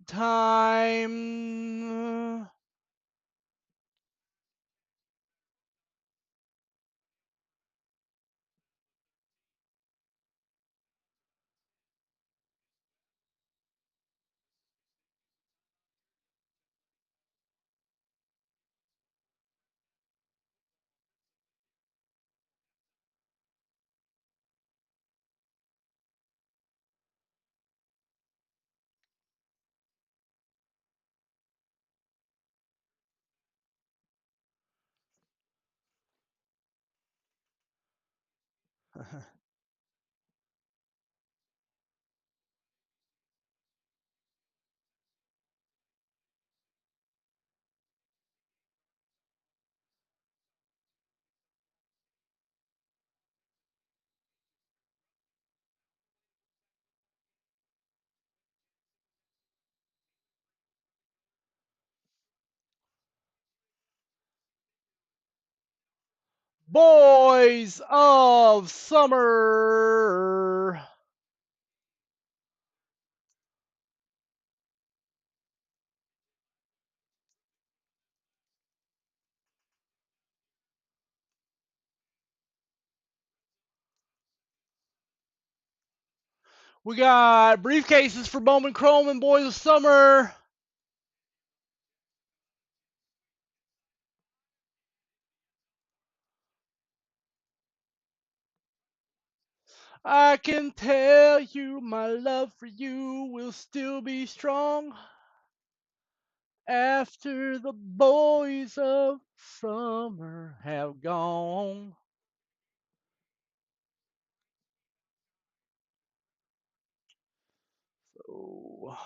time. Boys of Summer. We got briefcases for Bowman Chrome and Boys of Summer. I can tell you my love for you will still be strong after the boys of summer have gone. So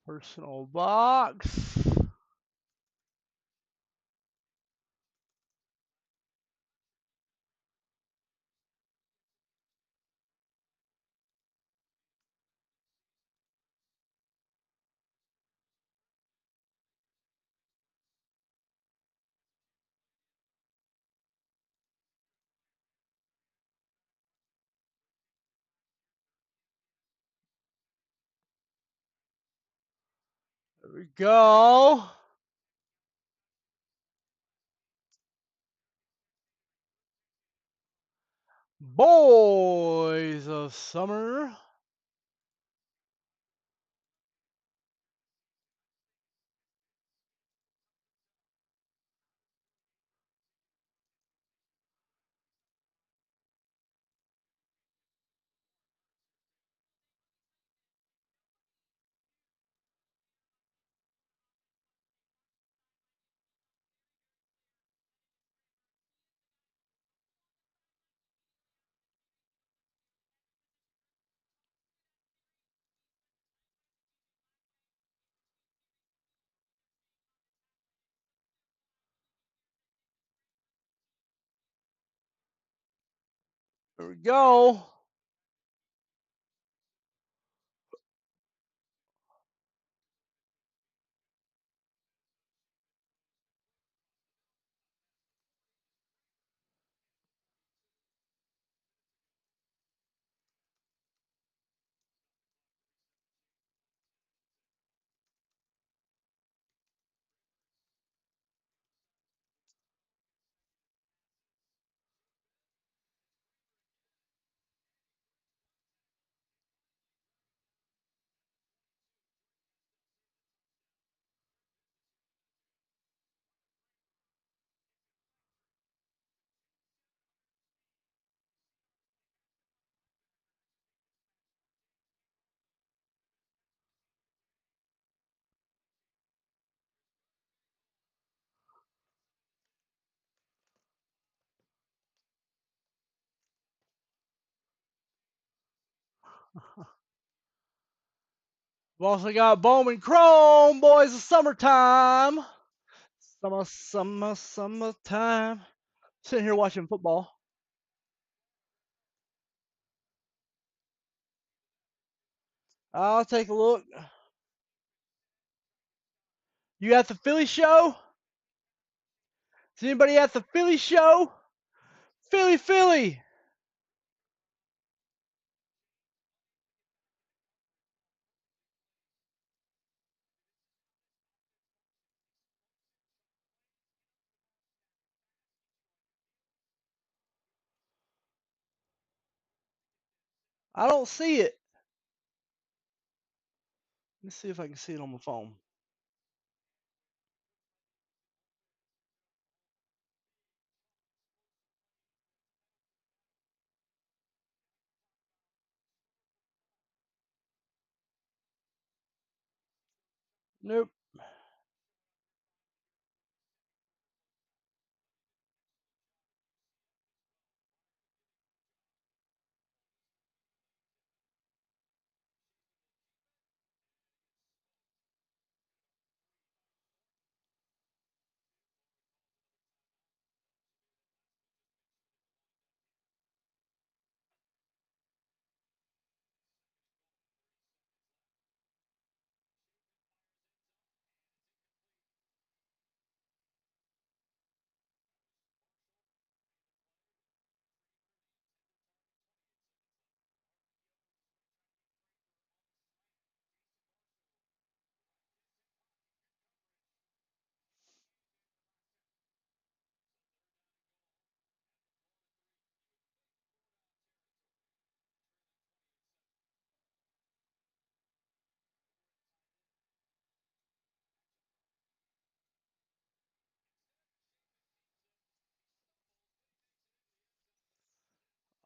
personal box. There we go. Boys of Summer. There we go. We've also got Bowman Chrome, boys. It's summertime. Summertime. Sitting here watching football. I'll take a look. You at the Philly show? Is anybody at the Philly show? Philly, Philly. I don't see it. Let's see if I can see it on my phone. Nope.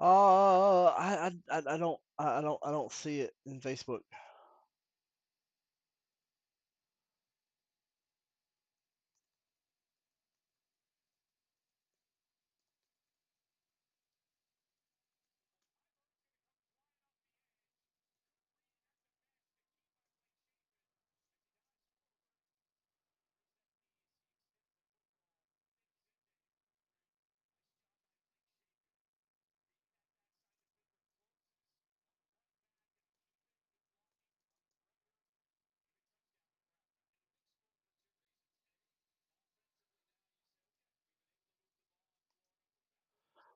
I don't see it in Facebook.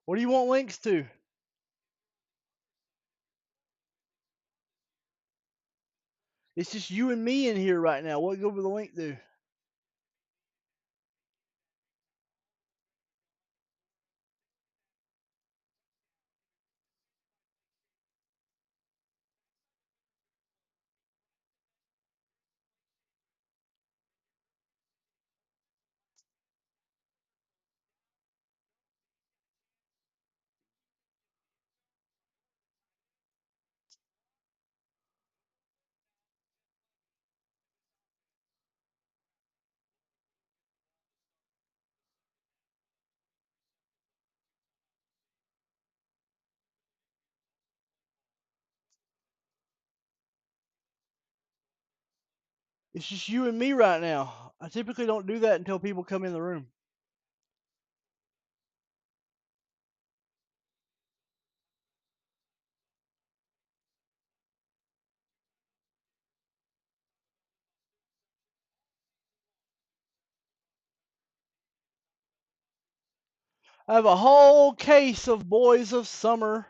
What do you want links to? It's just you and me in here right now. What good will the link do? It's just you and me right now. I typically don't do that until people come in the room. I have a whole case of Boys of Summer.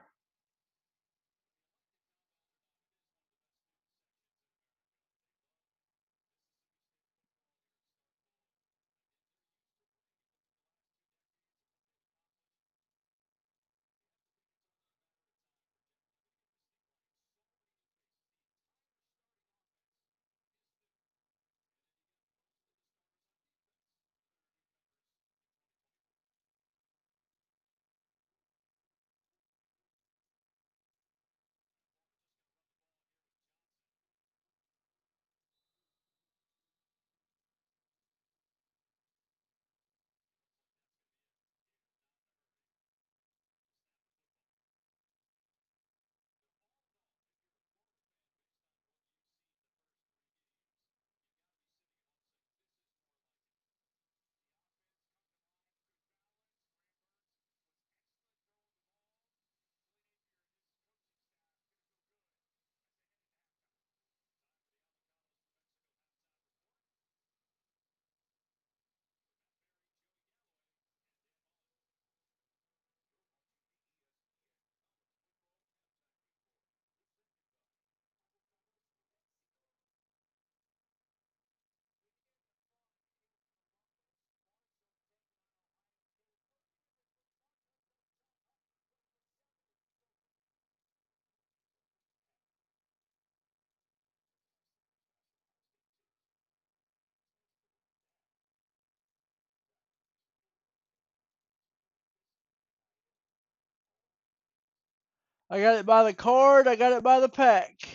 I got it by the card. I got it by the pack.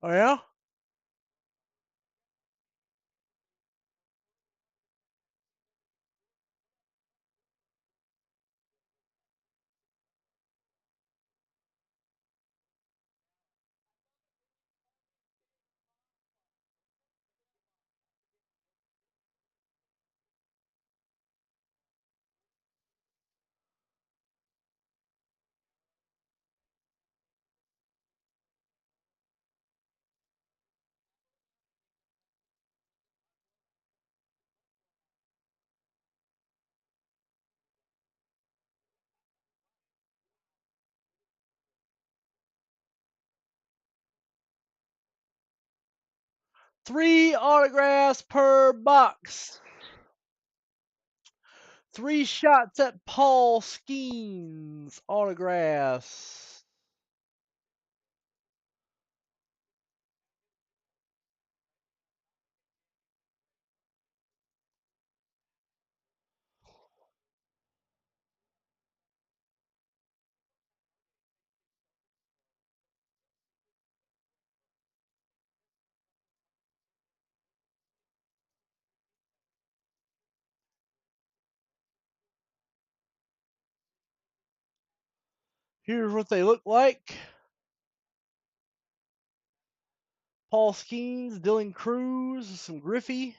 Oh yeah? Three autographs per box. 3 shots at Paul Skeens autographs. Here's what they look like. Paul Skeens, Dylan Cruz, some Griffey,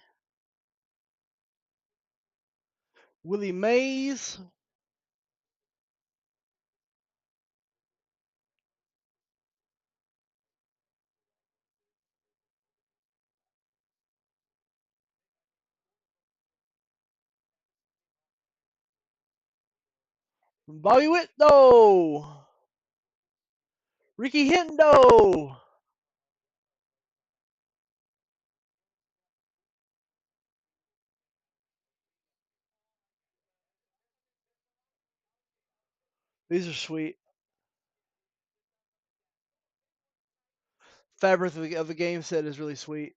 Willie Mays, Bobby Whitlow, Ricky Hendo. These are sweet. Fabric of the game set is really sweet.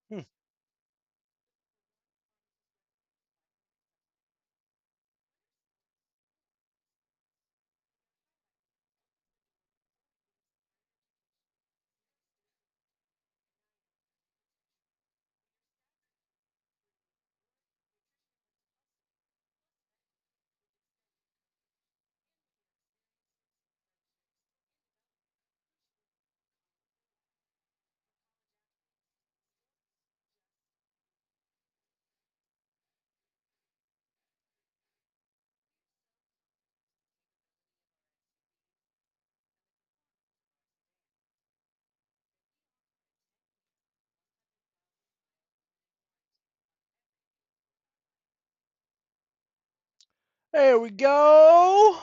Hmm. There we go.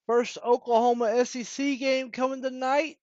First Oklahoma SEC game coming tonight.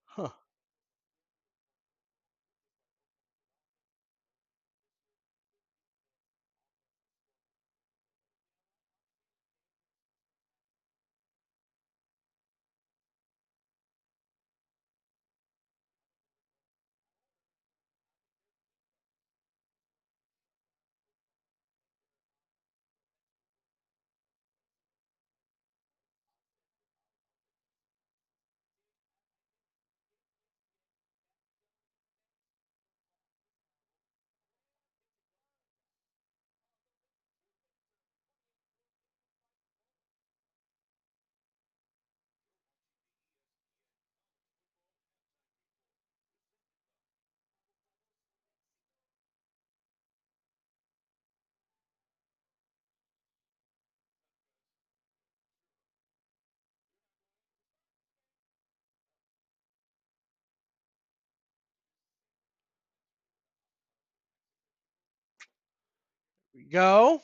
Huh. Here we go.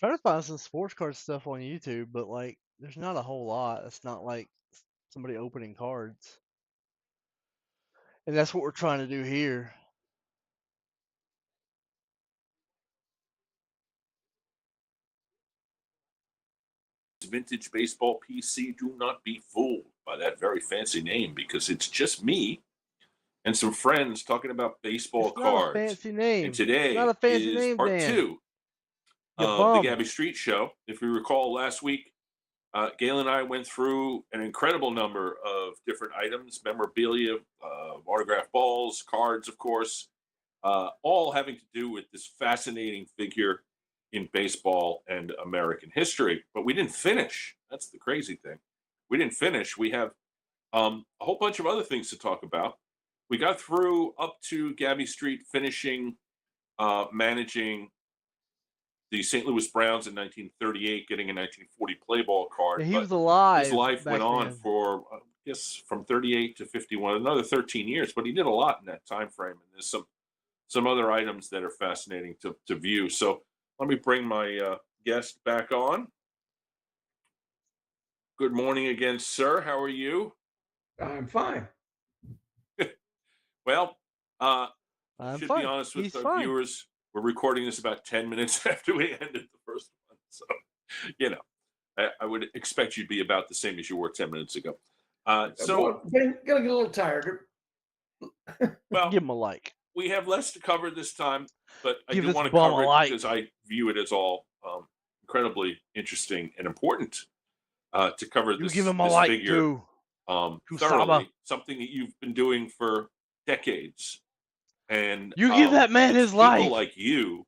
Try to find some sports card stuff on YouTube, but like, there's not a whole lot. It's not like somebody opening cards, and that's what we're trying to do here. Vintage Baseball PC, do not be fooled by that very fancy name, because it's just me and some friends talking about baseball It's not a cards. fancy name. And today Not a fancy is name, part Dan. 2 You of the bum. Gabby Street Show. If you recall, last week, Gail and I went through an incredible number of different items, memorabilia, autographed balls, cards, of course, all having to do with this fascinating figure in baseball and American history. But we didn't finish. That's the crazy thing. We didn't finish. We have a whole bunch of other things to talk about. We got through up to Gabby Street finishing managing the St. Louis Browns in 1938, getting a 1940 play ball card. Yeah, he But was alive. his life went back on then. for, I guess, from 38 to 51, another 13 years. But he did a lot in that time frame, and there's some other items that are fascinating to view. So let me bring my guest back on. Good morning again, sir. How are you? I'm fine. Well, I'm should fine. be honest with He's our fine. viewers. We're recording this about 10 minutes after we ended the first one. So, you know, I would expect you to be about the same as you were 10 minutes ago. Well, getting a little tired. Well, Give him a like. we have less to cover this time, but I Give do this want to bum a cover it like. because I view it as all incredibly interesting and important to cover You this, give him a this like figure too. thoroughly. Something that you've been doing for decades. And You give that man it's his people life. like you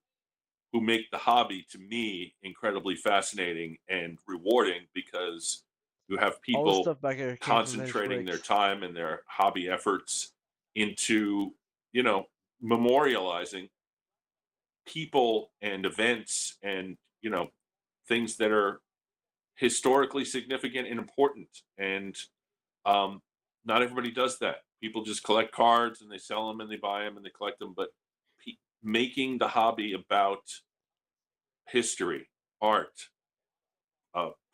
who make the hobby, to me, incredibly fascinating and rewarding, because you have All the people stuff back there came from concentrating their Bricks. time and their hobby efforts into, memorializing people and events and, things that are historically significant and important. And not everybody does that. People just collect cards and they sell them and they buy them and they collect them. But making the hobby about history, art,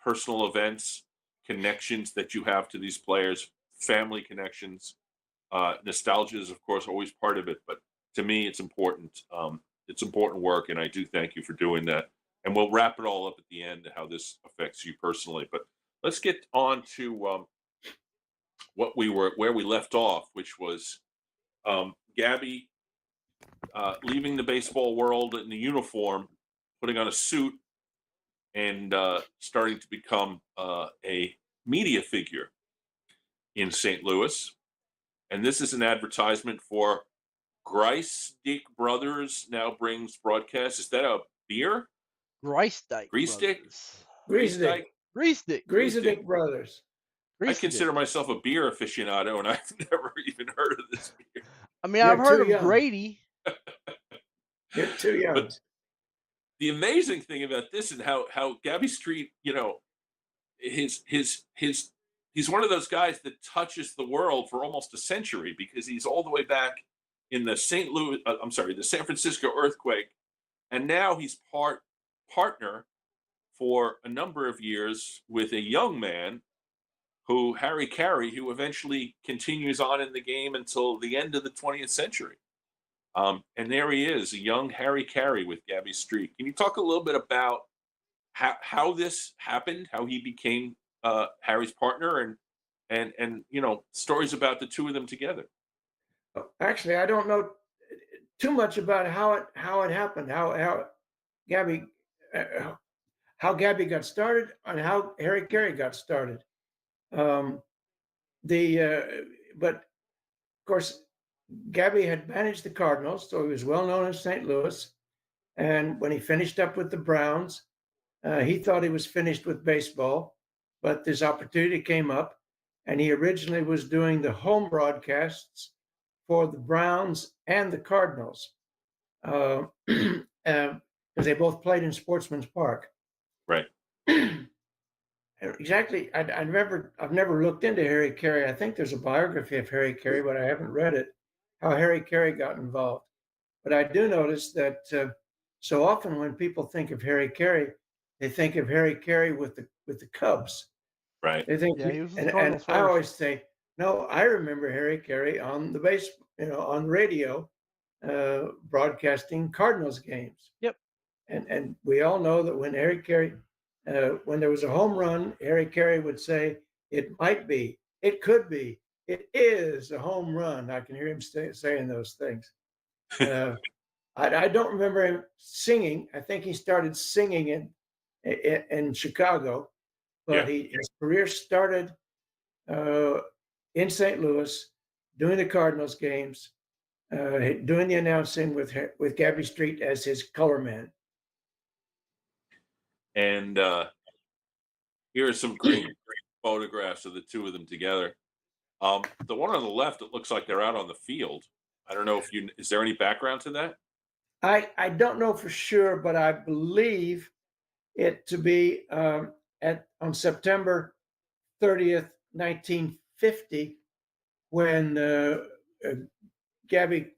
personal events, connections that you have to these players, family connections, nostalgia is, of course, always part of it. But to me, it's important. It's important work, and I do thank you for doing that. And we'll wrap it all up at the end, how this affects you personally. But let's get on to where we left off, which was Gabby leaving the baseball world in the uniform, putting on a suit, and starting to become a media figure in St. Louis. And this is an advertisement for Griesdick Brothers now brings broadcast. Is that a beer? Griesdick Brothers. Griesdick Brothers. I consider myself a beer aficionado, and I've never even heard of this beer. I mean, I've heard of Grady. You're too young. But the amazing thing about this and how Gabby Street, he's one of those guys that touches the world for almost a century, because he's all the way back in the the San Francisco earthquake, and now he's partner for a number of years with a young man Harry Carey, who eventually continues on in the game until the end of the 20th century. And there he is, a young Harry Carey with Gabby Street. Can you talk a little bit about how this happened, how he became Harry's partner, and stories about the two of them together? Actually, I don't know too much about how it happened, how Gabby got started, and how Harry Carey got started. But of course, Gabby had managed the Cardinals, so he was well known in St. Louis. And when he finished up with the Browns, he thought he was finished with baseball, but this opportunity came up, and he originally was doing the home broadcasts for the Browns and the Cardinals, because they both played in Sportsman's Park. Right. Exactly. I've never looked into Harry Carey. I think there's a biography of Harry Carey, but I haven't read it, how Harry Carey got involved. But I do notice that so often when people think of Harry Carey, they think of Harry Carey with the Cubs. Right. They think, Yeah, he was with the and Cardinals I first. always say, no, I remember Harry Carey on the base, on radio, broadcasting Cardinals games. Yep. And we all know that when Harry Carey, when there was a home run, Harry Carey would say, "It might be, it could be, it is a home run." I can hear him saying those things. I don't remember him singing. I think he started singing in Chicago, but Yeah. his career started in St. Louis, doing the Cardinals games, doing the announcing with Gabby Street as his color man. And here are some great photographs of the two of them together. The one on the left, it looks like they're out on the field. I don't know if is there any background to that? I don't know for sure, but I believe it to be on September 30th, 1950, when Gabby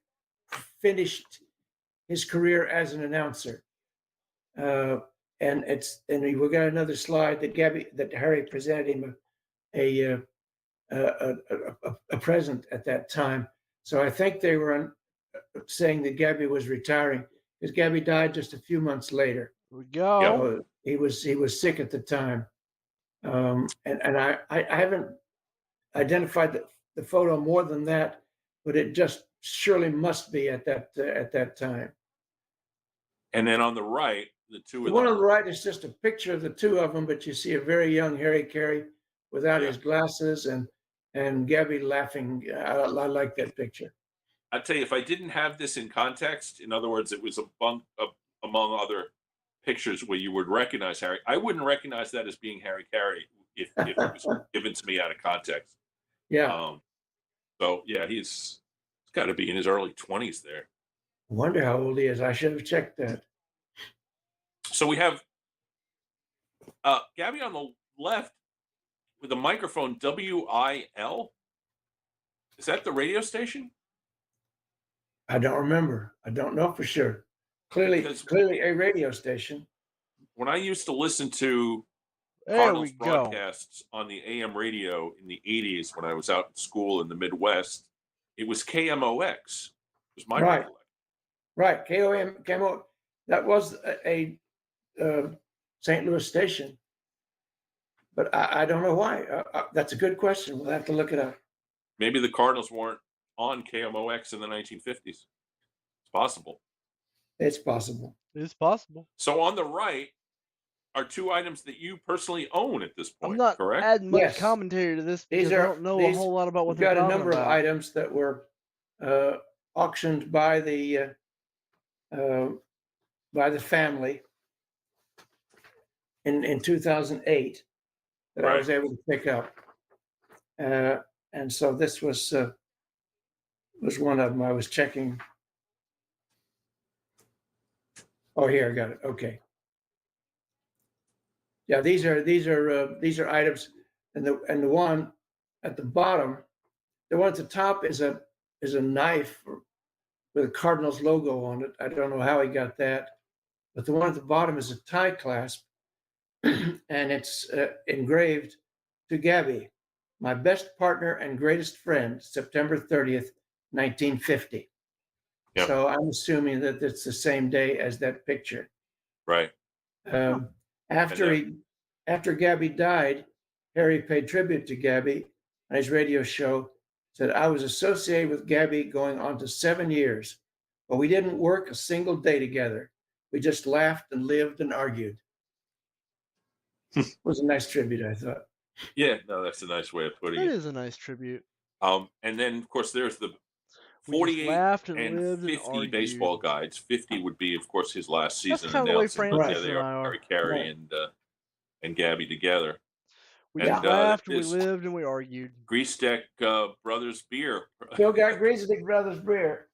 finished his career as an announcer. And we got another slide that Harry presented him a present at that time. So I think they were saying that Gabby was retiring because Gabby died just a few months later. Here we go. He was sick at the time, and I haven't identified the photo more than that, but it just surely must be at that time. And then on the right, the two The of one them. on the right is just a picture of the two of them, but you see a very young Harry Carey without Yeah. his glasses and Gabby laughing. I like that picture. I'd tell you, if I didn't have this in context, in other words, it was among other pictures where you would recognize Harry, I wouldn't recognize that as being Harry Carey if it was given to me out of context. Yeah. So yeah, he's got to be in his early 20s there. I wonder how old he is. I should have checked that. So we have Gabby on the left with a microphone, WIL. Is that the radio station? I don't remember. I don't know for sure. Clearly a radio station. When I used to listen to There Cardinals we go. broadcasts on the AM radio in the 80s when I was out in school in the Midwest, it was KMOX. It was my Right. recollection. Right. KOM. That was a St. Louis station. But I don't know why. That's a good question. We'll have to look it up. Maybe the Cardinals weren't on KMOX in the 1950s. It's possible. It's possible. It's possible. So on the right are two items that you personally own at this point, I'm not correct? adding much Yes. commentary to this because I don't know a whole lot about what we've they're got a talking number of about. items that were auctioned by the family in 2008 that I was able to pick up, and so this was one of them. I was checking. Oh, here, I got it. Okay. Yeah, these are items, and the one at the bottom, the one at the top is a knife with a Cardinals logo on it. I don't know how he got that, but the one at the bottom is a tie clasp, and it's engraved to Gabby, my best partner and greatest friend, September 30th, 1950. Yep. So I'm assuming that it's the same day as that picture. Right. After Gabby died, Harry paid tribute to Gabby on his radio show. Said, "I was associated with Gabby going on to 7 years, but we didn't work a single day together. We just laughed and lived and argued." It was a nice tribute, I thought. Yeah, no, that's a nice way of putting It it. is a nice tribute. And then of course there's the We just 48 laughed and and lived and 50 argued. baseball guides. 50 would be, of course, his last season kinda the way announcing. But Francis yeah, they and I are are. Harry Carey Right. and Gabby together. We And, just laughed, we this- lived, and we argued. Grease Deck Brothers beer. Still got Greasy Dick Brothers beer.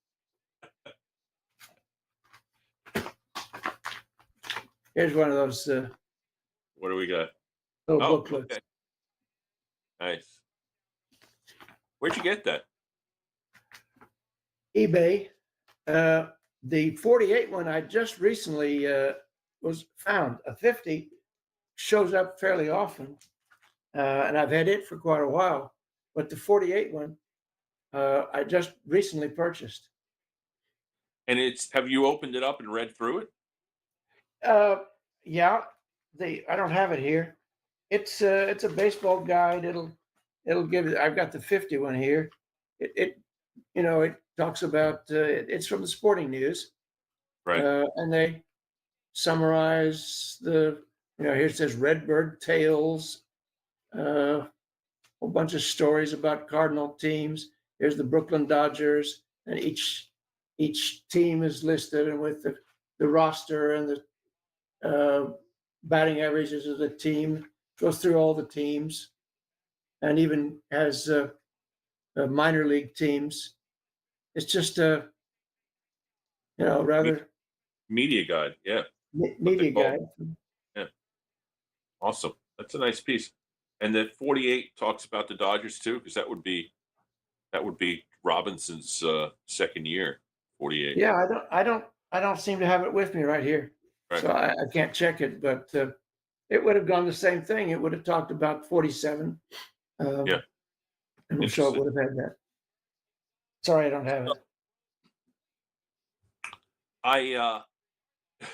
Here's one of those What do we got? little Oh, booklets. okay. Nice. Where'd you get that? eBay. The 48 one I just recently was found, a 50 shows up fairly often, and I've had it for quite a while. But the 48 one, I just recently purchased. And have you opened it up and read through it? Yeah, I don't have it here. It's a baseball guide. It'll give it. I've got the 50 one here. It talks about it's from the Sporting News, Right. and they summarize here it says Redbird Tales, a whole bunch of stories about Cardinal teams. Here's the Brooklyn Dodgers, and each team is listed and with the roster and the batting averages of the team. Goes through all the teams, and even has minor league teams. It's just a rather Media guide. Yeah. media guide. Yeah. Awesome. That's a nice piece. And that 48 talks about the Dodgers too, because that would be Robinson's second year. 48. Yeah, I don't seem to have it with me right here, Right. so I can't check it. But it would have gone the same thing. It would have talked about 47. Yeah. And I'm sure it would have had that. Sorry, I don't have it. I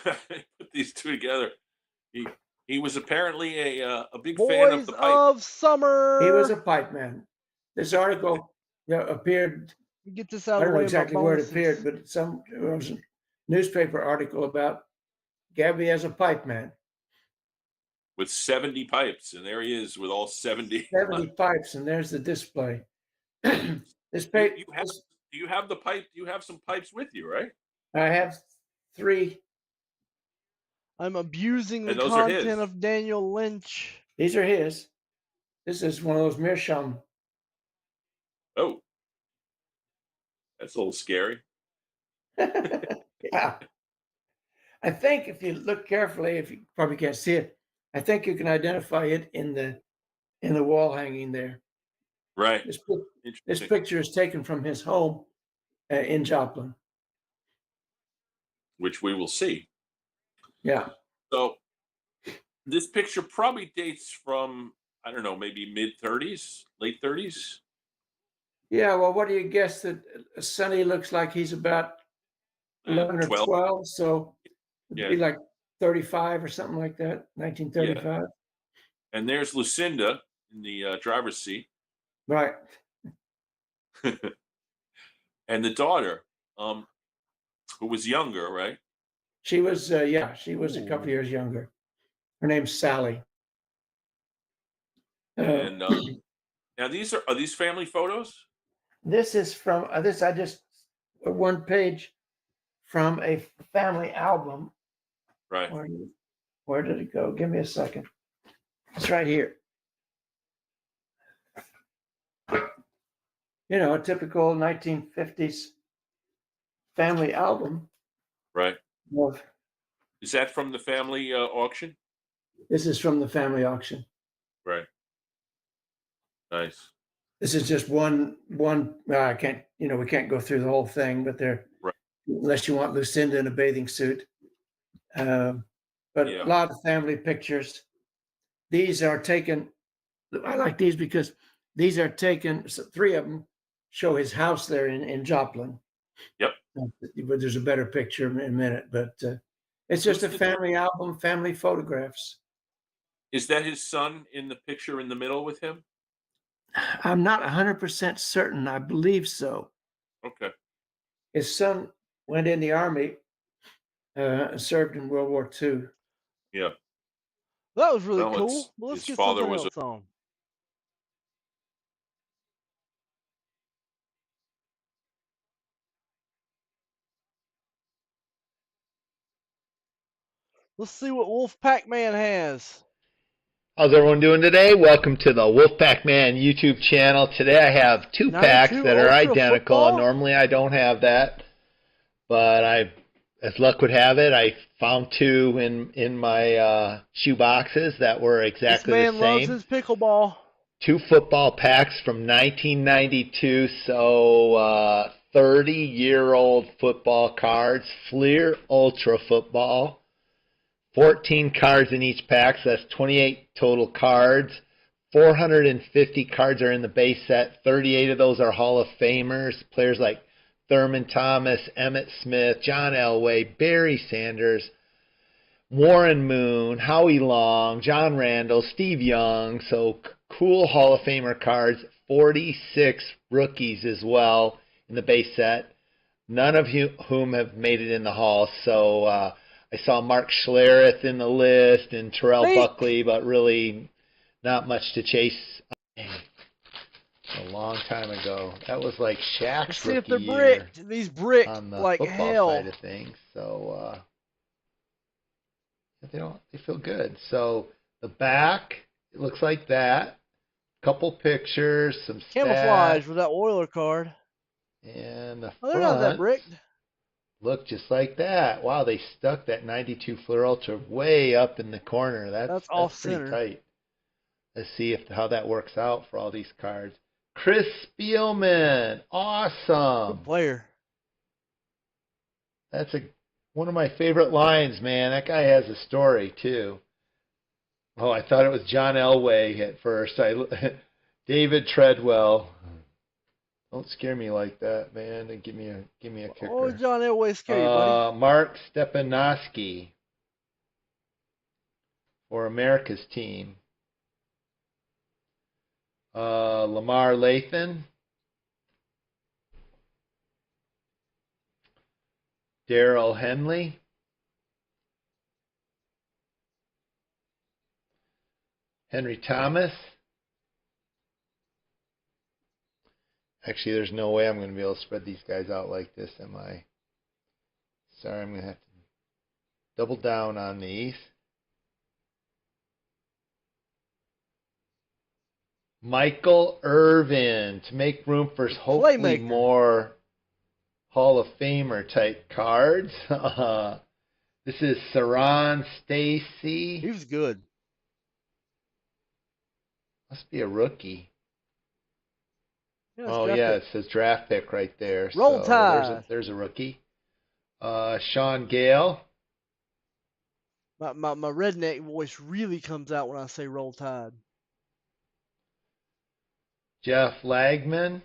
put these two together. He was apparently a big fan of Boys the pipe. of Summer. He was a pipe man. This article appeared. Get this out I of don't the know way. exactly where it appeared, but it was a newspaper article about Gabby as a pipe man. With 70 pipes, and there he is with all 70. 70 pipes, and there's the display. Do you have the pipe? You have some pipes with you, right? I have 3. I'm abusing the And those are his. content of Daniel Lynch. These are his. This is one of those meerschaum. Oh, that's a little scary. Yeah. I think if you look carefully, if you probably can't see it, I think you can identify it in the wall hanging there. Right. This picture is taken from his home in Joplin. Which we will see. Yeah. So this picture probably dates from, I don't know, maybe mid-30s, late 30s. Yeah, well, what do you guess that Sonny looks like? He's about 11 or 12, so it'd be like 35 or something like that, 1935. Yeah. And there's Lucinda in the driver's seat. Right. And the daughter, who was younger, right? She was, she was a couple years younger. Her name's Sally. And now are these family photos? This is from I just one page from a family album. Right. Where did it go? Give me a second. It's right here. A typical 1950s family album. Right. Of, Is that from the family auction? This is from the family auction. Right. Nice. This is just one. I can't. We can't go through the whole thing, but right. Unless you want Lucinda in a bathing suit. But a lot of family pictures. These are taken. I like these because these are taken. 3 of them show his house there in Joplin. Yep. But there's a better picture in a minute. But it's just a family album, family photographs. Is that his son in the picture in the middle with him? I'm not 100% certain. I believe so. Okay. His son went in the Army, served in World War II. Yeah. That was really cool. Well, let's get something else on. Let's see what Wolfpack Man has. How's everyone doing today? Welcome to the Wolfpack Man YouTube channel. Today I have 2 packs that are identical. Football? Normally I don't have that, but as luck would have it, I found 2 in my shoe boxes that were exactly the same. This man loves his pickleball. 2 football packs from 1992, so 30-year-old football cards. Fleer Ultra Football. 14 cards in each pack, so that's 28 total cards. 450 cards are in the base set. 38 of those are Hall of Famers. Players like Thurman Thomas, Emmitt Smith, John Elway, Barry Sanders, Warren Moon, Howie Long, John Randall, Steve Young. So cool Hall of Famer cards. 46 rookies as well in the base set, none of whom have made it in the Hall. So I saw Mark Schlereth in the list and Terrell Buckley, but really not much to chase. A long time ago. That was like Shaq's Let's see if rookie they're year bricked. These brick on the like football hell. side of things. So they feel good. So the back, it looks like that. Couple pictures, some Camouflage stats, with that Oiler card. and the Oh, they're not that front bricked. look just like that. Wow, they stuck that 92 Fleer Ultra way up in the corner. That's off pretty center. tight. Let's see how that works out for all these cards. Chris Spielman, awesome. Good player. That's one of my favorite lines, man. That guy has a story too. Oh, I thought it was John Elway at first. David Treadwell. Don't scare me like that, man. And give me a kicker. Oh, John Elway scare you, buddy. Mark Stepanowski for America's team. Lamar Lathan. Daryl Henley. Henry Thomas. Actually, there's no way I'm going to be able to spread these guys out like this, am I? Sorry, I'm going to have to double down on these. Michael Irvin, to make room for hopefully Playmaker. more Hall of Famer type cards. This is Saran Stacy. He was good. Must be a rookie. Yeah, Oh yeah, it says draft pick right there. Roll so Tide. there's a rookie. Sean Gale. My redneck voice really comes out when I say Roll Tide. Jeff Lagman.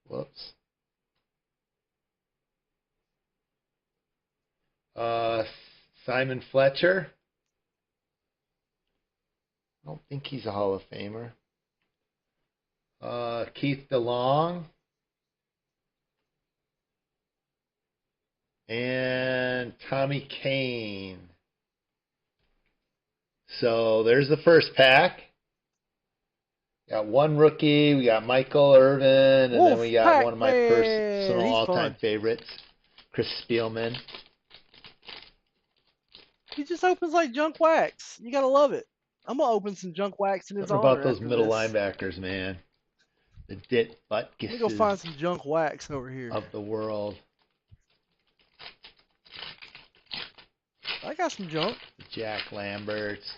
Whoops. Simon Fletcher. I don't think he's a Hall of Famer. Keith DeLong. And Tommy Kane. So there's the first pack. Got one rookie. We got Michael Irvin, and then we got one of my personal all-time favorites, Chris Spielman. He just opens like junk wax. You gotta love it. I'm gonna open some junk wax in his Something honor about those after middle this. linebackers, man. The Dit Let me Butkuses go find some junk wax over here. of the world. I got some junk. The Jack Lamberts,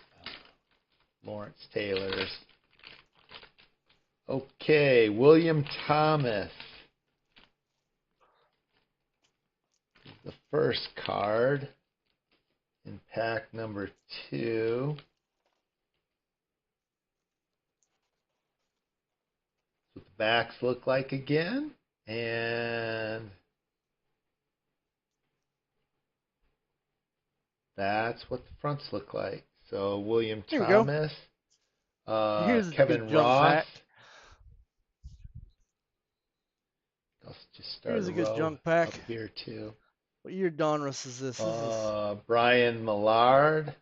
Lawrence Taylors. Okay, William Thomas. The first card in pack number 2. That's what the backs look like again. And that's what the fronts look like. So William Here we go. Thomas, Here's a Kevin good junk Ross. pack. I'll just start Here's a good row junk pack. up here too. What year Donruss is this? Brian Millard.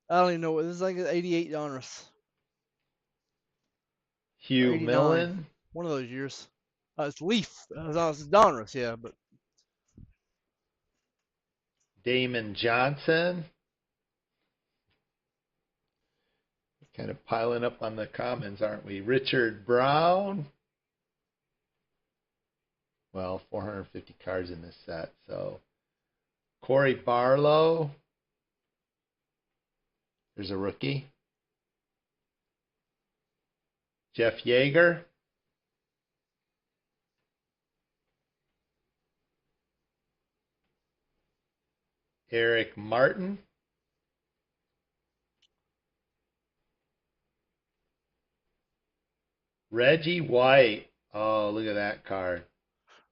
I don't even know what this is. Like an 88 Donruss. Hugh 89. Millen. One of those years. It's Leaf. It's Donruss, yeah, but Damon Johnson. Kind of piling up on the comments, aren't we? Richard Brown. Well, 450 cards in this set. So Corey Barlow. There's a rookie. Jeff Yeager. Eric Martin. Reggie White. Oh, look at that card.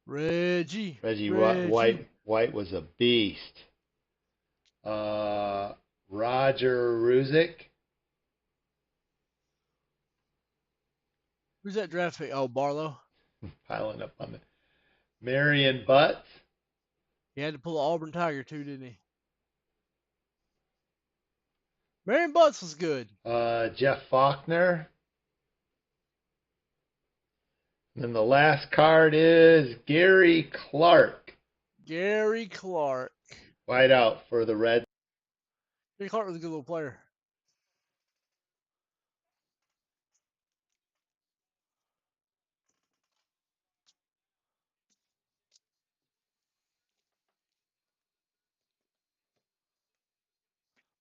Reggie. White was a beast. Roger Ruzick. Who's that draft pick? Oh, Barlow. Piling up on the Marion Butts. He had to pull the Auburn Tiger too, didn't he? Marion Butts was good. Jeff Faulkner. And then the last card is Gary Clark. Gary Clark. White out for the Reds. Gary Clark was a good little player.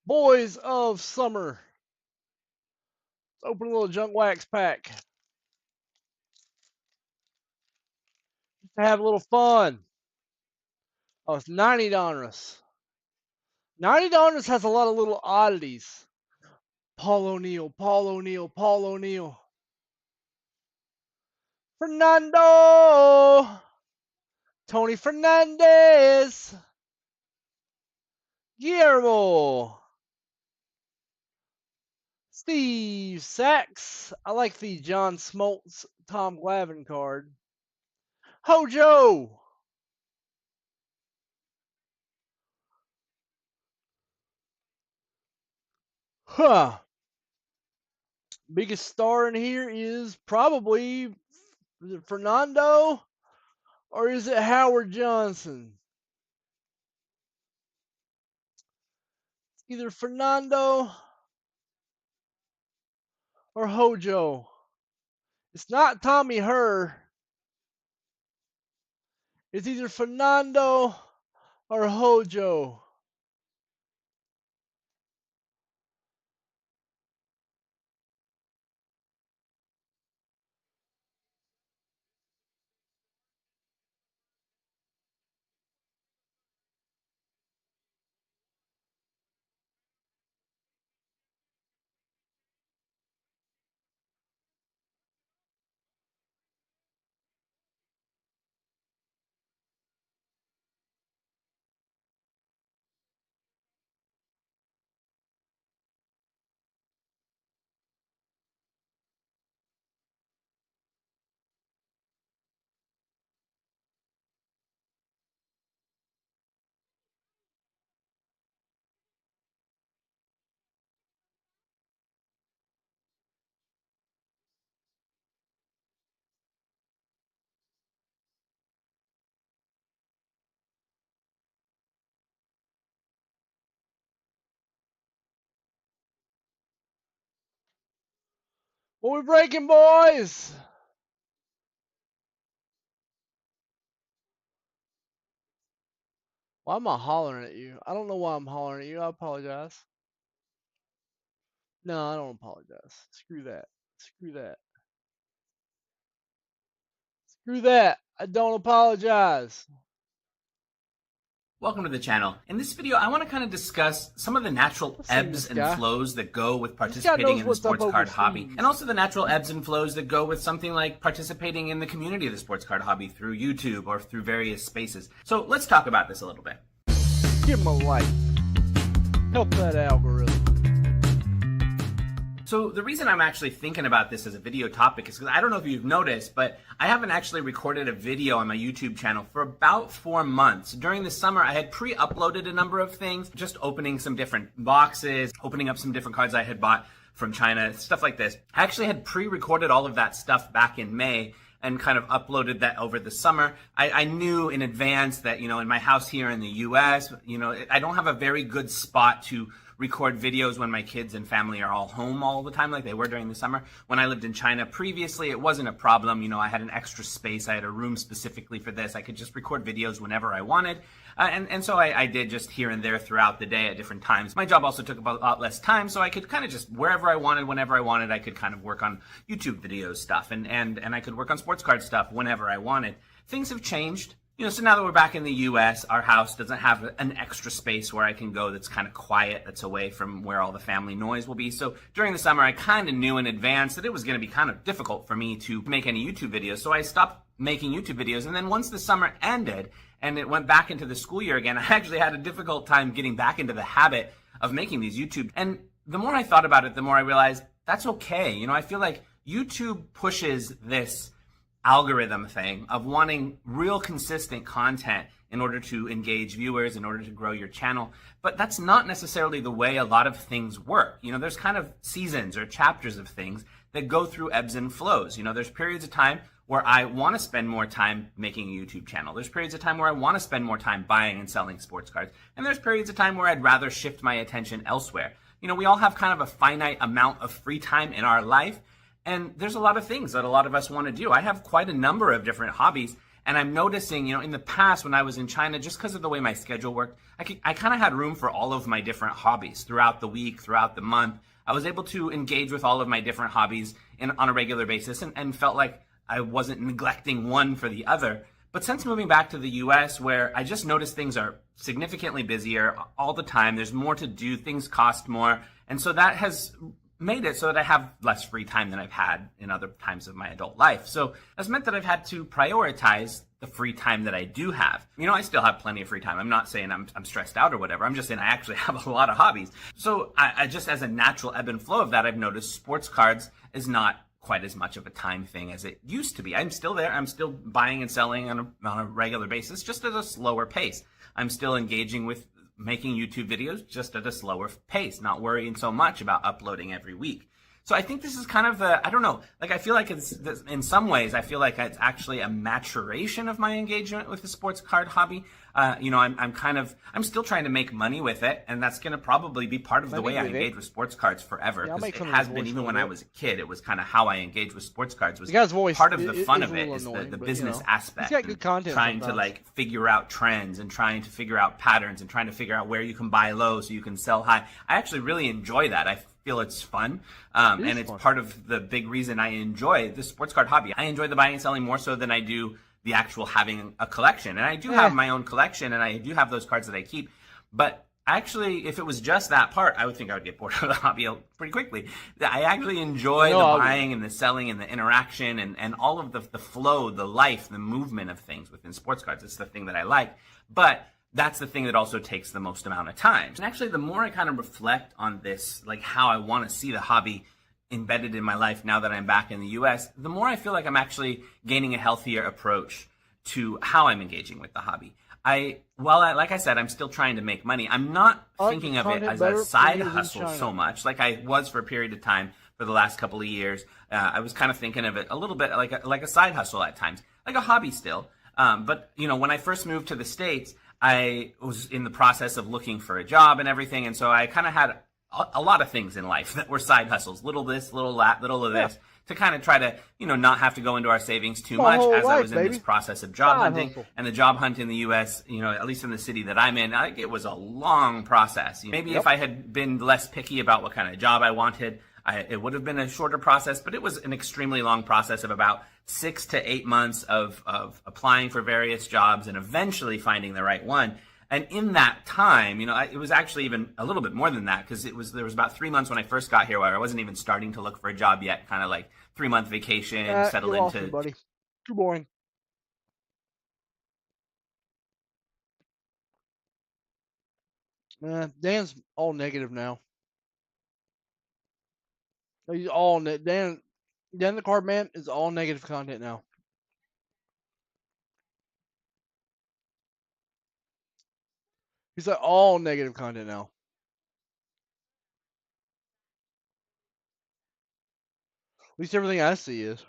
Boys of Summer. Let's open a little junk wax pack. Just to have a little fun. Oh, it's $90. $90 has a lot of little oddities. Paul O'Neill, Paul O'Neill, Paul O'Neill. Fernando. Tony Fernandez. Guillermo. Steve Sachs. I like the John Smoltz, Tom Glavine card. Hojo. Huh. Biggest star in here is probably, is it Fernando or is it Howard Johnson? Either Fernando or Hojo. It's not Tommy Herr. It's either Fernando or Hojo. What we breaking, boys? Why am I hollering at you? I don't know why I'm hollering at you. I apologize. No, I don't apologize. Screw that. Screw that. Screw that. I don't apologize. Welcome to the channel. In this video, I want to kind of discuss some of the natural ebbs and flows that go with participating in the sports card hobby, and also the natural ebbs and flows that go with something like participating in the community of the sports card hobby through YouTube or through various spaces. So let's talk about this a little bit. Give him a like. Help that algorithm. So the reason I'm actually thinking about this as a video topic is because I don't know if you've noticed, but I haven't actually recorded a video on my YouTube channel for about 4 months. During the summer, I had pre-uploaded a number of things, just opening some different boxes, opening up some different cards I had bought from China, stuff like this. I actually had pre-recorded all of that stuff back in May and kind of uploaded that over the summer. I knew in advance that, in my house here in the US, I don't have a very good spot to record videos when my kids and family are all home all the time like they were during the summer. When I lived in China previously, it wasn't a problem. I had an extra space. I had a room specifically for this. I could just record videos whenever I wanted. And so I did just here and there throughout the day at different times. My job also took a lot less time, so I could kind of just wherever I wanted, whenever I wanted, I could kind of work on YouTube video stuff and I could work on sports card stuff whenever I wanted. Things have changed. So now that we're back in the US, our house doesn't have an extra space where I can go that's kind of quiet, that's away from where all the family noise will be. So during the summer, I kind of knew in advance that it was going to be kind of difficult for me to make any YouTube videos. So I stopped making YouTube videos. And then once the summer ended and it went back into the school year again, I actually had a difficult time getting back into the habit of making these YouTube. And the more I thought about it, the more I realized that's okay. I feel like YouTube pushes this algorithm thing of wanting real consistent content in order to engage viewers, in order to grow your channel. But that's not necessarily the way a lot of things work. There's kind of seasons or chapters of things that go through ebbs and flows. There's periods of time where I want to spend more time making a YouTube channel. There's periods of time where I want to spend more time buying and selling sports cards. And there's periods of time where I'd rather shift my attention elsewhere. We all have kind of a finite amount of free time in our life. And there's a lot of things that a lot of us want to do. I have quite a number of different hobbies. And I'm noticing, in the past when I was in China, just because of the way my schedule worked, I kind of had room for all of my different hobbies throughout the week, throughout the month. I was able to engage with all of my different hobbies on a regular basis and felt like I wasn't neglecting one for the other. But since moving back to the US, where I just noticed things are significantly busier all the time, there's more to do, things cost more. And so that has made it so that I have less free time than I've had in other times of my adult life. So that's meant that I've had to prioritize the free time that I do have. I still have plenty of free time. I'm not saying I'm stressed out or whatever. I'm just saying I actually have a lot of hobbies. So I just, as a natural ebb and flow of that, I've noticed sports cards is not quite as much of a time thing as it used to be. I'm still there. I'm still buying and selling on a regular basis, just at a slower pace. I'm still engaging with making YouTube videos just at a slower pace, not worrying so much about uploading every week. So I think this is kind of I don't know, I feel like it's, in some ways, I feel like it's actually a maturation of my engagement with the sports card hobby. I'm still trying to make money with it, and that's going to probably be part of the way I engage with sports cards forever. Yeah, because it has been, even when I was a kid, it was kind of how I engaged with sports cards. Was the guy's voice, part of the fun of it is the business aspect. He's got good content. Trying sometimes. to figure out trends and trying to figure out patterns and trying to figure out where you can buy low so you can sell high. I actually really enjoy that. I feel it's fun, and it's part of the big reason I enjoy the sports card hobby. I enjoy the buying and selling more so than I do the actual having a collection. And I do have my own collection, and I do have those cards that I keep. But actually, if it was just that part, I would think I would get bored of the hobby pretty quickly. I actually enjoy the buying and the selling and the interaction and all of the flow, the life, the movement of things within sports cards. It's the thing that I like. But that's the thing that also takes the most amount of time. And actually, the more I kind of reflect on this, like how I want to see the hobby embedded in my life now that I'm back in the US, the more I feel like I'm actually gaining a healthier approach to how I'm engaging with the hobby. Like I said, I'm still trying to make money. I'm not thinking of it as a side hustle so much, like I was for a period of time for the last couple of years. I was kind of thinking of it a little bit like a side hustle at times, like a hobby still. But when I first moved to the States, I was in the process of looking for a job and everything, and so I kind of had a lot of things in life that were side hustles, little this, little that, little of this, to kind of try to, not have to go into our savings too much as I was in this process of job hunting. And the job hunt in the U.S., at least in the city that I'm in, it was a long process. Maybe if I had been less picky about what kind of job I wanted, it would have been a shorter process, but it was an extremely long process of about 6 to 8 months of applying for various jobs and eventually finding the right one. And in that time, it was actually even a little bit more than that, because there was about 3 months when I first got here where I wasn't even starting to look for a job yet, kind of like 3-month vacation, settled you into. lost me, buddy. Too boring. Dan's all negative now. He's all Dan the Card Man is all negative content now. He's like all negative content now. At least everything I see is.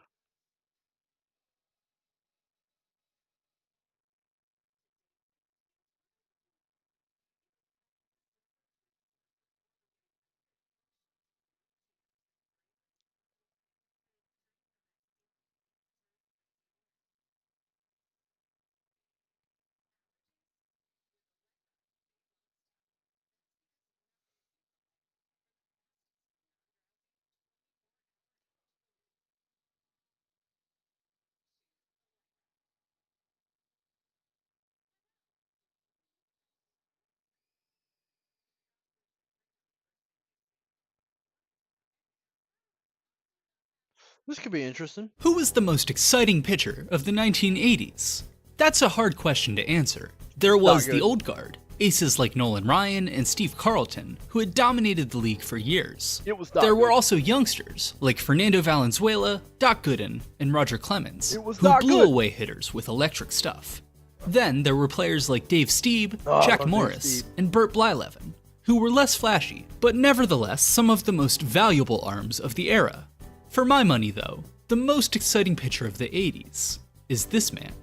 This could be interesting. Who was the most exciting pitcher of the 1980s? That's a hard question to answer. There was the old guard, aces like Nolan Ryan and Steve Carlton, who had dominated the league for years. There were also youngsters like Fernando Valenzuela, Doc Gooden, and Roger Clemens, who blew away hitters with electric stuff. Then there were players like Dave Stieb, Jack Morris, and Bert Blyleven, who were less flashy, but nevertheless some of the most valuable arms of the era. For my money though, the most exciting pitcher of the 80s is this man.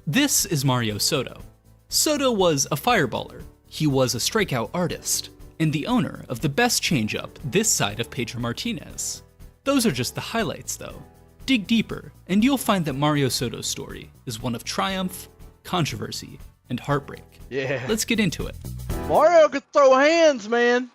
This is Mario Soto. Soto was a fireballer, he was a strikeout artist, and the owner of the best changeup this side of Pedro Martinez. Those are just the highlights though. Dig deeper, and you'll find that Mario Soto's story is one of triumph, controversy, and heartbreak. Yeah. Let's get into it. Mario could throw hands, man.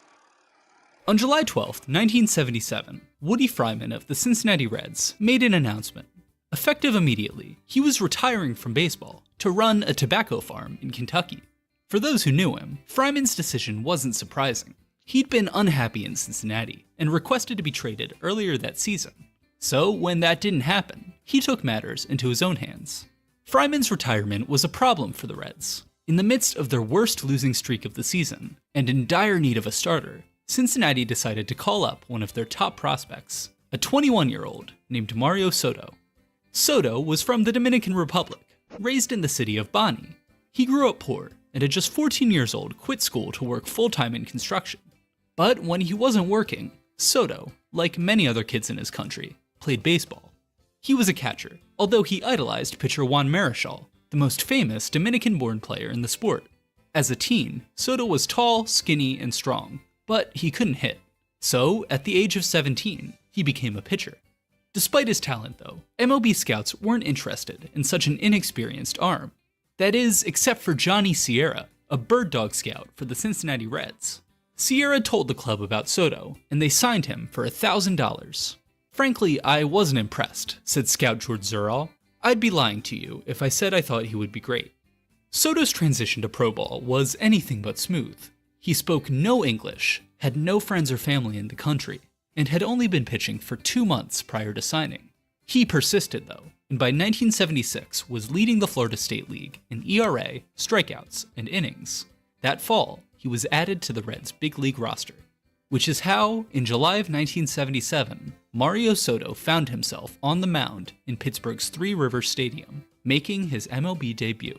On July 12, 1977, Woody Fryman of the Cincinnati Reds made an announcement. Effective immediately, he was retiring from baseball to run a tobacco farm in Kentucky. For those who knew him, Fryman's decision wasn't surprising. He'd been unhappy in Cincinnati and requested to be traded earlier that season. So when that didn't happen, he took matters into his own hands. Fryman's retirement was a problem for the Reds. In the midst of their worst losing streak of the season, and in dire need of a starter, Cincinnati decided to call up one of their top prospects, a 21-year-old named Mario Soto. Soto was from the Dominican Republic, raised in the city of Bani. He grew up poor, and at just 14 years old quit school to work full-time in construction. But when he wasn't working, Soto, like many other kids in his country, played baseball. He was a catcher, although he idolized pitcher Juan Marichal, the most famous Dominican-born player in the sport. As a teen, Soto was tall, skinny, and strong, but he couldn't hit. So, at the age of 17, he became a pitcher. Despite his talent though, MLB scouts weren't interested in such an inexperienced arm. That is, except for Johnny Sierra, a bird dog scout for the Cincinnati Reds. Sierra told the club about Soto, and they signed him for $1,000. Frankly, I wasn't impressed, said scout George Zurall. I'd be lying to you if I said I thought he would be great. Soto's transition to pro ball was anything but smooth. He spoke no English, had no friends or family in the country, and had only been pitching for 2 months prior to signing. He persisted though, and by 1976 was leading the Florida State League in ERA, strikeouts, and innings. That fall, he was added to the Reds' big league roster, which is how, in July of 1977, Mario Soto found himself on the mound in Pittsburgh's Three Rivers Stadium, making his MLB debut.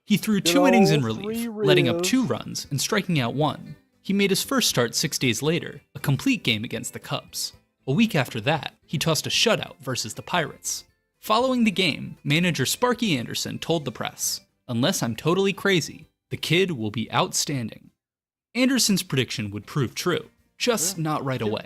He threw 2 innings in relief, letting up 2 runs and striking out 1. He made his first start 6 days later, a complete game against the Cubs. A week after that, he tossed a shutout versus the Pirates. Following the game, manager Sparky Anderson told the press, "Unless I'm totally crazy, the kid will be outstanding." Anderson's prediction would prove true, just not right away.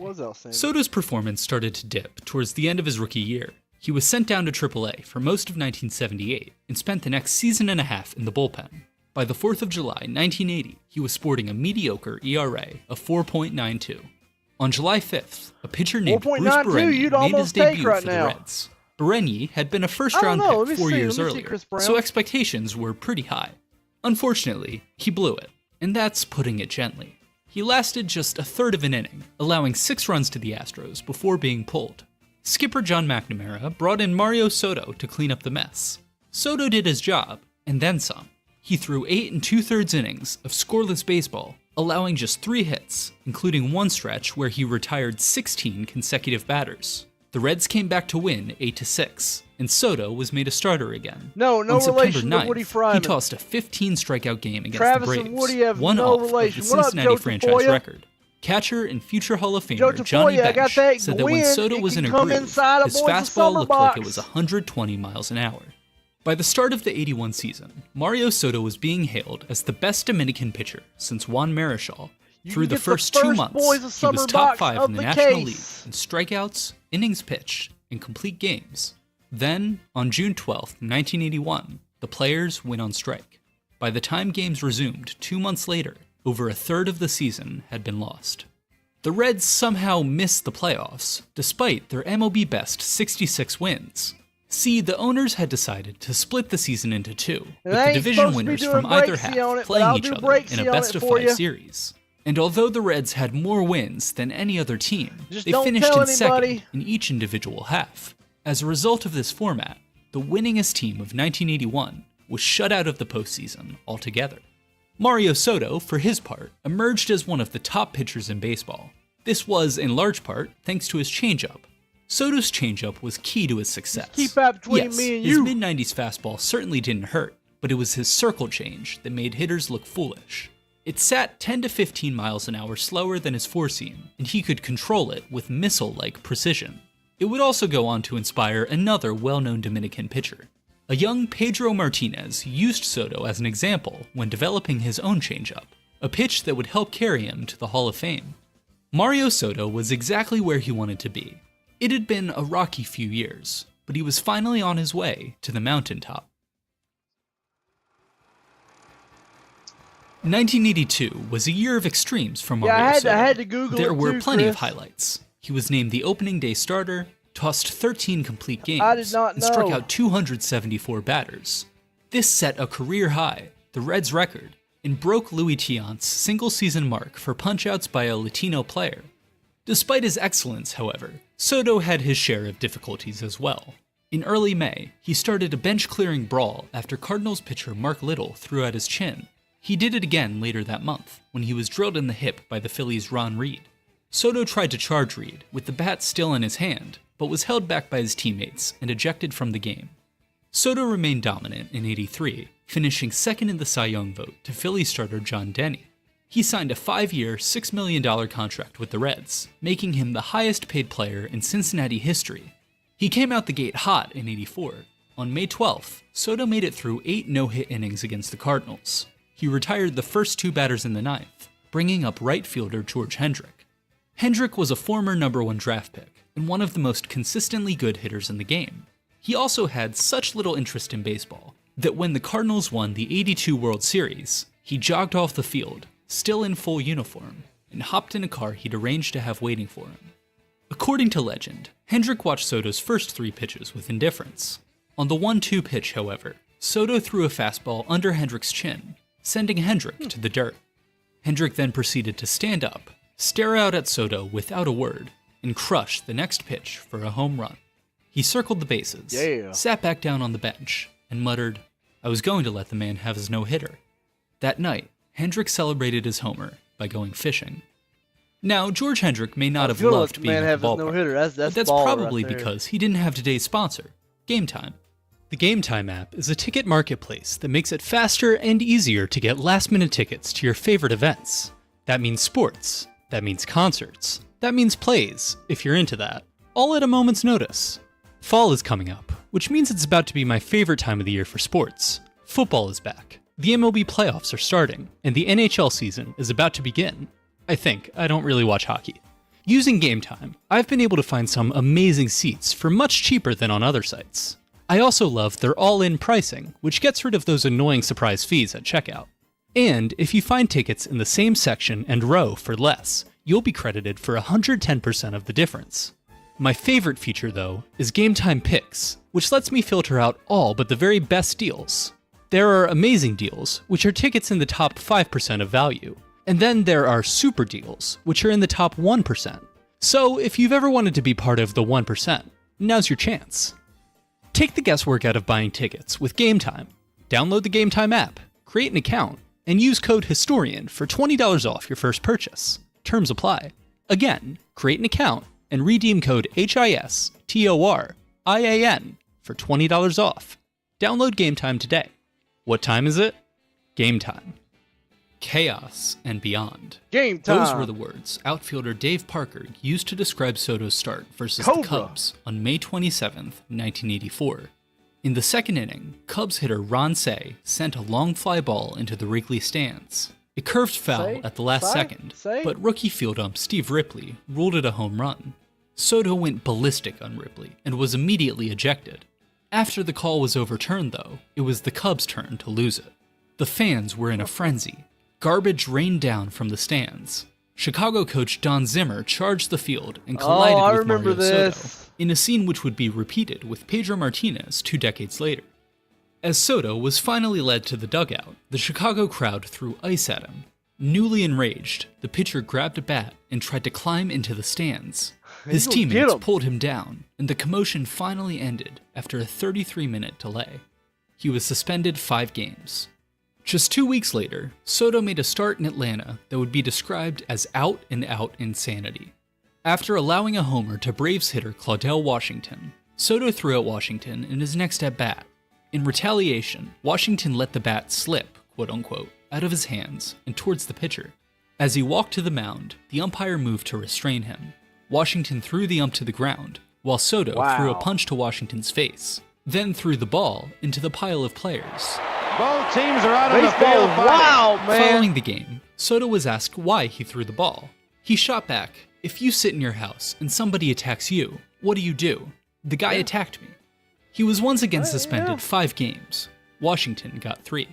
Soto's performance started to dip towards the end of his rookie year. He was sent down to AAA for most of 1978 and spent the next season and a half in the bullpen. By the 4th of July, 1980, he was sporting a mediocre ERA of 4.92. On July 5th, a pitcher named Bruce Bereni made his debut for the Reds. Bereni had been a first-round pick 4 years earlier, so expectations were pretty high. Unfortunately, he blew it, and that's putting it gently. He lasted just a third of an inning, allowing 6 runs to the Astros before being pulled. Skipper John McNamara brought in Mario Soto to clean up the mess. Soto did his job, and then some. He threw 8 2/3 innings of scoreless baseball, allowing just 3 hits, including one stretch where he retired 16 consecutive batters. The Reds came back to win 8-6, and Soto was made a starter again. No On September relation 9th, to Woody Fryman. he tossed a 15 strikeout game against Travis the and Braves, Woody have one no off relation. of the What up, Cincinnati Joe franchise Tafoya? record. Catcher and future Hall of Joe Famer Johnny Tafoya, I got Bench that said that when wind. Soto It was can in a come groove, inside a his boys' fastball summer looked like it box. was 120 miles an hour. By the start of the 81 season, Mario Soto was being hailed as the best Dominican pitcher since Juan Marichal. Through the first 2 months, he was top 5 in the National League in strikeouts, innings pitched, and complete games. Then, on June 12, 1981, the players went on strike. By the time games resumed 2 months later, over a third of the season had been lost. The Reds somehow missed the playoffs, despite their MLB best 66 wins. See, the owners had decided to split the season into 2, with the division winners from either half playing each other in a best-of-5 series. And although the Reds had more wins than any other team, Just they don't finished tell in second anybody. in each individual half. As a result of this format, the winningest team of 1981 was shut out of the postseason altogether. Mario Soto, for his part, emerged as one of the top pitchers in baseball. This was, in large part, thanks to his changeup. Soto's changeup was key to his success. Keep that between Yes, me and his you. mid-90s fastball certainly didn't hurt, but it was his circle change that made hitters look foolish. It sat 10 to 15 miles an hour slower than his four-seam, and he could control it with missile-like precision. It would also go on to inspire another well-known Dominican pitcher. A young Pedro Martinez used Soto as an example when developing his own changeup, a pitch that would help carry him to the Hall of Fame. Mario Soto was exactly where he wanted to be. It had been a rocky few years, but he was finally on his way to the mountaintop. 1982 was a year of extremes for Mario I Soto. had to Google There it were too, plenty of Chris. highlights. He was named the opening day starter, tossed 13 complete games, I did not and struck know. out 274 batters. This set a career high, the Reds' record, and broke Louis Tiant's single-season mark for punch-outs by a Latino player. Despite his excellence, however, Soto had his share of difficulties as well. In early May, he started a bench-clearing brawl after Cardinals pitcher Mark Little threw out his chin. He did it again later that month, when he was drilled in the hip by the Phillies' Ron Reed. Soto tried to charge Reed, with the bat still in his hand, but was held back by his teammates and ejected from the game. Soto remained dominant in '83, finishing second in the Cy Young vote to Philly starter John Denny. He signed a 5-year, $6 million contract with the Reds, making him the highest-paid player in Cincinnati history. He came out the gate hot in '84. On May 12th, Soto made it through 8 no-hit innings against the Cardinals. He retired the first 2 batters in the ninth, bringing up right fielder George Hendrick. Hendrick was a former #1 draft pick and one of the most consistently good hitters in the game. He also had such little interest in baseball that when the Cardinals won the '82 World Series, he jogged off the field, still in full uniform, and hopped in a car he'd arranged to have waiting for him. According to legend, Hendrick watched Soto's first 3 pitches with indifference. On the 1-2 pitch, however, Soto threw a fastball under Hendrick's chin, sending Hendrick to the dirt. Hendrick then proceeded to stand up, stare out at Soto without a word, and crush the next pitch for a home run. He circled the bases, Yeah. sat back down on the bench, and muttered, "I was going to let the man have his no-hitter." That night, Hendrick celebrated his homer by going fishing. Now, George Hendrick may not have Good loved let the being man at have the his ballpark, no-hitter. but That's that's baller probably right there. because he didn't have today's sponsor, Game Time. The Game Time app is a ticket marketplace that makes it faster and easier to get last-minute tickets to your favorite events. That means sports. That means concerts. That means plays, if you're into that. All at a moment's notice. Fall is coming up, which means it's about to be my favorite time of the year for sports. Football is back. The MLB playoffs are starting, and the NHL season is about to begin. I think. I don't really watch hockey. Using Game Time, I've been able to find some amazing seats for much cheaper than on other sites. I also love their all-in pricing, which gets rid of those annoying surprise fees at checkout. And if you find tickets in the same section and row for less, you'll be credited for 110% of the difference. My favorite feature, though, is Game Time Picks, which lets me filter out all but the very best deals. There are amazing deals, which are tickets in the top 5% of value. And then there are super deals, which are in the top 1%. So if you've ever wanted to be part of the 1%, now's your chance. Take the guesswork out of buying tickets with Game Time. Download the Game Time app, create an account, and use code HISTORIAN for $20 off your first purchase. Terms apply. Again, create an account and redeem code HISTORIAN for $20 off. Download Game Time today. What time is it? Game time. Chaos and beyond. Game time. Those were the words outfielder Dave Parker used to describe Soto's start versus Cobra. the Cubs on May 27th, 1984. In the second inning, Cubs hitter Ron Cey sent a long fly ball into the Wrigley stands. It curved foul Say? at the last Say? second, Say? but rookie field ump Steve Ripley ruled it a home run. Soto went ballistic on Ripley and was immediately ejected. After the call was overturned, though, it was the Cubs' turn to lose it. The fans were in a frenzy. Garbage rained down from the stands. Chicago coach Don Zimmer charged the field and collided I with remember Mario this. Soto in a scene which would be repeated with Pedro Martinez 2 decades later. As Soto was finally led to the dugout, the Chicago crowd threw ice at him. Newly enraged, the pitcher grabbed a bat and tried to climb into the stands. His He's gonna get teammates him. pulled him down, and the commotion finally ended after a 33-minute delay. He was suspended 5 games. Just 2 weeks later, Soto made a start in Atlanta that would be described as out-and-out insanity. After allowing a homer to Braves hitter Claudell Washington, Soto threw at Washington in his next at-bat. In retaliation, Washington let the bat slip, quote-unquote, out of his hands and towards the pitcher. As he walked to the mound, the umpire moved to restrain him. Washington threw the ump to the ground, while Soto threw a Wow. punch to Washington's face, then threw the ball into the pile of players. Both teams are out on the Baseball, field fighting. wow, man. Following the game, Soto was asked why he threw the ball. He shot back, "If you sit in your house and somebody attacks you, what do? The guy attacked me." He was once again suspended 5 games. Washington got 3.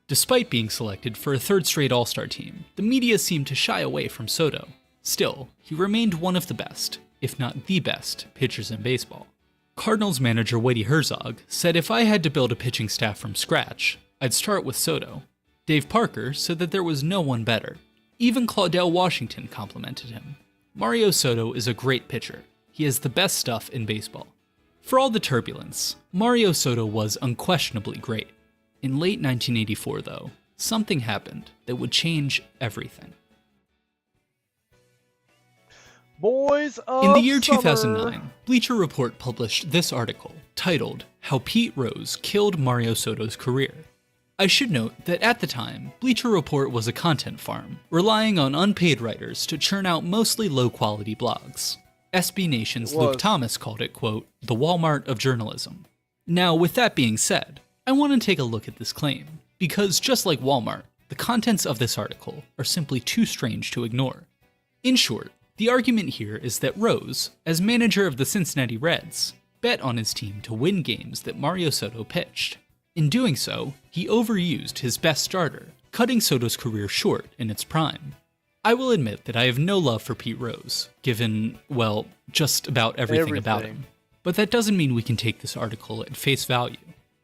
Despite being selected for a 3rd straight All-Star team, the media seemed to shy away from Soto. Still, he remained one of the best, if not the best, pitchers in baseball. Cardinals manager Whitey Herzog said, "If I had to build a pitching staff from scratch, I'd start with Soto." Dave Parker said that there was no one better. Even Claudell Washington complimented him. Mario Soto is a great pitcher. He has the best stuff in baseball. For all the turbulence, Mario Soto was unquestionably great. In late 1984, though, something happened that would change everything. Boys of In the year summer. 2009, Bleacher Report published this article titled, "How Pete Rose Killed Mario Soto's Career." I should note that at the time, Bleacher Report was a content farm, relying on unpaid writers to churn out mostly low-quality blogs. SB Nation's It was. Luke Thomas called it, quote, "the Walmart of journalism." Now, with that being said, I want to take a look at this claim, because just like Walmart, the contents of this article are simply too strange to ignore. In short, the argument here is that Rose, as manager of the Cincinnati Reds, bet on his team to win games that Mario Soto pitched. In doing so, he overused his best starter, cutting Soto's career short in its prime. I will admit that I have no love for Pete Rose, given, well, just about everything about him. But that doesn't mean we can take this article at face value.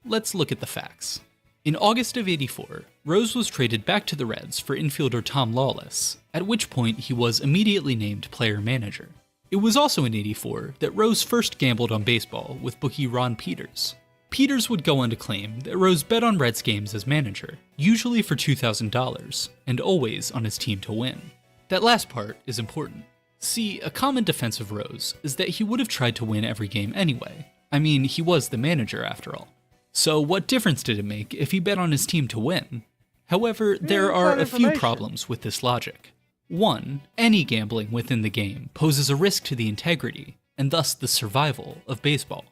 Let's look at the facts. In August of '84, Rose was traded back to the Reds for infielder Tom Lawless, at which point he was immediately named player manager. It was also in '84 that Rose first gambled on baseball with bookie Ron Peters. Peters would go on to claim that Rose bet on Reds games as manager, usually for $2,000, and always on his team to win. That last part is important. See, a common defense of Rose is that he would have tried to win every game anyway. I mean, he was the manager after all. So what difference did it make if he bet on his team to win? However, there it's are not a few information. problems with this logic. 1. Any gambling within the game poses a risk to the integrity, and thus the survival, of baseball.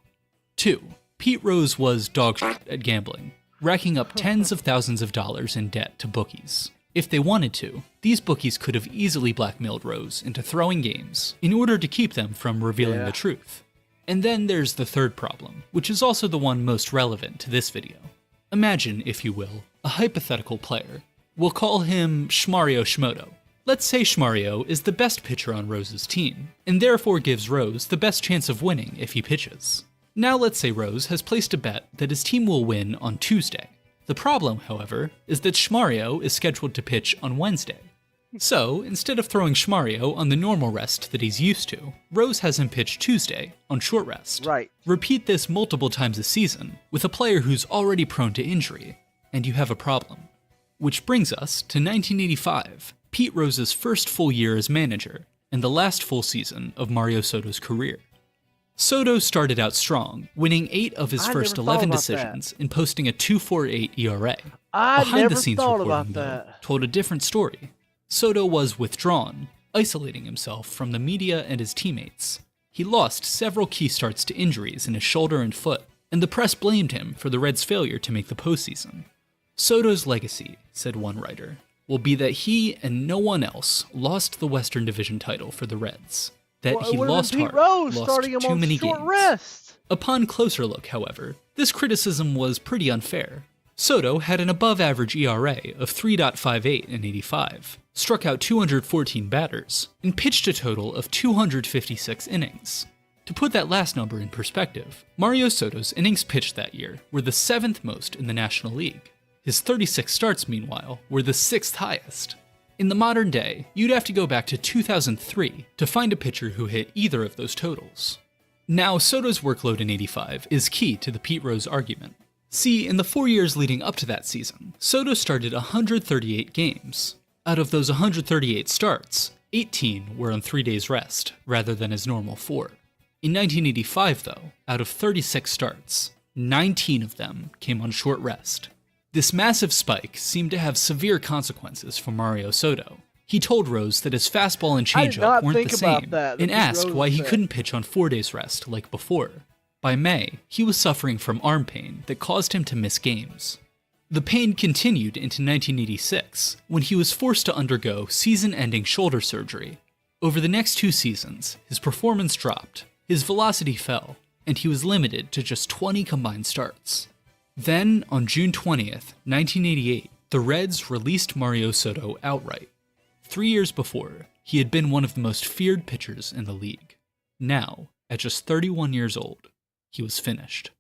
2. Pete Rose was dog shit at gambling, racking up tens of thousands of dollars in debt to bookies. If they wanted to, these bookies could have easily blackmailed Rose into throwing games in order to keep them from revealing Yeah. the truth. And then there's the third problem, which is also the one most relevant to this video. Imagine, if you will, a hypothetical player. We'll call him Shmario Shmoto. Let's say Shmario is the best pitcher on Rose's team, and therefore gives Rose the best chance of winning if he pitches. Now let's say Rose has placed a bet that his team will win on Tuesday. The problem, however, is that Shmario is scheduled to pitch on Wednesday. So, instead of throwing Shmario on the normal rest that he's used to, Rose has him pitch Tuesday on short rest. Right. Repeat this multiple times a season with a player who's already prone to injury, and you have a problem. Which brings us to 1985, Pete Rose's first full year as manager, and the last full season of Mario Soto's career. Soto started out strong, winning 8 of his I first never thought 11 about decisions and posting a 2.48 ERA. I Behind never the scenes thought reporting, about though, that. told a different story. Soto was withdrawn, isolating himself from the media and his teammates. He lost several key starts to injuries in his shoulder and foot, and the press blamed him for the Reds' failure to make the postseason. Soto's legacy, said one writer, will be that he and no one else lost the Western Division title for the Reds. That Well, it he would've been lost Pete heart, Rose lost starting him too on many short games. rest. Upon closer look, however, this criticism was pretty unfair. Soto had an above-average ERA of 3.58 in '85, struck out 214 batters, and pitched a total of 256 innings. To put that last number in perspective, Mario Soto's innings pitched that year were the 7th most in the National League. His 36 starts, meanwhile, were the 6th highest. In the modern day, you'd have to go back to 2003 to find a pitcher who hit either of those totals. Now, Soto's workload in '85 is key to the Pete Rose argument. See, in the 4 years leading up to that season, Soto started 138 games. Out of those 138 starts, 18 were on 3 days rest, rather than his normal 4. In 1985, though, out of 36 starts, 19 of them came on short rest. This massive spike seemed to have severe consequences for Mario Soto. He told Rose that his fastball and changeup weren't the same, and asked why he couldn't pitch on 4 days rest like before. By May, he was suffering from arm pain that caused him to miss games. The pain continued into 1986, when he was forced to undergo season-ending shoulder surgery. Over the next 2 seasons, his performance dropped, his velocity fell, and he was limited to just 20 combined starts. Then, on June 20th, 1988, the Reds released Mario Soto outright. 3 years before, he had been one of the most feared pitchers in the league. Now, at just 31 years old, he was finished.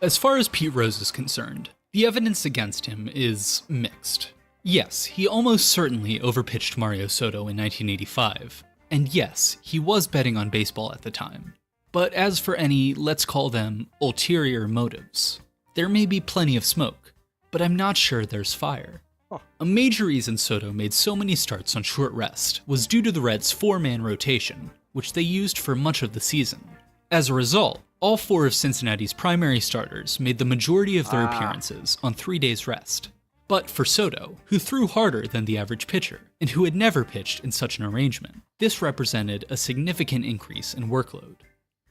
As far as Pete Rose is concerned, the evidence against him is mixed. Yes, he almost certainly overpitched Mario Soto in 1985, and yes, he was betting on baseball at the time. But as for any, let's call them, ulterior motives, there may be plenty of smoke, but I'm not sure there's fire. A major reason Soto made so many starts on short rest was due to the Reds' 4-man rotation, which they used for much of the season. As a result, all 4 of Cincinnati's primary starters made the majority of their appearances on 3 days rest. But for Soto, who threw harder than the average pitcher, and who had never pitched in such an arrangement, this represented a significant increase in workload.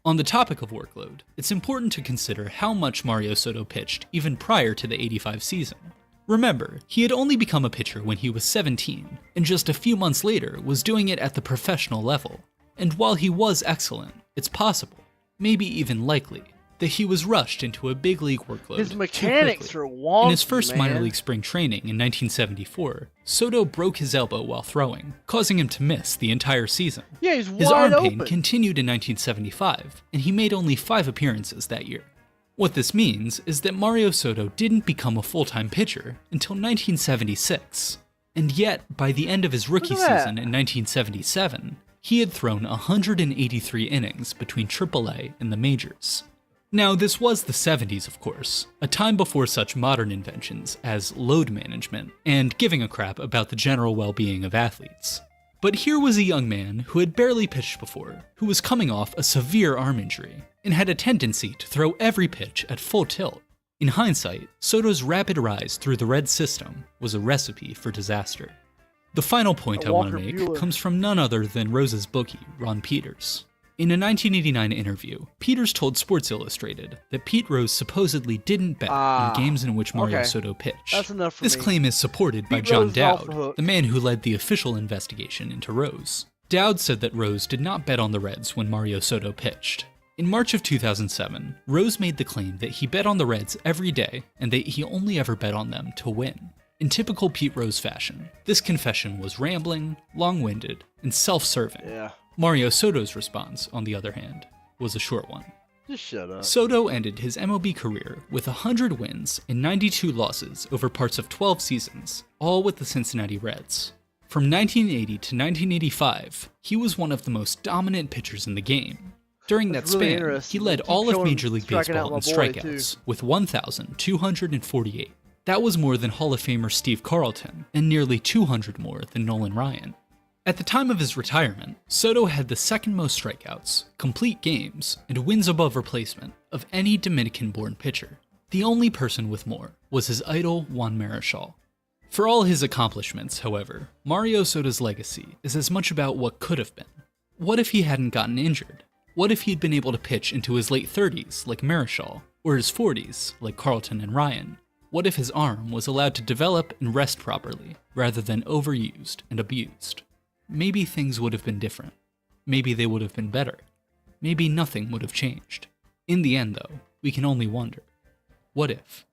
On the topic of workload, it's important to consider how much Mario Soto pitched even prior to the '85 season. Remember, he had only become a pitcher when he was 17, and just a few months later was doing it at the professional level. And while he was excellent, it's possible, maybe even likely, that he was rushed into a big league workload. His mechanics are wonky, in his first minor man. league spring training in 1974, Soto broke his elbow while throwing, causing him to miss the entire season. Yeah, he's His wide arm pain open. continued in 1975, and he made only 5 appearances that year. What this means is that Mario Soto didn't become a full-time pitcher until 1976, and yet, by the end of his rookie Look at that. season in 1977, he had thrown 183 innings between AAA and the majors. Now, this was the 70s, of course, a time before such modern inventions as load management and giving a crap about the general well-being of athletes. But here was a young man who had barely pitched before, who was coming off a severe arm injury, and had a tendency to throw every pitch at full tilt. In hindsight, Soto's rapid rise through the Reds system was a recipe for disaster. The final point I want to make comes from none other than Rose's bookie, Ron Peters. In a 1989 interview, Peters told Sports Illustrated that Pete Rose supposedly didn't bet in games in which Mario Soto pitched. That's enough for This me. claim is supported by Pete John Rose is off the Dowd, hook. the man who led the official investigation into Rose. Dowd said that Rose did not bet on the Reds when Mario Soto pitched. In March of 2007, Rose made the claim that he bet on the Reds every day and that he only ever bet on them to win. In typical Pete Rose fashion, this confession was rambling, long-winded, and self-serving. Yeah. Mario Soto's response, on the other hand, was a short one. Just shut up. Soto ended his MLB career with 100 wins and 92 losses over parts of 12 seasons, all with the Cincinnati Reds. From 1980 to 1985, he was one of the most dominant pitchers in the game. During that That's really span, interesting. he led Keep all of showing- Major League striking out Baseball my in boy, strikeouts, too. with 1,248. That was more than Hall of Famer Steve Carlton, and nearly 200 more than Nolan Ryan. At the time of his retirement, Soto had the second most strikeouts, complete games, and wins above replacement of any Dominican-born pitcher. The only person with more was his idol Juan Marichal. For all his accomplishments, however, Mario Soto's legacy is as much about what could have been. What if he hadn't gotten injured? What if he'd been able to pitch into his late 30s like Marichal, or his 40s like Carlton and Ryan? What if his arm was allowed to develop and rest properly, rather than overused and abused? Maybe things would have been different. Maybe they would have been better. Maybe nothing would have changed. In the end, though, we can only wonder. What if?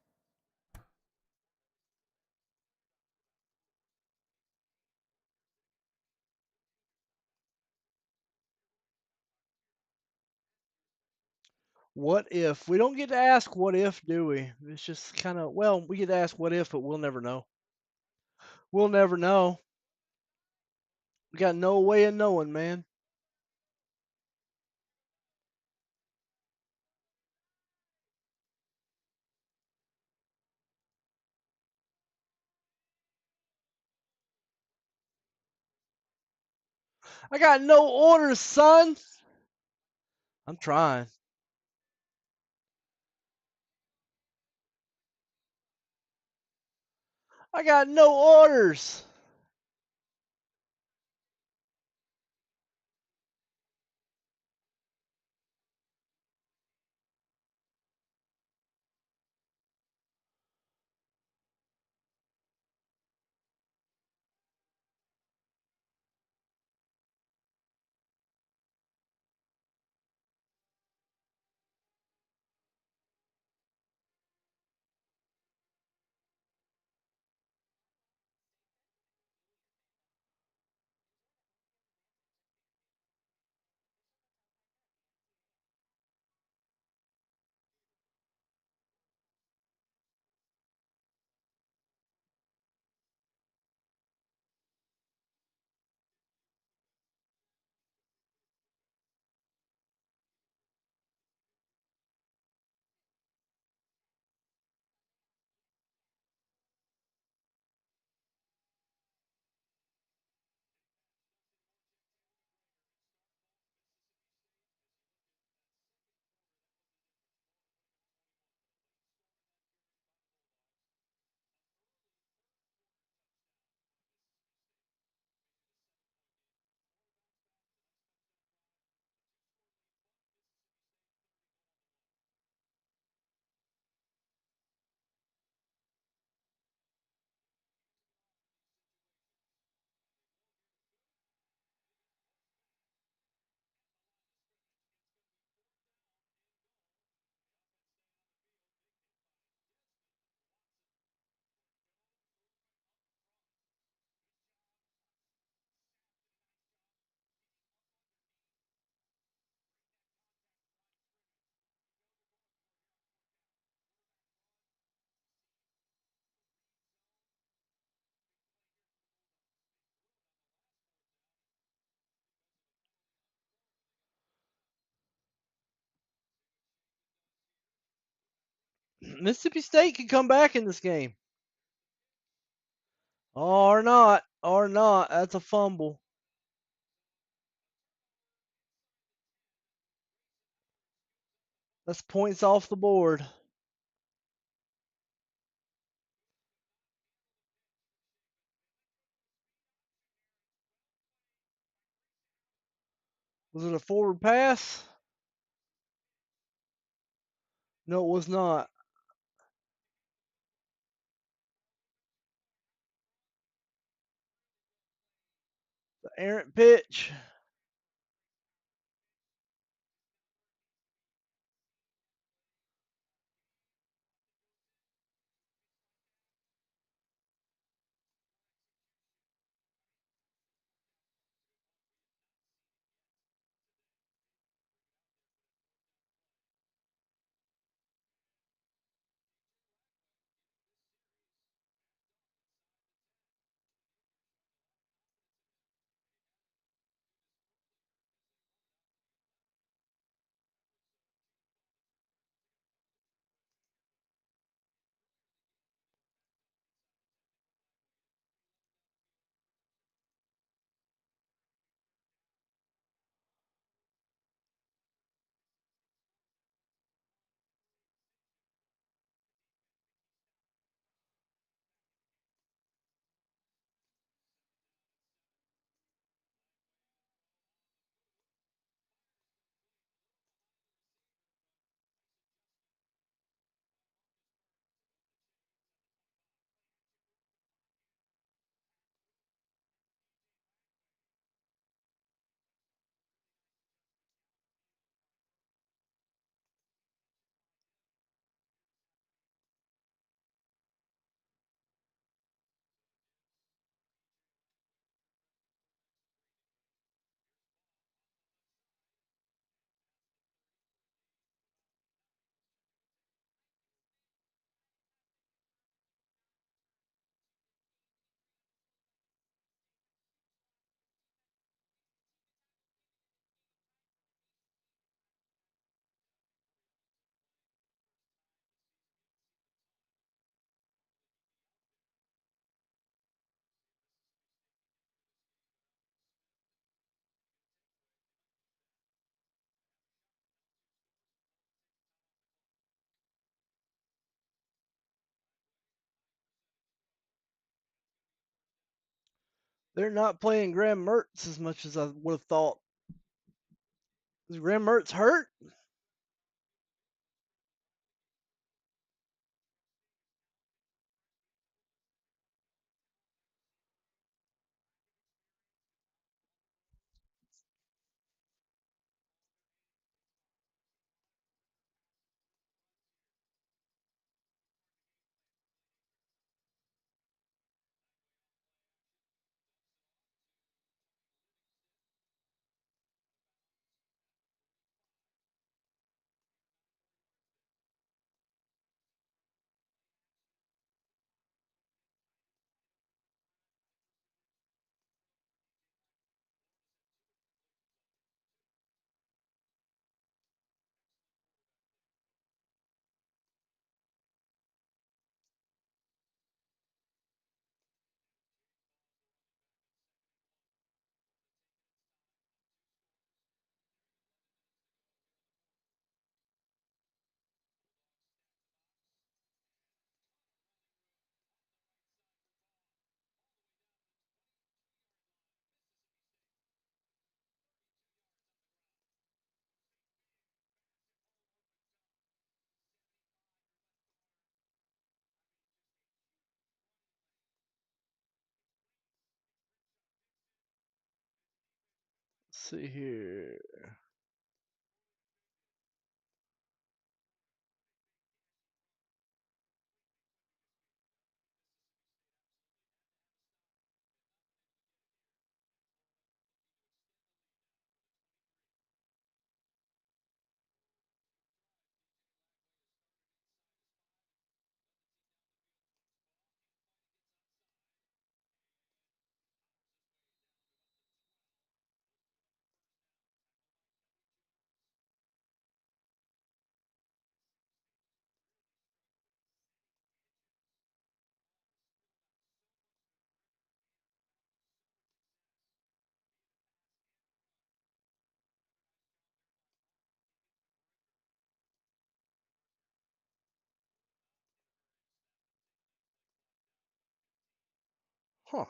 What if? We don't get to ask what if, do we? It's just kind of, well, we get to ask what if, but we'll never know. We'll never know. We got no way of knowing, man. I got no orders, son. I'm trying. I got no orders. Mississippi State could come back in this game. Or not. Or not. That's a fumble. That's points off the board. Was it a forward pass? No, it was not. The errant pitch. They're not playing Graham Mertz as much as I would have thought. Is Graham Mertz hurt? Let's see here. Huh.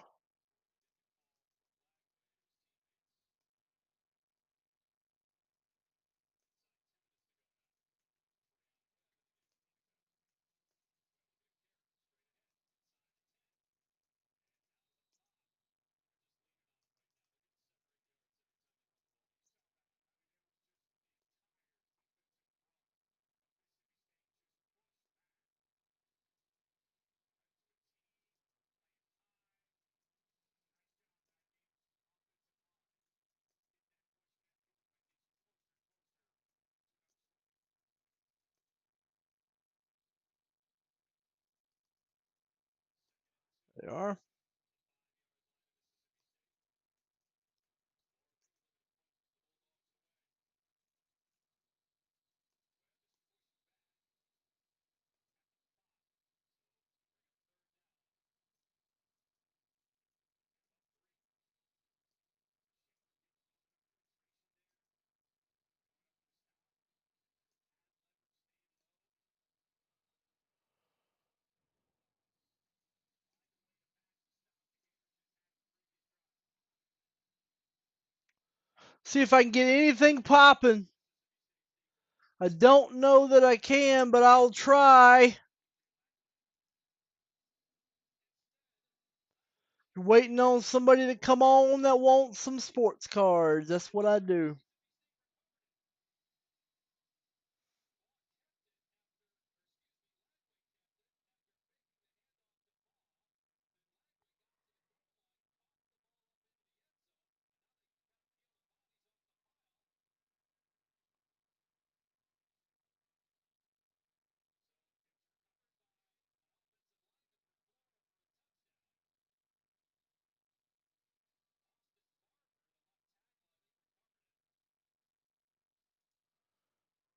They are. See if I can get anything popping. I don't know that I can, but I'll try. Waiting on somebody to come on that wants some sports cards. That's what I do.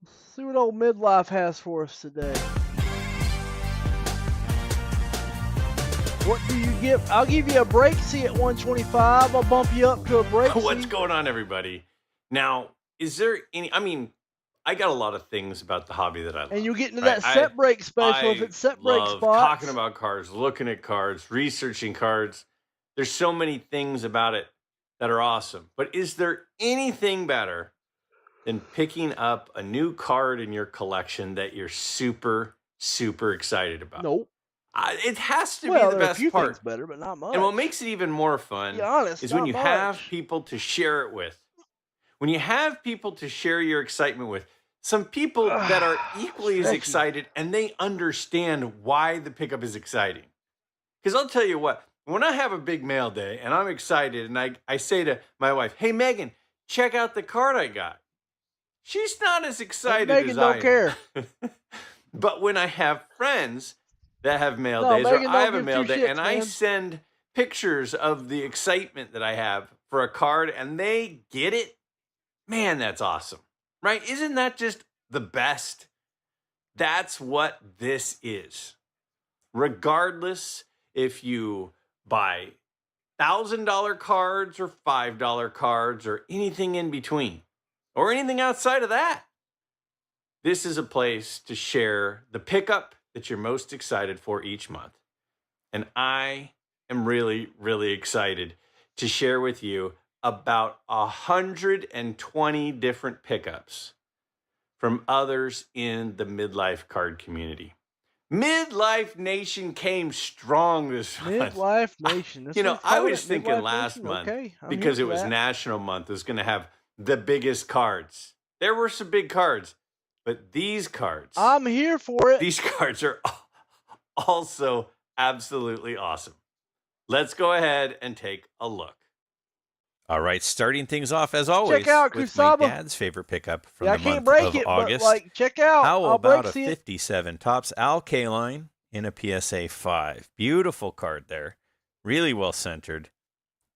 Let's see what old Midlife has for us today. What do you give? I'll give you a break seat at 125. I'll bump you up to a break seat. What's going on, everybody? Now, is there any? I mean, I got a lot of things about the hobby that I love. And you'll get into right? that set break special if it's set break love spots. talking about cards, looking at cards, researching cards. There's so many things about it that are awesome. But is there anything better than picking up a new card in your collection that you're super, super excited about? Nope. It has to be Well, the there are a best few part. things better, but not much. And what makes it even more fun Be honest, is when not you have much. people to share it with. When you have people to share your excitement with, some people that are equally as Stretchy. excited and they understand why the pickup is exciting. Because I'll tell you what, when I have a big mail day and I'm excited and I say to my wife, hey, Megan, check out the card I got. She's not as excited Megan as don't I care. am. But when I have friends that have mail No, days, Megan or I don't have a give mail two day, shits, and I man. send pictures of the excitement that I have for a card, and they get it, man, that's awesome, right? Isn't that just the best? That's what this is. Regardless if you buy $1,000 cards or $5 cards or anything in between, or anything outside of that, this is a place to share the pickup that you're most excited for each month. And I am really, really excited to share with you about 120 different pickups from others in the Midlife card community. Midlife Nation came strong this month. Midlife Nation. That's You what know, you I call was it, thinking Midlife last Nation? month, Okay, I'm because here it for was that. National Month, it was going to have the biggest cards. There were some big cards, but these cards, I'm here for it. these cards are also absolutely awesome. Let's go ahead and take a look. All right, starting things off as always out with my Kusaba. dad's favorite pickup from Yeah, I the can't month break of it, August. but like, check out. How I'll about break a it. 57 tops Al Kaline in a PSA 5? Beautiful card there. Really well centered.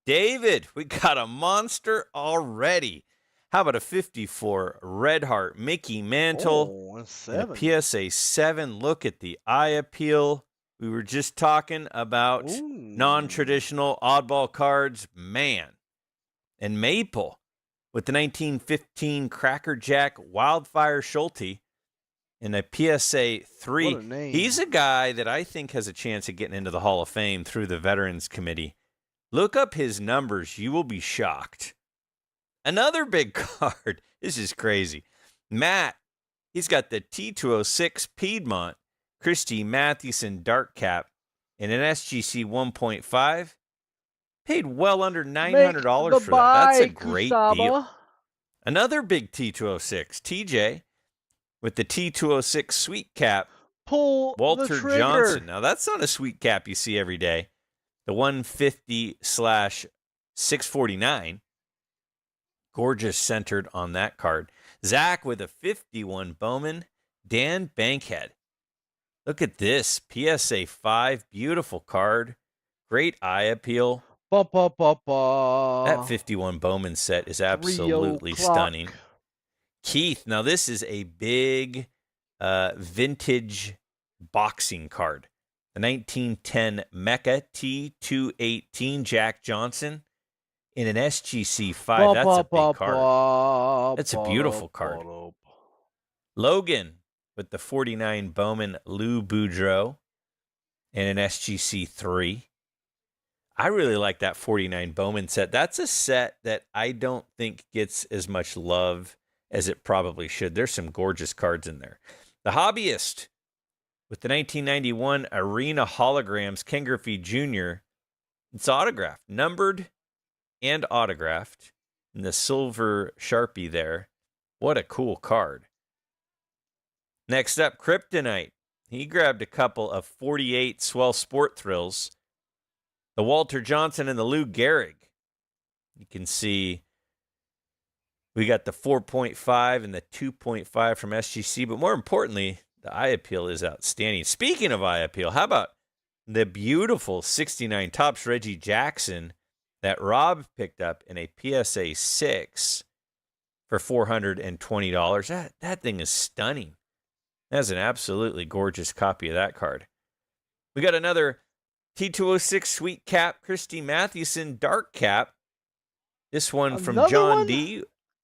David, we got a monster already. How about a 54 Red Heart Mickey Mantle Oh, in seven. a PSA 7? Look at the eye appeal. We were just talking about Ooh. non-traditional oddball cards. Man. And Maple with the 1915 Cracker Jack Wildfire Schulte in a PSA 3. What a name. He's a guy that I think has a chance of getting into the Hall of Fame through the Veterans Committee. Look up his numbers. You will be shocked. Another big card. This is crazy. Matt, he's got the T206 Piedmont Christy Mathewson Dark Cap in an SGC 1.5. Paid well under $900 for that. That's a great deal. Another big T206, TJ, with the T206 Sweet Cap. Pull Walter the trigger. Johnson. Now, that's not a sweet cap you see every day. The 150/649. Gorgeous centered on that card. Zach with a 51 Bowman. Dan Bankhead. Look at this. PSA 5. Beautiful card. Great eye appeal. That 51 Bowman set is absolutely stunning. Keith, now this is a big vintage boxing card. The 1910 Mecca T218 Jack Johnson in an SGC 5. That's a big card. That's a beautiful card. Logan with the 49 Bowman Lou Boudreau in an SGC 3. I really like that 49 Bowman set. That's a set that I don't think gets as much love as it probably should. There's some gorgeous cards in there. The Hobbyist with the 1991 Arena Holograms Ken Griffey Jr. It's autographed, numbered and autographed in the silver Sharpie there. What a cool card. Next up, Kryptonite. He grabbed a couple of 48 Swell Sport Thrills. The Walter Johnson and the Lou Gehrig. You can see we got the 4.5 and the 2.5 from SGC, but more importantly, the eye appeal is outstanding. Speaking of eye appeal, how about the beautiful 69 Topps Reggie Jackson that Rob picked up in a PSA 6 for $420? That thing is stunning. That's an absolutely gorgeous copy of that card. We got another T206 Sweet Cap, Christy Mathewson Dark Cap. This one from John D.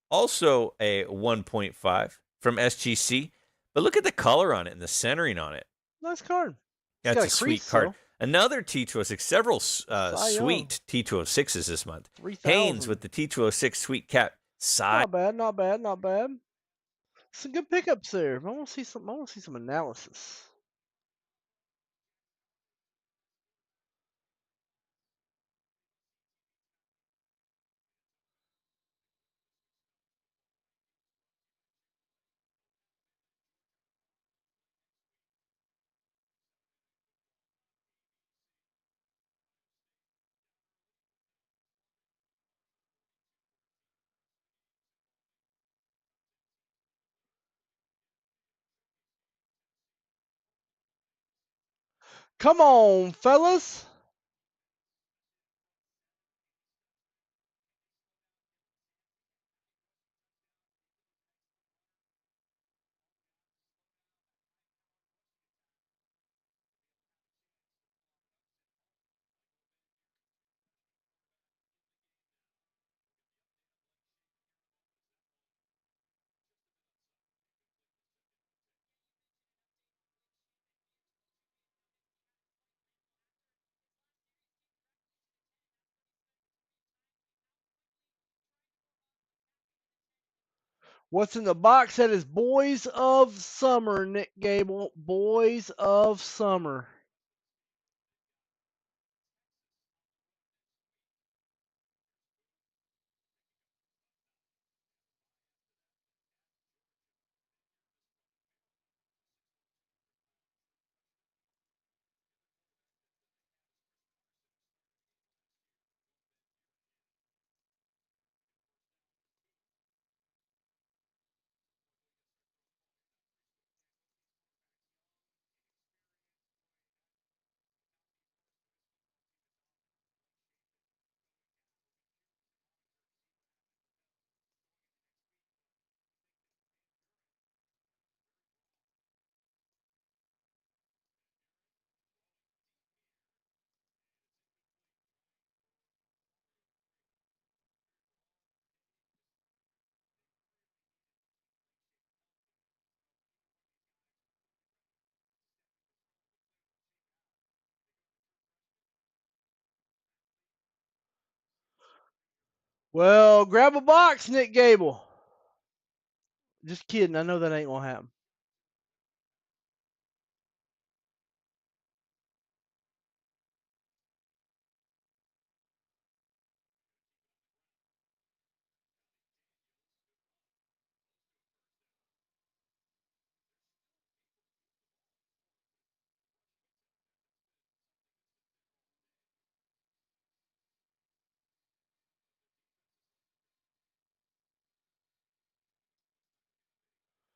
Also a 1.5 from SGC. But look at the color on it and the centering on it. Nice card. That's a sweet card. Another T206, several Cy Young. sweet T206s this month. 3,000. Haynes with the T206 sweet cap. Not bad, not bad, not bad. Some good pickups there. I want to see some. I want to see some analysis. Come on, fellas. What's in the box set is Boys of Summer, Nick Gable. Boys of Summer. Well, grab a box, Nick Gable. Just kidding. I know that ain't gonna happen.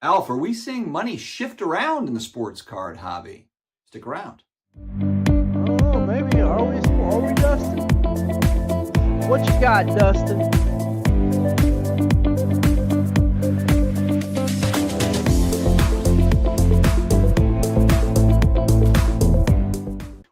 Alf, are we seeing money shift around in the sports card hobby? Stick around. Oh, maybe. Are we, Dustin? What you got, Dustin?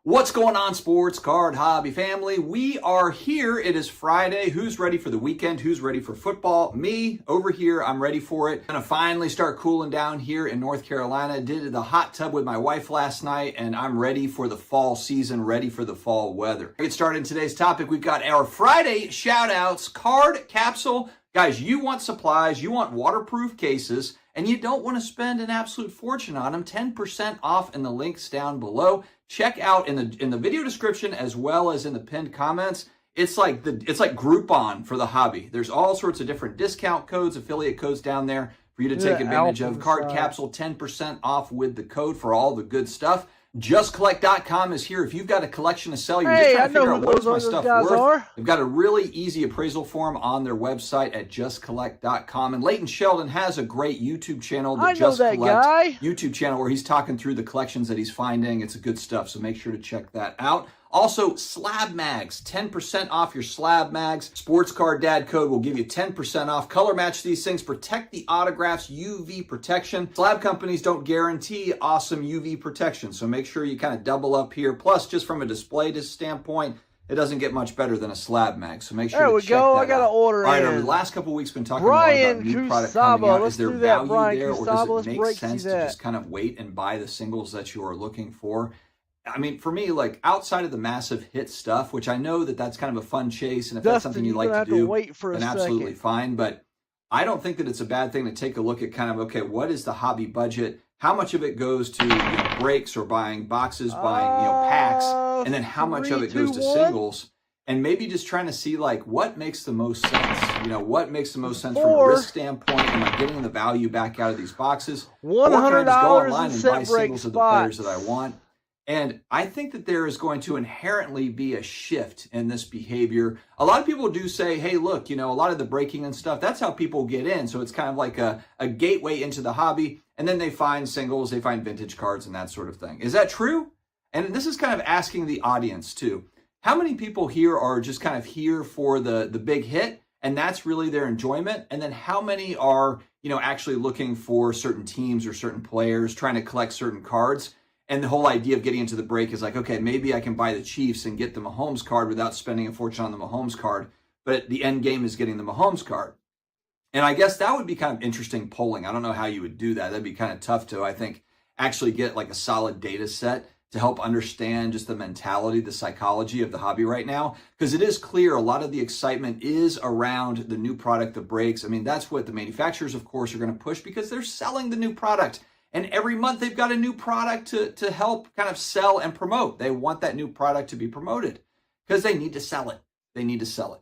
What's going on, sports card hobby family? We are here. It is Friday. Who's ready for the weekend? Who's ready for football? Me, over here, I'm ready for it. Gonna finally start cooling down here in North Carolina. Did the hot tub with my wife last night, and I'm ready for the fall season, ready for the fall weather. Get started in today's topic. We've got our Friday shout outs, card capsule. Guys, you want supplies, you want waterproof cases, and you don't want to spend an absolute fortune on them. 10% off in the links down below. Check out in the video description as well as in the pinned comments. It's like Groupon for the hobby. There's all sorts of different discount codes, affiliate codes down there for you to take advantage of. Card capsule, 10% off with the code for all the good stuff. JustCollect.com is here. If you've got a collection to sell, you're just trying to figure out what's my stuff worth. They've got a really easy appraisal form on their website at JustCollect.com. And Leighton Sheldon has a great YouTube channel, the Just Collect YouTube channel, where he's talking through the collections that he's finding. It's good stuff, so make sure to check that out. Also, Slab Mags, 10% off your Slab Mags. Sports Card Dad code will give you 10% off. Color match these things. Protect the autographs, UV protection. Slab companies don't guarantee awesome UV protection, so make sure you kind of double up here. Plus, just from a display standpoint, it doesn't get much better than a Slab Mag, so make sure to check that out. There we go. I got to order in. Over the last couple of weeks, been talking about new product coming out. Is there value there, or does it make sense to just kind of wait and buy the singles that you are looking for? I mean, for me, like outside of the massive hit stuff, which I know that that's kind of a fun chase, and if that's Dustin, something you you're like gonna to have to do, wait for a then absolutely second. fine. But I don't think that it's a bad thing to take a look at kind of, okay, what is the hobby budget? How much of it goes to breaks or buying boxes, buying packs, and then how much of it goes to singles? And maybe just trying to see like what makes the most sense. What makes the most sense from a risk standpoint? Am I getting the value back out of these boxes? Or can I just go online and buy singles of the players that I want? And I think that there is going to inherently be a shift in this behavior. A lot of people do say, hey, look, a lot of the breaking and stuff, that's how people get in. So it's kind of like a gateway into the hobby. And then they find singles, they find vintage cards and that sort of thing. Is that true? And this is kind of asking the audience too. How many people here are just kind of here for the big hit and that's really their enjoyment? And then how many are, actually looking for certain teams or certain players, trying to collect certain cards? And the whole idea of getting into the break is like, okay, maybe I can buy the Chiefs and get the Mahomes card without spending a fortune on the Mahomes card. But the end game is getting the Mahomes card. And I guess that would be kind of interesting polling. I don't know how you would do that. That'd be kind of tough to, I think, actually get like a solid data set to help understand just the mentality, the psychology of the hobby right now. Because it is clear a lot of the excitement is around the new product, the breaks. I mean, that's what the manufacturers, of course, are going to push because they're selling the new product. And every month they've got a new product to help kind of sell and promote. They want that new product to be promoted because they need to sell it. They need to sell it.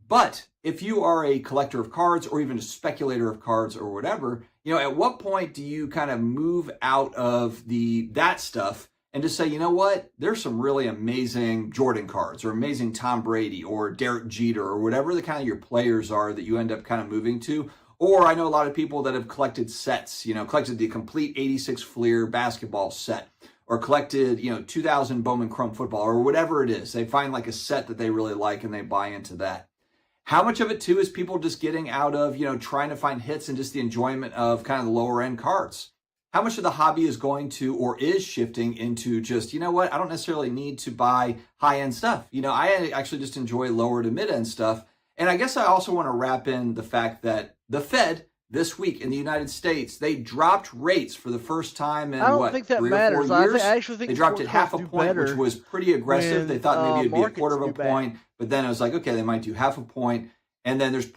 But if you are a collector of cards or even a speculator of cards or whatever, at what point do you kind of move out of that stuff and just say, you know what, there's some really amazing Jordan cards or amazing Tom Brady or Derek Jeter or whatever the kind of your players are that you end up kind of moving to. Or I know a lot of people that have collected sets, collected the complete 86 Fleer basketball set or collected, 2000 Bowman Chrome football or whatever it is. They find like a set that they really like and they buy into that. How much of it too is people just getting out of, trying to find hits and just the enjoyment of kind of the lower end cards? How much of the hobby is going to or is shifting into just, I don't necessarily need to buy high end stuff. I actually just enjoy lower to mid end stuff. And I guess I also want to wrap in the fact that the Fed this week in the United States, they dropped rates for the first time in think that 3 matters. or 4 years. I actually think they dropped it half a point, which was pretty aggressive. They thought maybe it'd be a quarter of a point, but then it was like, okay, they might do half a point. And then there's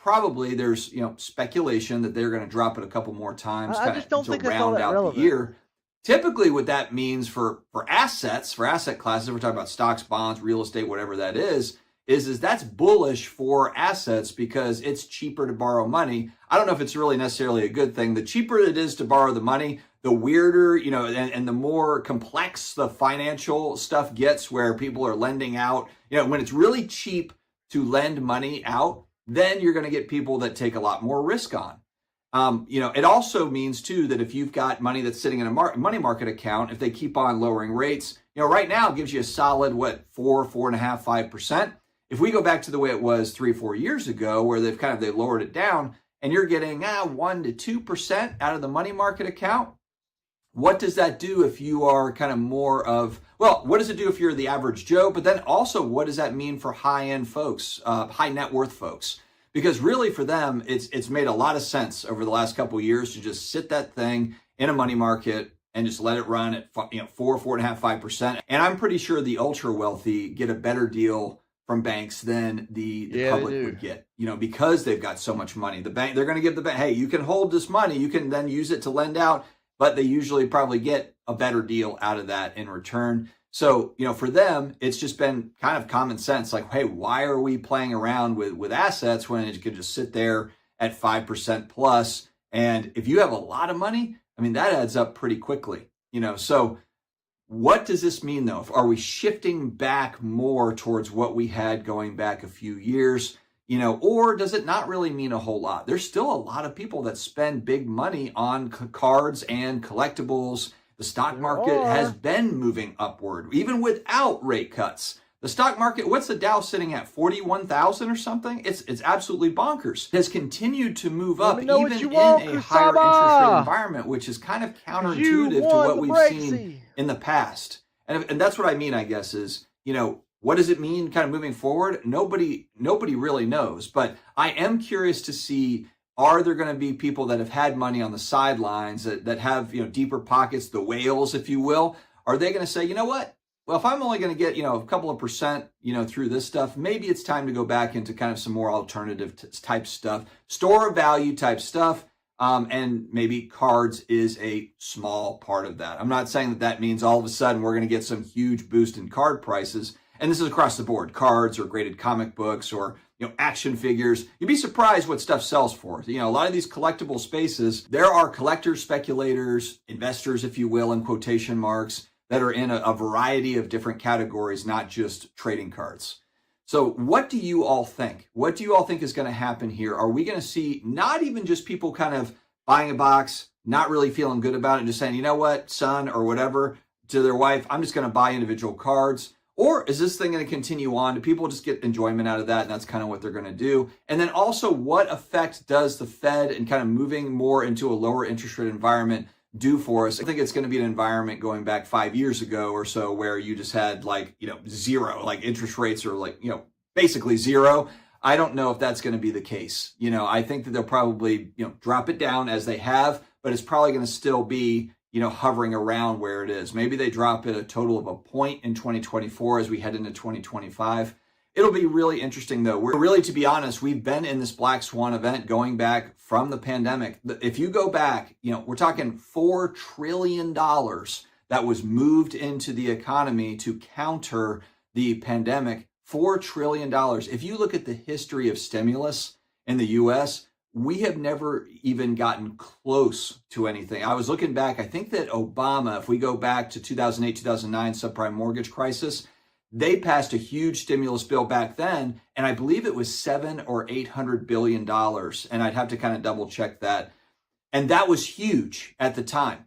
speculation that they're going to drop it a couple more times I just don't think that's all that relevant. The year. Typically what that means for assets, for asset classes, we're talking about stocks, bonds, real estate, whatever that is that's bullish for assets because it's cheaper to borrow money. I don't know if it's really necessarily a good thing. The cheaper it is to borrow the money, the weirder, and the more complex the financial stuff gets where people are lending out. When it's really cheap to lend money out, then you're going to get people that take a lot more risk on. It also means too that if you've got money that's sitting in a money market account, if they keep on lowering rates, right now it gives you a solid, 4.5%, 5%. If we go back to the way it was 3 or 4 years ago, where they lowered it down, and you're getting 1 to 2% out of the money market account, what does that do if you are kind of more of, what does it do if you're the average Joe? But then also, what does that mean for high-end folks, high net worth folks? Because really for them, it's made a lot of sense over the last couple of years to just sit that thing in a money market and just let it run at 4.5%, 5%. And I'm pretty sure the ultra wealthy get a better deal from banks than the public would get, because they've got so much money. The bank, they're going to give the bank, hey, you can hold this money, you can then use it to lend out, but they usually probably get a better deal out of that in return. So, for them, it's just been kind of common sense. Like, hey, why are we playing around with assets when it could just sit there at 5% plus? And if you have a lot of money, that adds up pretty quickly, so what does this mean, though? Are we shifting back more towards what we had going back a few years, or does it not really mean a whole lot? There's still a lot of people that spend big money on cards and collectibles. The stock market has been moving upward, even without rate cuts. The stock market, what's the Dow sitting at? 41,000 or something? It's absolutely bonkers. It has continued to move up even in a higher interest rate environment, which is kind of counterintuitive to what we've seen in the past. And that's what I mean, I guess, is, what does it mean kind of moving forward? Nobody really knows. But I am curious to see, are there going to be people that have had money on the sidelines that have, deeper pockets, the whales, if you will? Are they going to say, you know what? well, if I'm only going to get, a couple of percent, through this stuff, maybe it's time to go back into kind of some more alternative type stuff, store of value type stuff. And maybe cards is a small part of that. I'm not saying that that means all of a sudden we're going to get some huge boost in card prices. And this is across the board, cards or graded comic books or, action figures. You'd be surprised what stuff sells for. A lot of these collectible spaces, there are collectors, speculators, investors, if you will, in quotation marks, that are in a variety of different categories, not just trading cards. So what do you all think? What do you all think is going to happen here? Are we going to see not even just people kind of buying a box, not really feeling good about it, and just saying, you know what, son or whatever, to their wife, I'm just going to buy individual cards? Or is this thing going to continue on? Do people just get enjoyment out of that? And that's kind of what they're going to do. And then also, what effect does the Fed and kind of moving more into a lower interest rate environment do for us? I think it's going to be an environment going back 5 years ago or so where you just had zero, like interest rates are basically zero. I don't know if that's going to be the case. I think that they'll probably, drop it down as they have, but it's probably going to still be, hovering around where it is. Maybe they drop it a total of a point in 2024 as we head into 2025. It'll be really interesting, though. We're really, to be honest, we've been in this Black Swan event going back from the pandemic. If you go back, we're talking $4 trillion that was moved into the economy to counter the pandemic. $4 trillion. If you look at the history of stimulus in the US, we have never even gotten close to anything. I was looking back, I think that Obama, if we go back to 2008, 2009 subprime mortgage crisis, they passed a huge stimulus bill back then, and I believe it was $700 or $800 billion. And I'd have to kind of double check that. And that was huge at the time.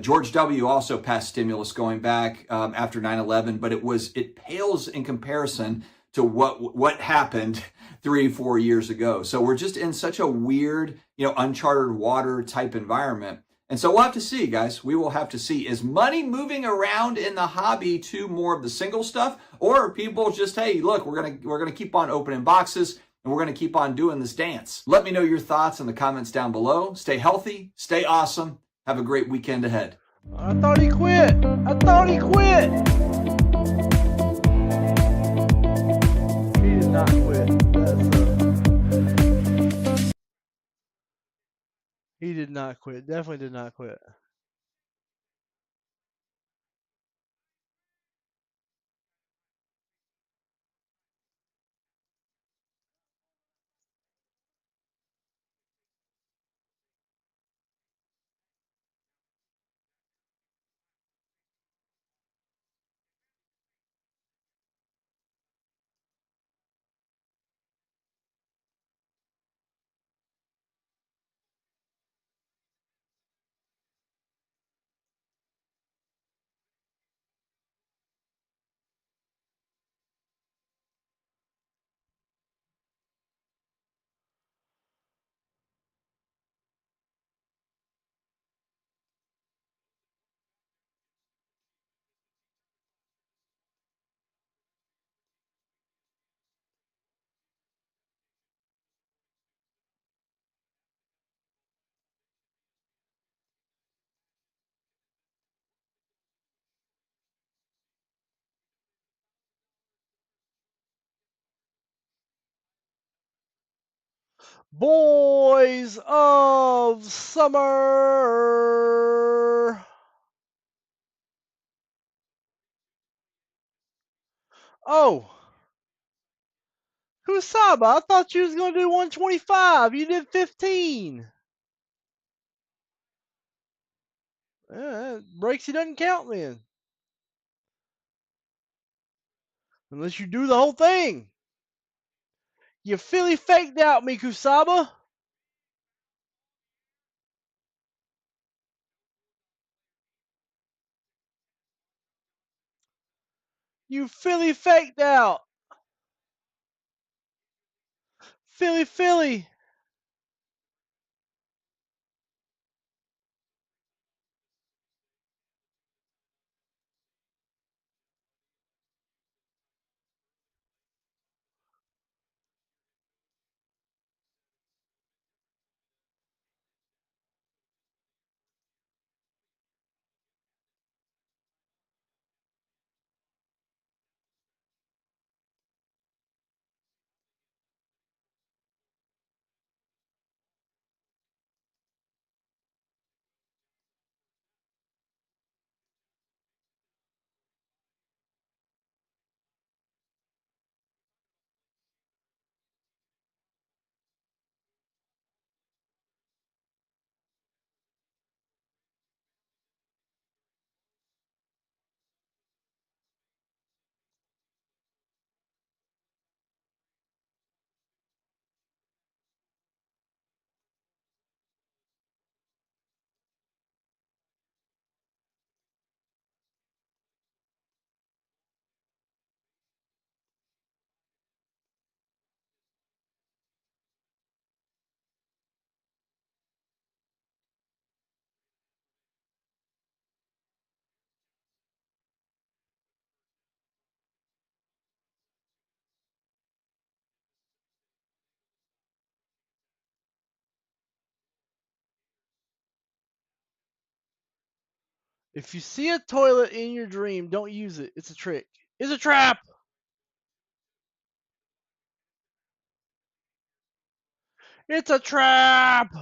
George W. also passed stimulus going back after 9/11, but it pales in comparison to what happened 3-4 years ago. So we're just in such a weird, uncharted water type environment. And so we'll have to see, guys. We will have to see. Is money moving around in the hobby to more of the single stuff, or are people just, hey, look, we're gonna keep on opening boxes and we're gonna keep on doing this dance? Let me know your thoughts in the comments down below. Stay healthy, stay awesome. Have a great weekend ahead. I thought he quit. He did not quit. He did not quit. Definitely did not quit. Boys of Summer. Oh, Kusaba, I thought you was going to do 125. You did 15. Breaksy doesn't count then. Unless you do the whole thing. You Philly faked out me, Kusaba. You Philly faked out. Philly. If you see a toilet in your dream, don't use it. It's a trick. It's a trap. It's a trap.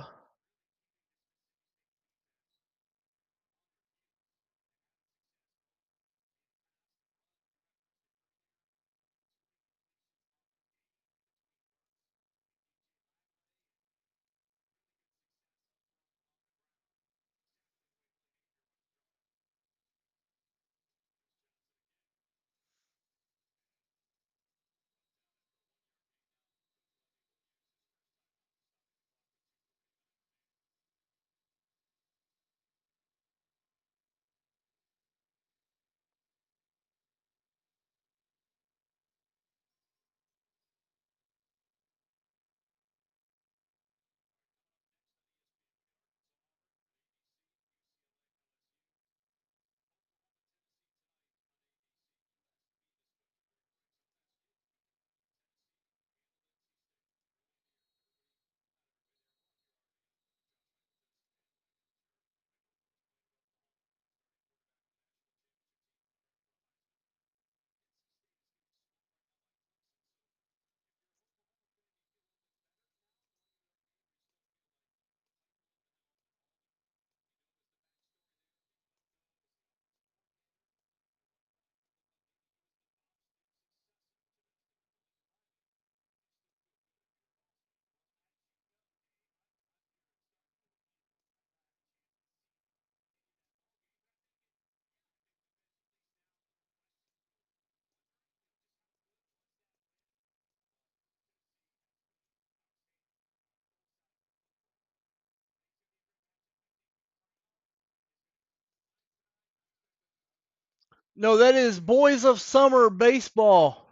No, that is Boys of Summer Baseball.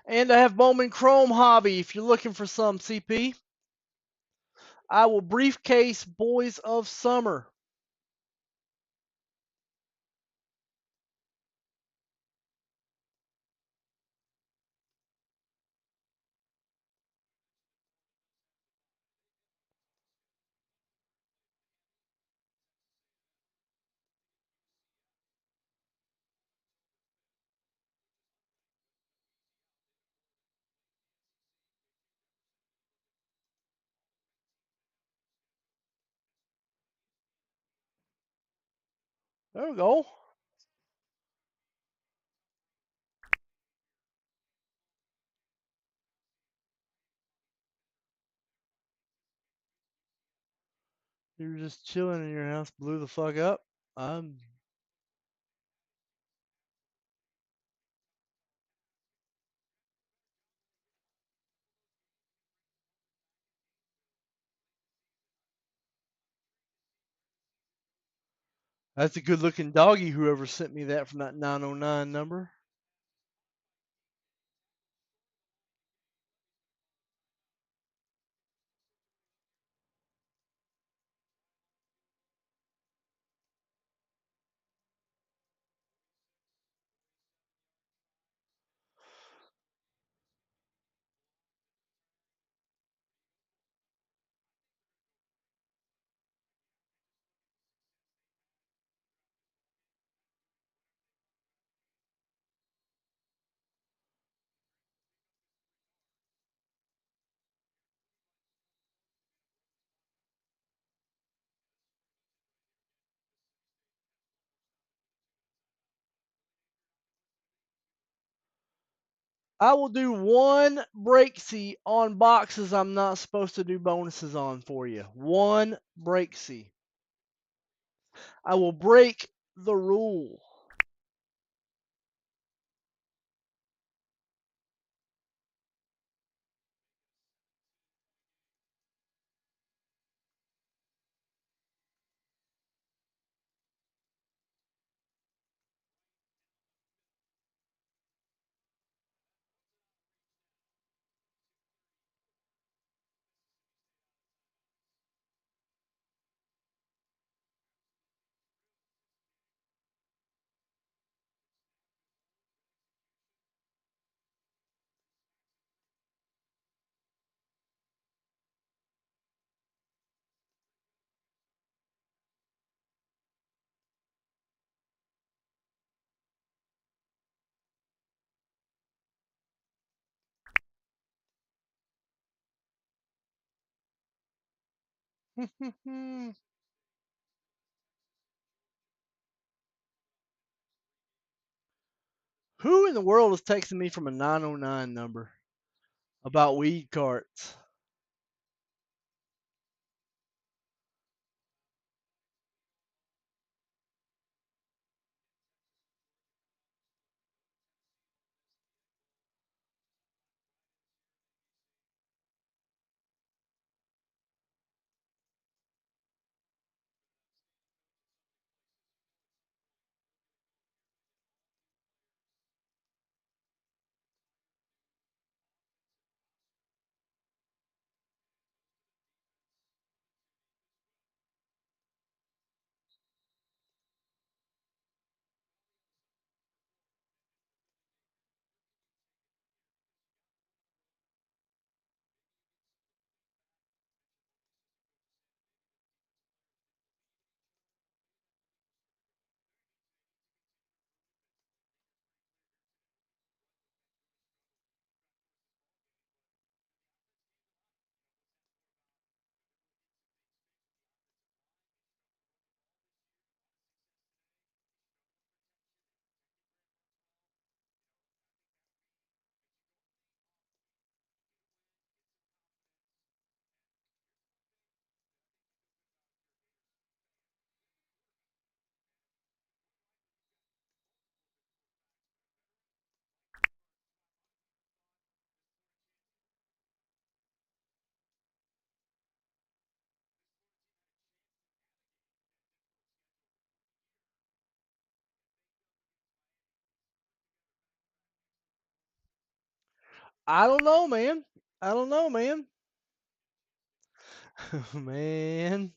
And I have Bowman Chrome Hobby if you're looking for some, CP. I will briefcase Boys of Summer. There we go. You were just chilling in your house, blew the fuck up. That's a good looking doggy, whoever sent me that from that 909 number. I will do one breaksy on boxes I'm not supposed to do bonuses on for you. One breaksy. I will break the rule. Who in the world is texting me from a 909 number about weed carts? I don't know, man. I don't know, man. Man.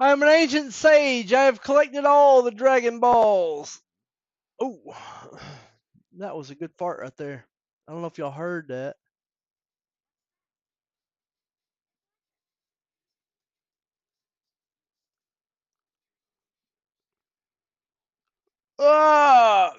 I am an ancient sage. I have collected all the Dragon Balls. Oh, that was a good fart right there. I don't know if y'all heard that. Ah!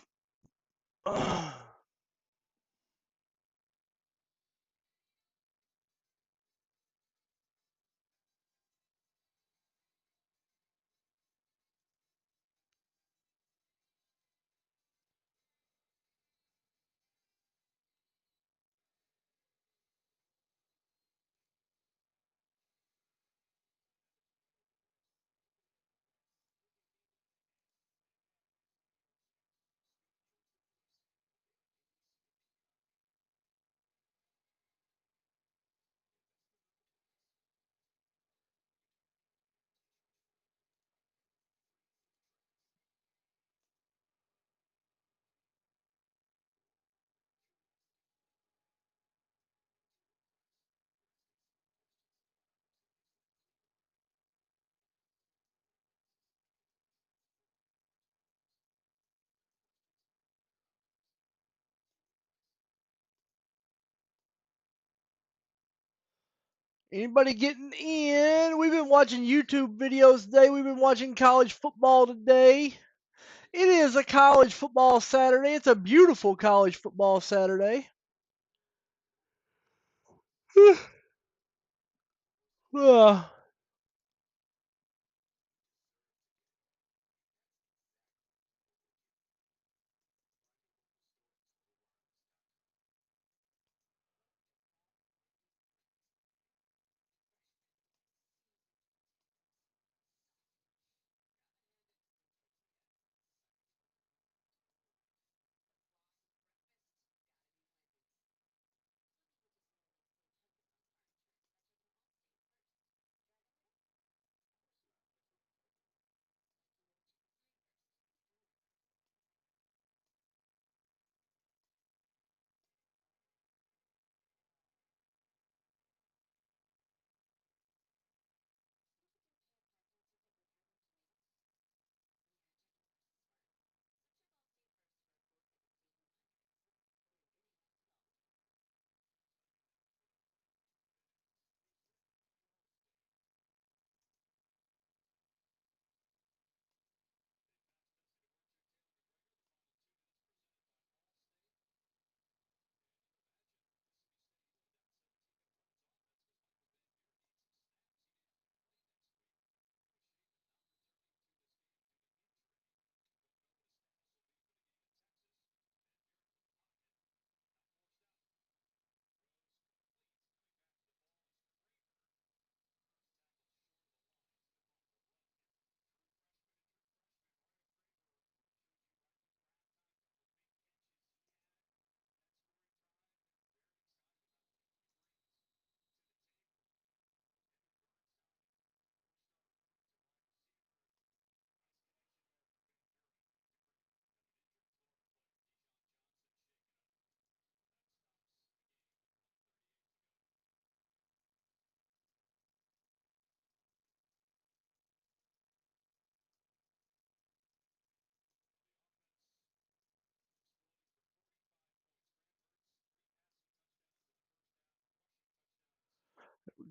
Anybody getting in? We've been watching YouTube videos today. We've been watching college football today. It is a college football Saturday. It's a beautiful college football Saturday. Ah.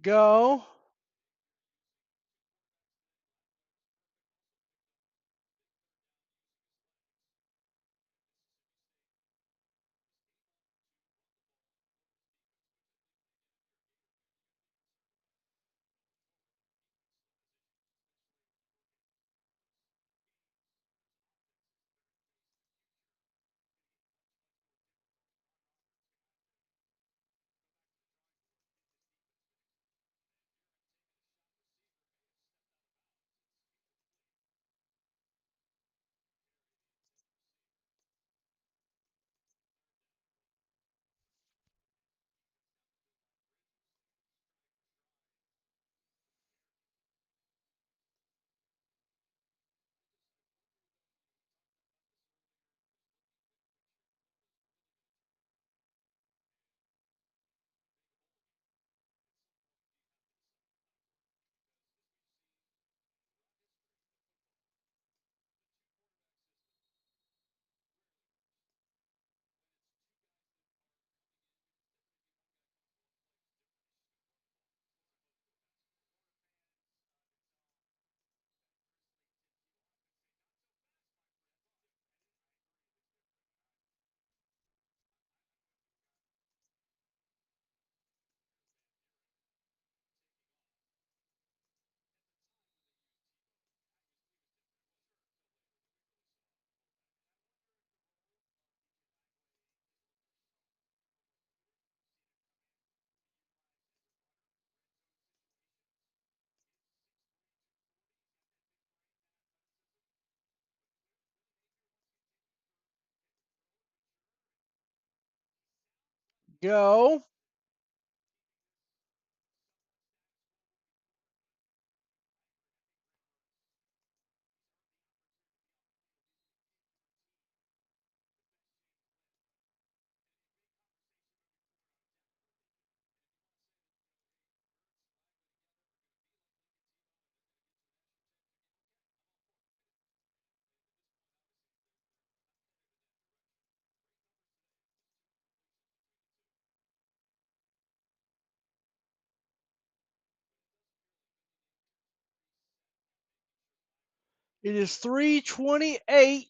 Go. Go. It is 3:28.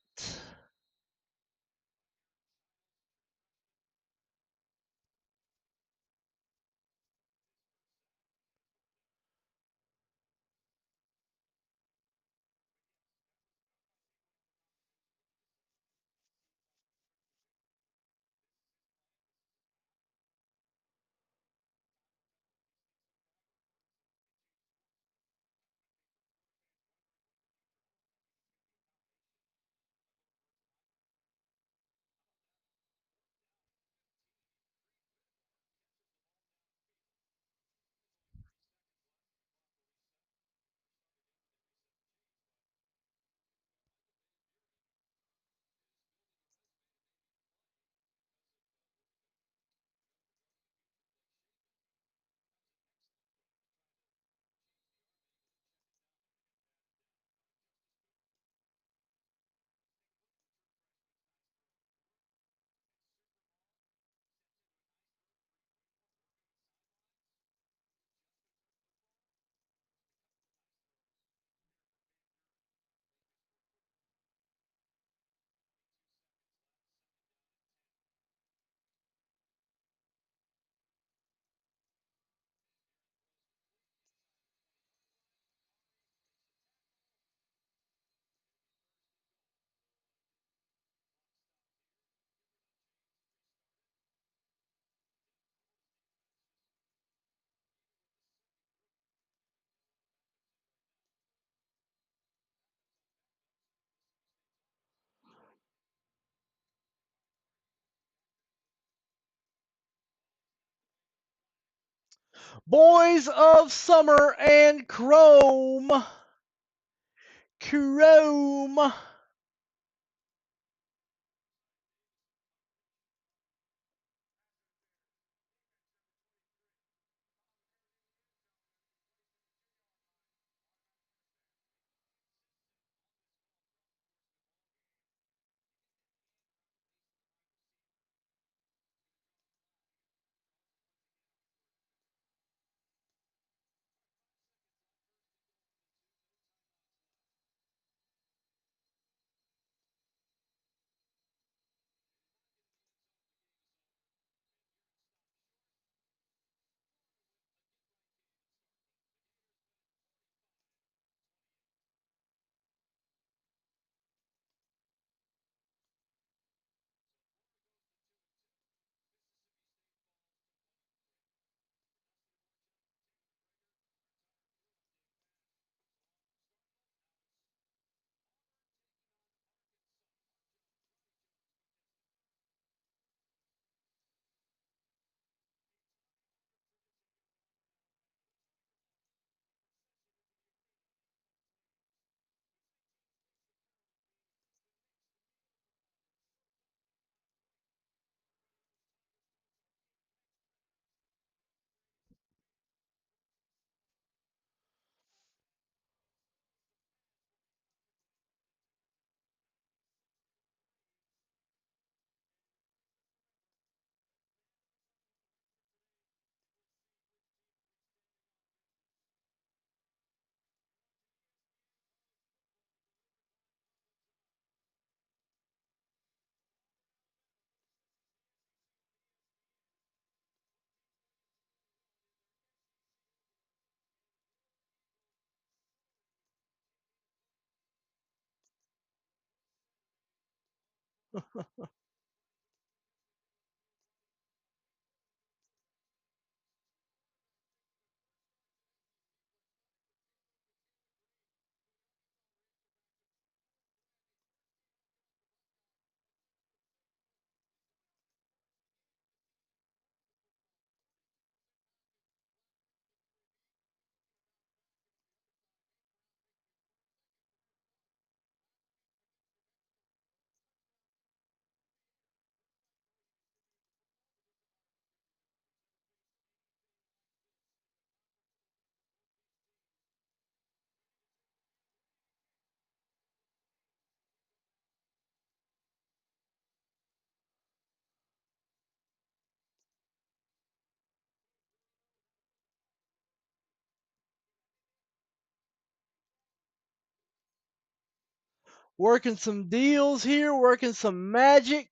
Boys of Summer and Chrome. Chrome. Working some deals here, working some magic.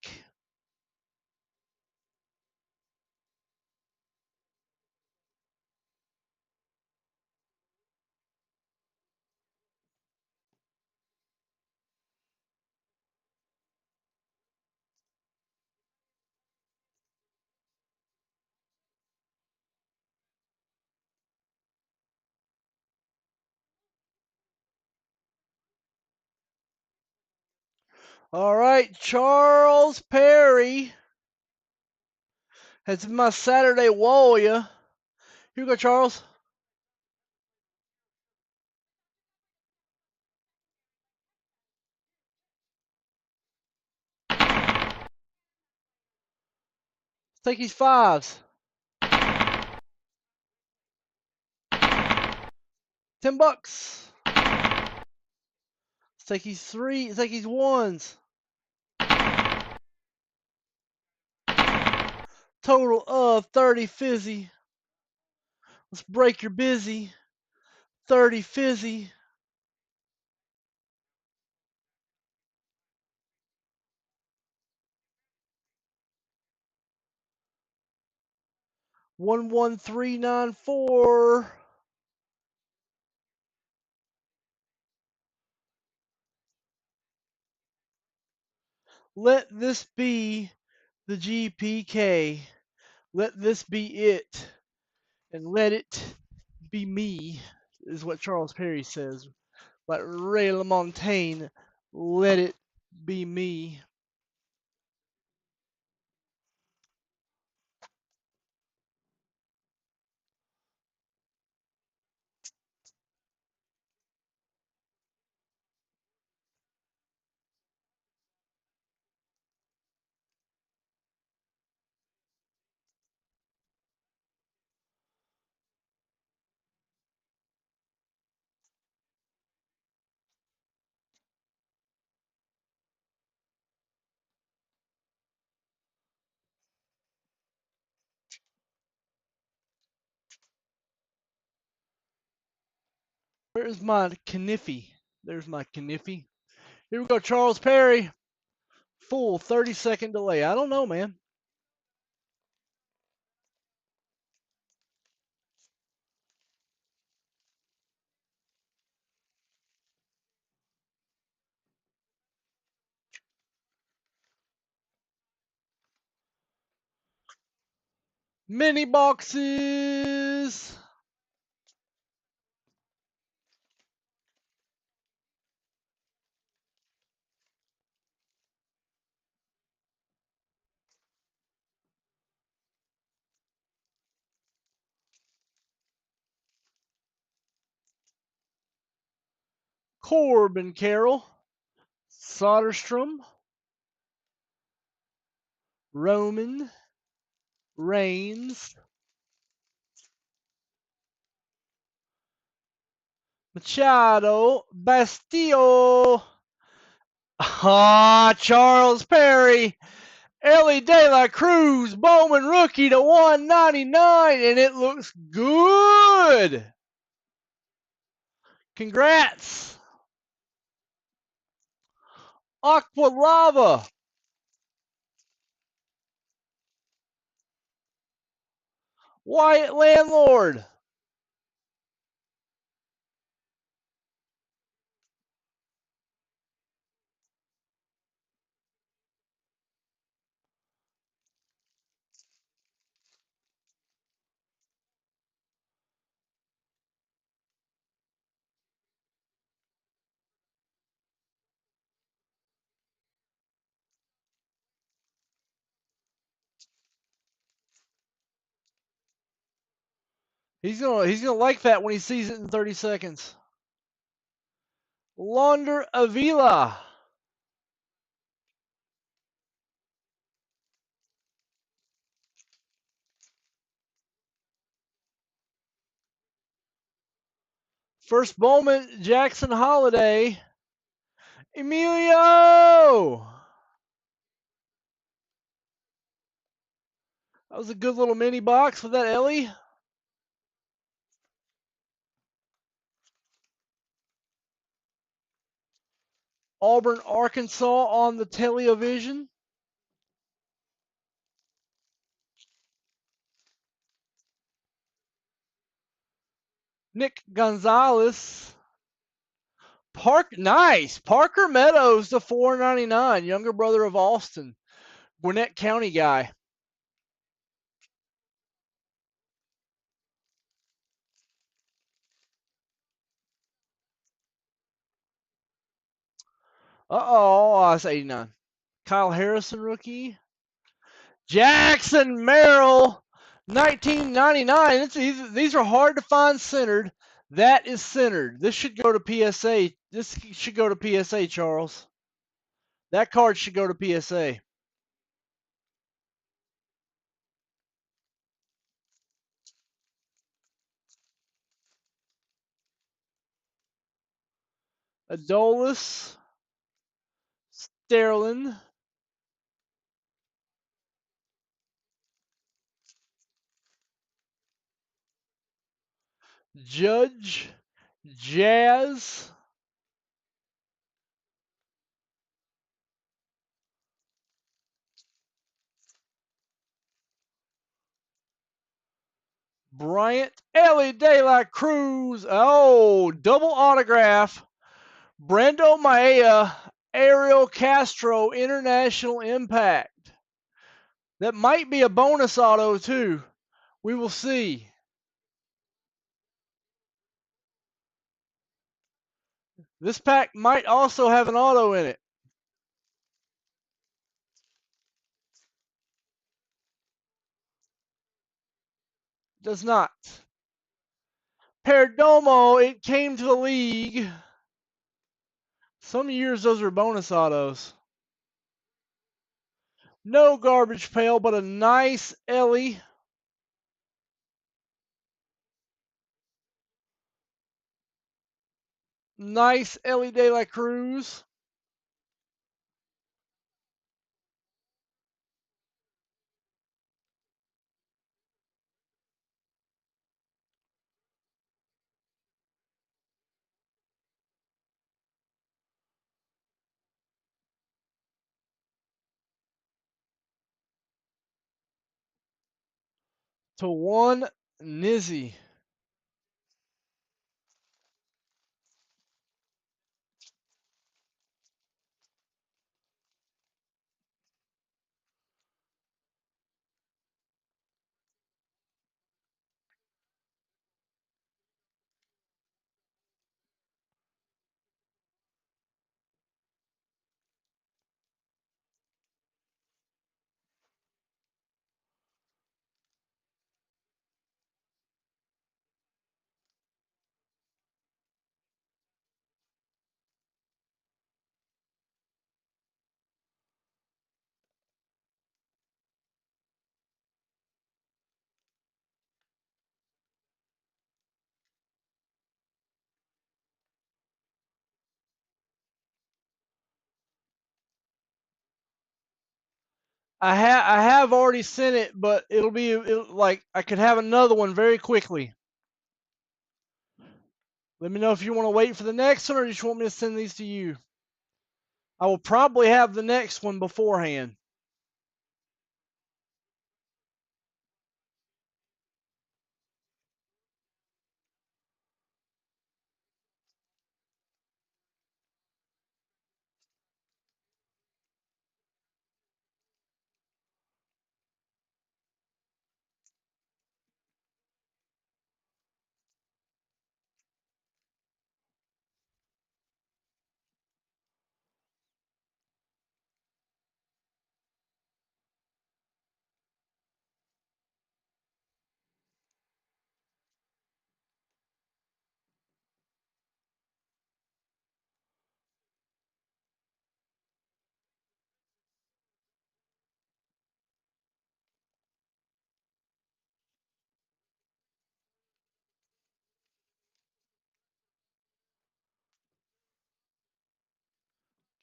All right, Charles Perry has been my Saturday warrior. Here you go, Charles. Let's take these fives. 10 bucks. Let's take these three. Let's take these ones. Total of 30 fizzy. Let's break your busy. 30 fizzy. One 11394. Let this be the GPK. Let this be it. And let it be me, is what Charles Perry says. Like Ray LaMontagne, let it be me. Where's my Kniffy? There's my Kniffy. Here we go, Charles Perry. Full 30-second delay. I don't know, man. Mini boxes. Corbin Carroll. Soderstrom. Roman Reigns. Machado Bastillo. Ah, Charles Perry. Ellie De La Cruz Bowman rookie to 199, and it looks good. Congrats. Aqua Lava. Wyatt Landlord. He's gonna like that when he sees it in 30 seconds. Launder Avila. First Bowman, Jackson Holiday. Emilio! That was a good little mini box with that Ellie. Auburn, Arkansas on the television. Nick Gonzalez. Nice. Parker Meadows to 499, younger brother of Austin. Gwinnett County guy. That's 89. Kyle Harrison rookie. Jackson Merrill, 1999. These are hard to find centered. That is centered. This should go to PSA. This should go to PSA, Charles. That card should go to PSA. Adolis, Sterling, Judge, Jazz, Bryant, Ellie De La Cruz. Oh, double autograph. Brando Maea, Ariel Castro, International Impact. That might be a bonus auto, too. We will see. This pack might also have an auto in it. Does not. Perdomo, it came to the league. Some years those are bonus autos. No garbage pail, but a nice Ellie. Nice Ellie De La Cruz. To one Nizzy. I have already sent it, but like I could have another one very quickly. Let me know if you want to wait for the next one or just want me to send these to you. I will probably have the next one beforehand.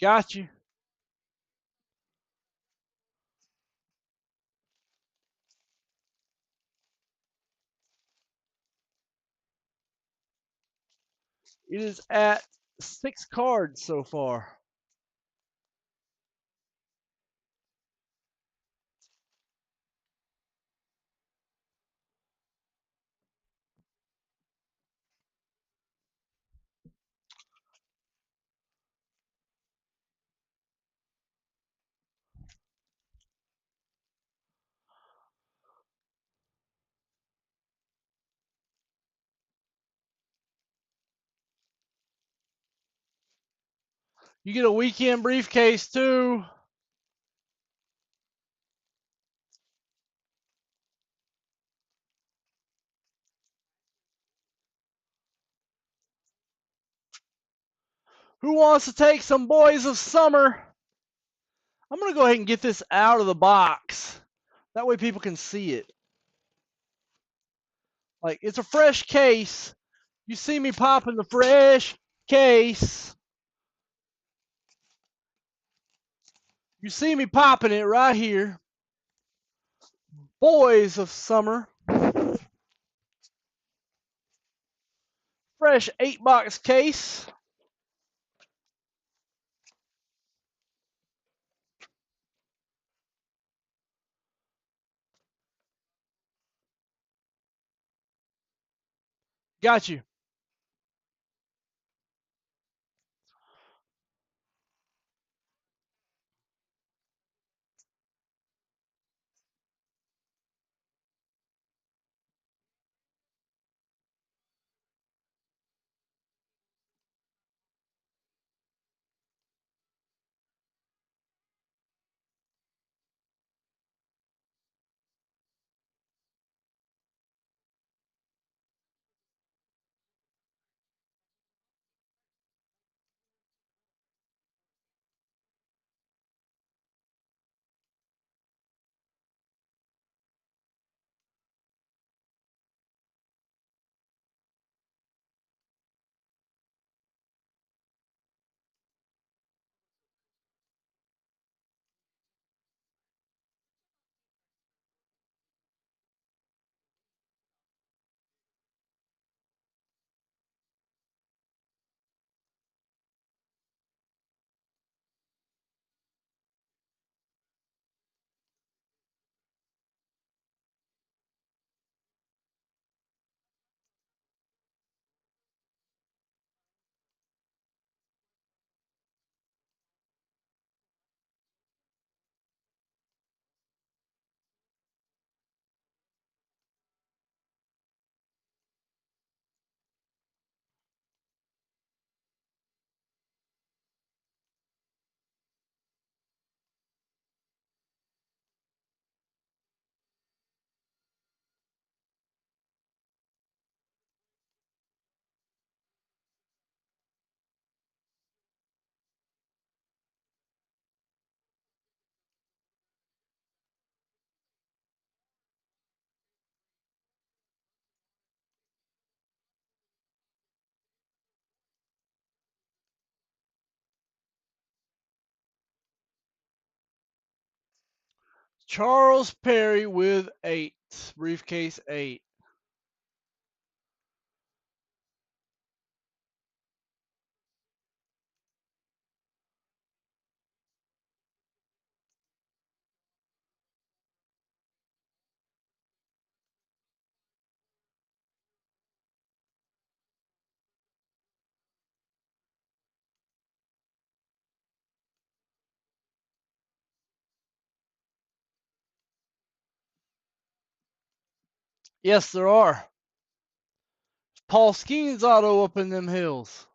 Got you. It is at 6 cards so far. You get a weekend briefcase too. Who wants to take some Boys of Summer? I'm going to go ahead and get this out of the box. That way people can see it. Like, it's a fresh case. You see me popping the fresh case. You see me popping it right here. Boys of Summer. Fresh 8-box case. Got you. Charles Perry with 8. Briefcase 8. Yes, there are. Paul Skeens auto up in them hills.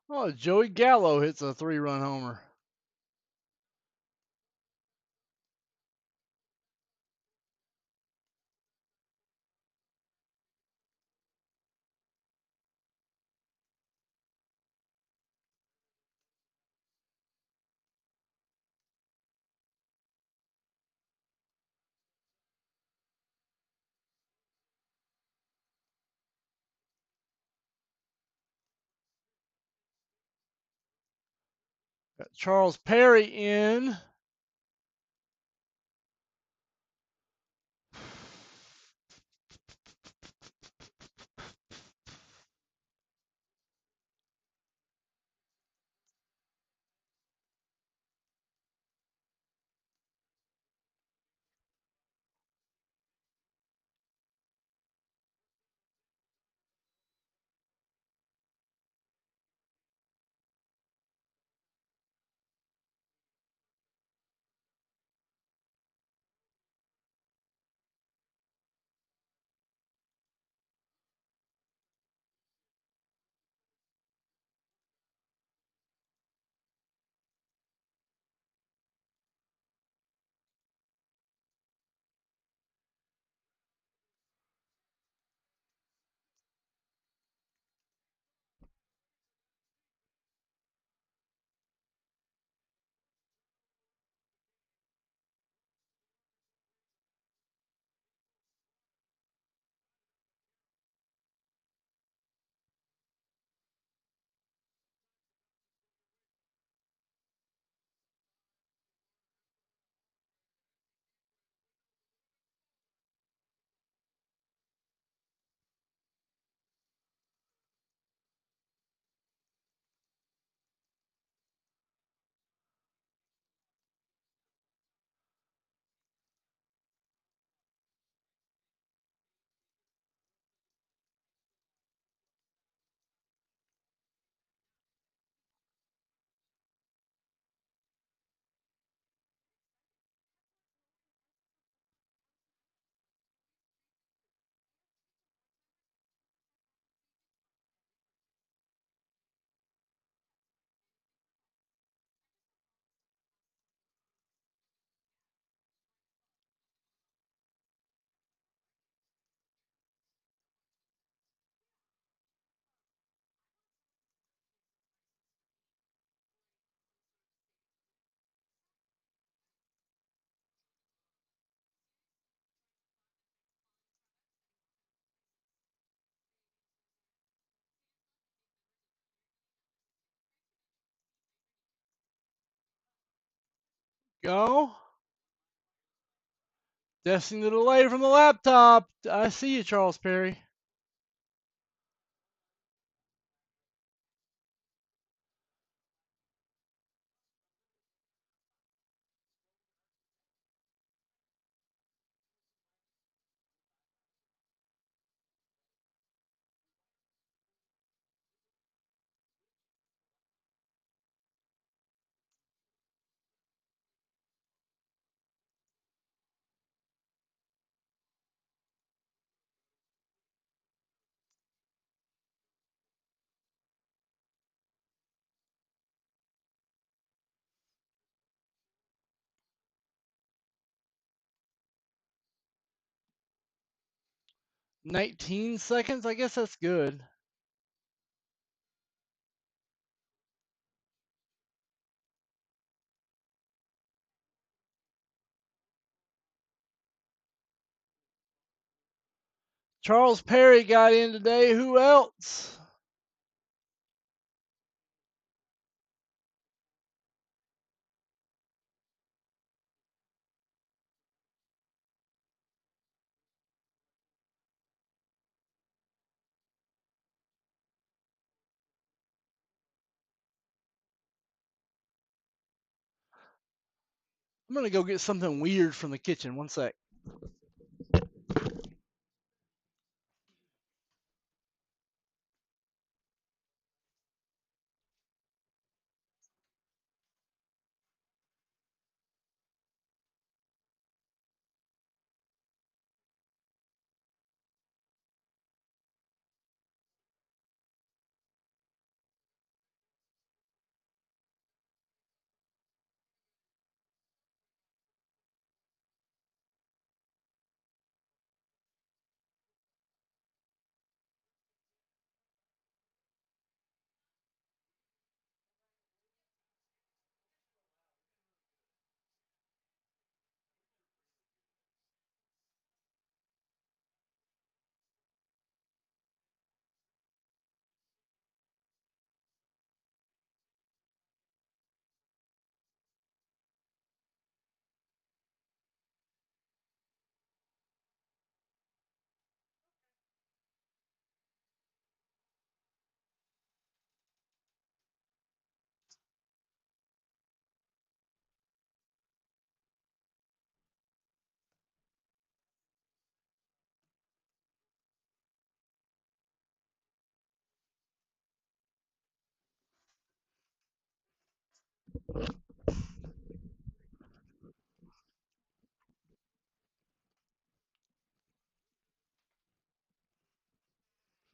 Oh, Joey Gallo hits a 3-run homer. Got Charles Perry in. Go. Destined to delay from the laptop. I see you, Charles Perry. $19 seconds. I guess that's good. Charles Perry got in today. Who else? I'm gonna go get something weird from the kitchen. One sec.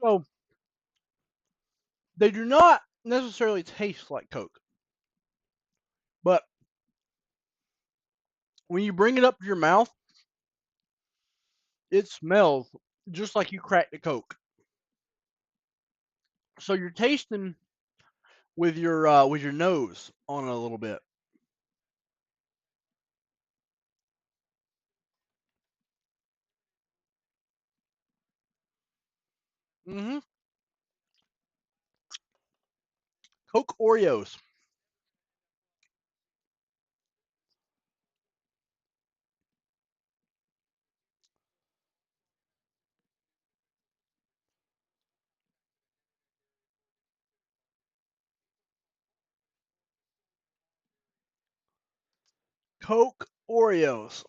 So they do not necessarily taste like Coke, but when you bring it up to your mouth, it smells just like you cracked a Coke. So you're tasting with your nose on it a little bit. Mm-hmm. Coke Oreos. Coke Oreos.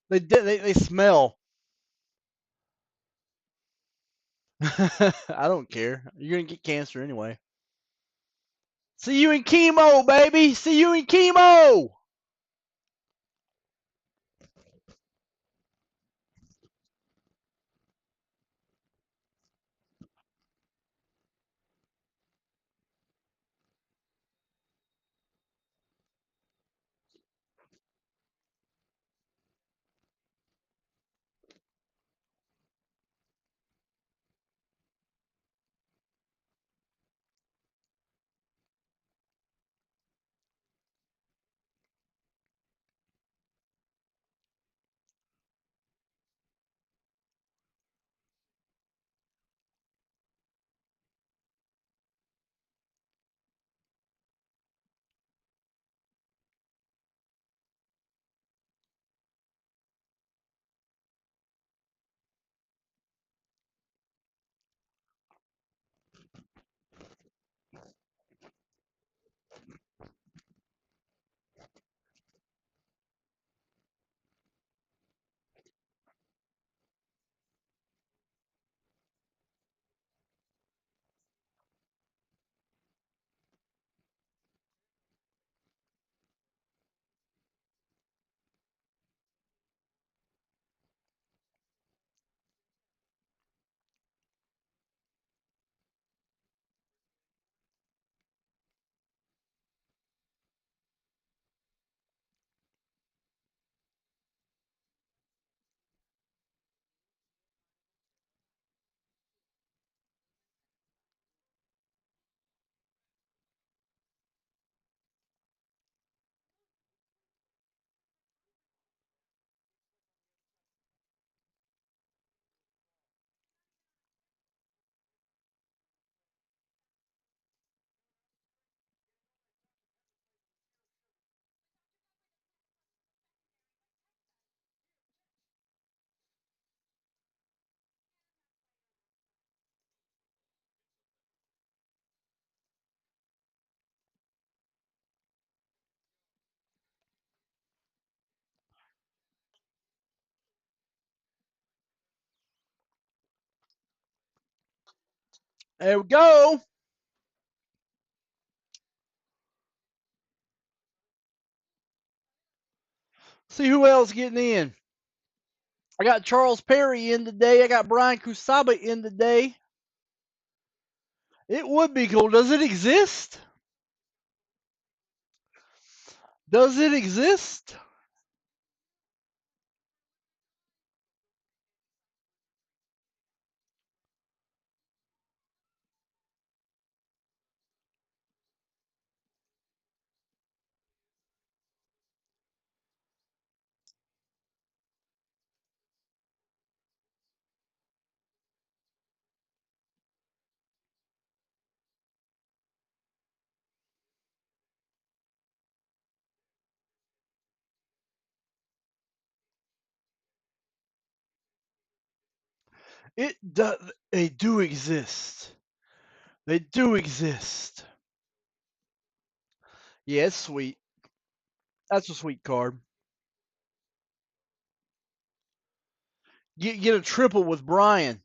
They smell. I don't care. You're gonna get cancer anyway. See you in chemo, baby. See you in chemo. There we go. See who else getting in. I got Charles Perry in today. I got Brian Kusaba in today. It would be cool. Does it exist? Does it exist? It does. They do exist. They do exist. Yeah, it's sweet. That's a sweet card. Get a triple with Brian.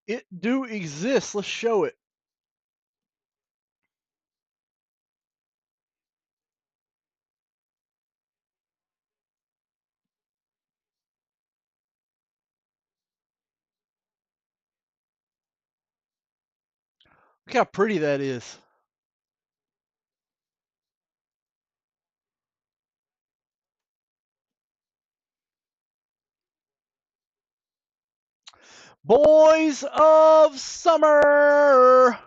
It do exist. Let's show it. Look how pretty that is. Boys of Summer.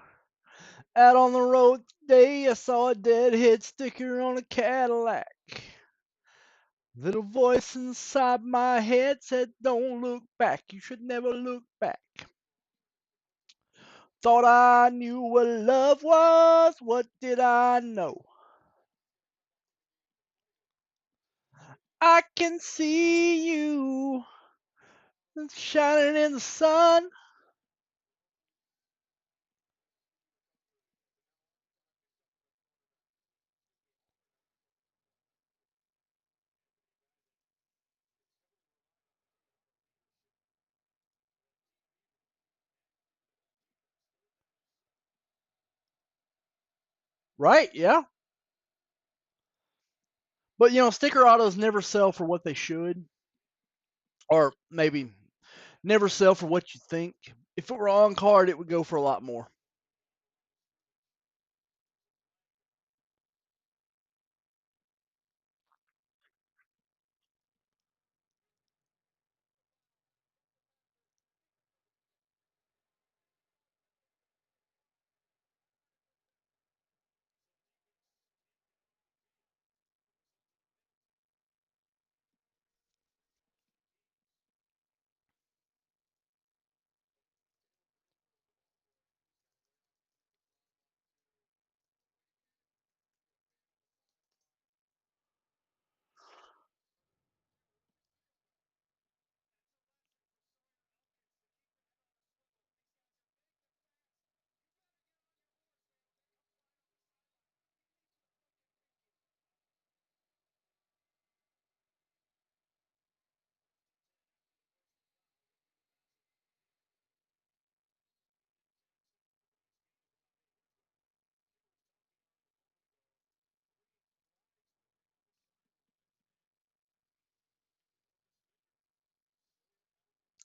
Out on the road today, I saw a deadhead sticker on a Cadillac. Little voice inside my head said, don't look back. You should never look back. Thought I knew what love was. What did I know? I can see you shining in the sun. Right? Yeah. But sticker autos never sell for what they should, or maybe never sell for what you think. If it were on card, it would go for a lot more.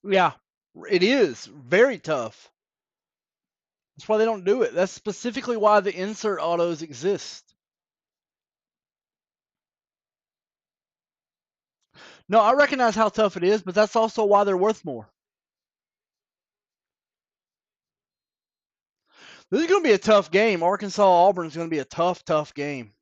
Yeah, it is very tough. That's why they don't do it. That's specifically why the insert autos exist. No, I recognize how tough it is, but that's also why they're worth more. This is going to be a tough game. Arkansas Auburn is going to be a tough, tough game.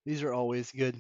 These are always good.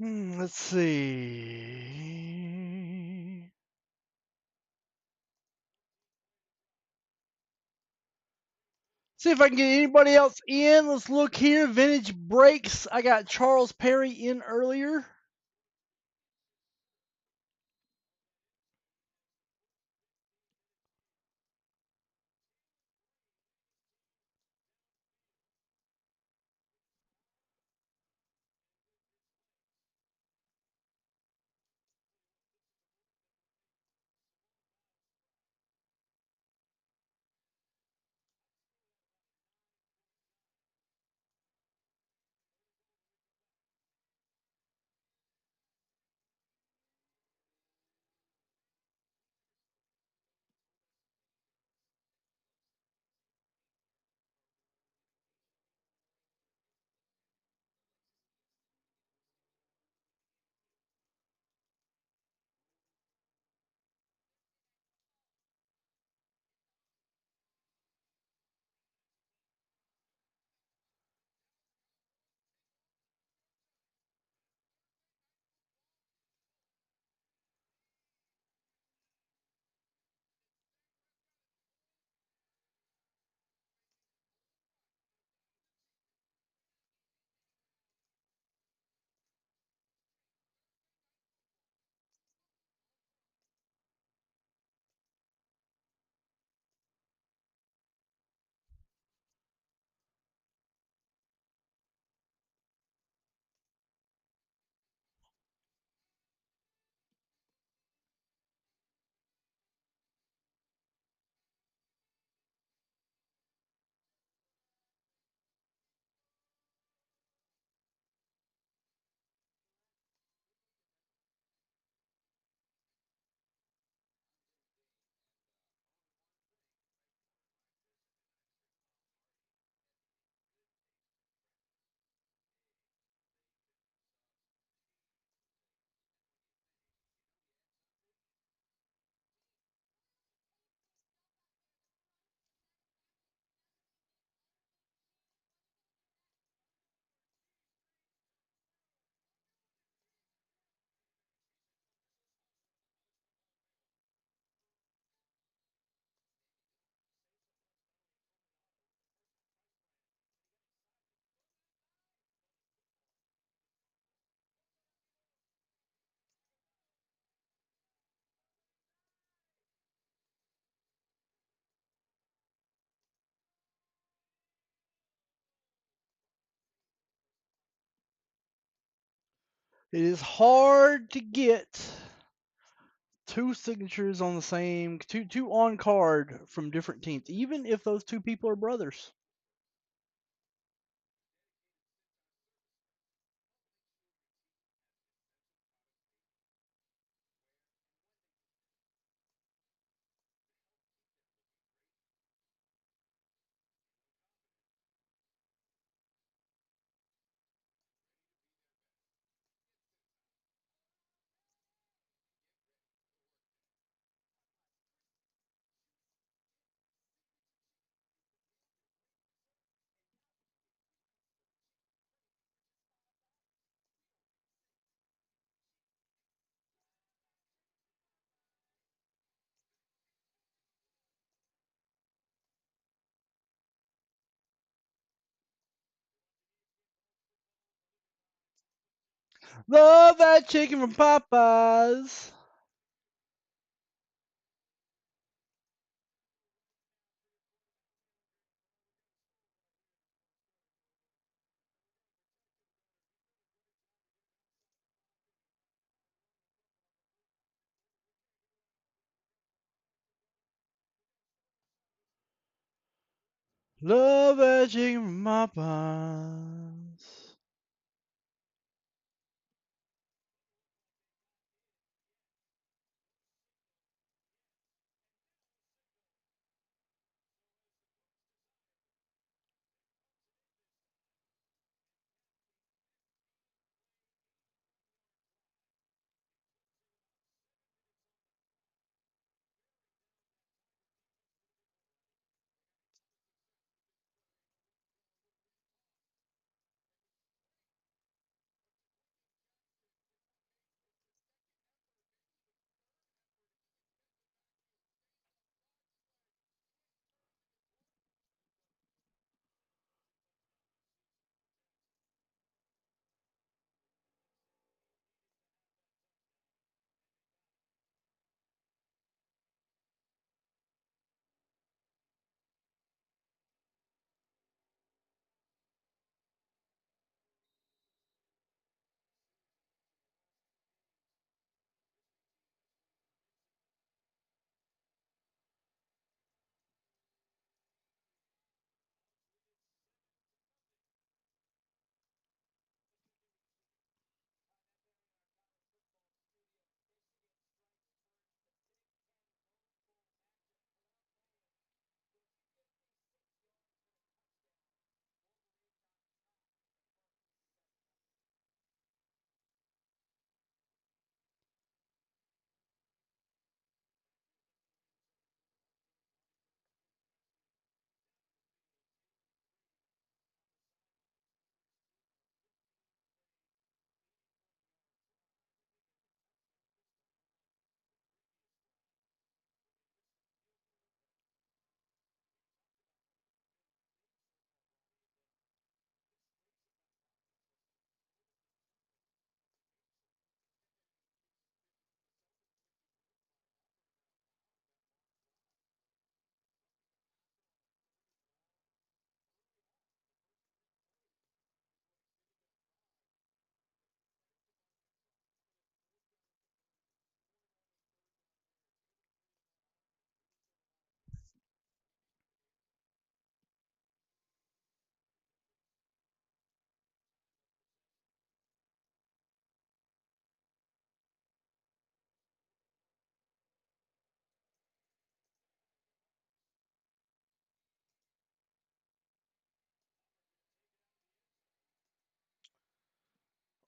Let's see. See if I can get anybody else in. Let's look here. Vintage breaks. I got Charles Perry in earlier. It is hard to get two signatures on the same two on card from different teams, even if those two people are brothers. Love that chicken from Popeyes. Love that chicken from Popeyes.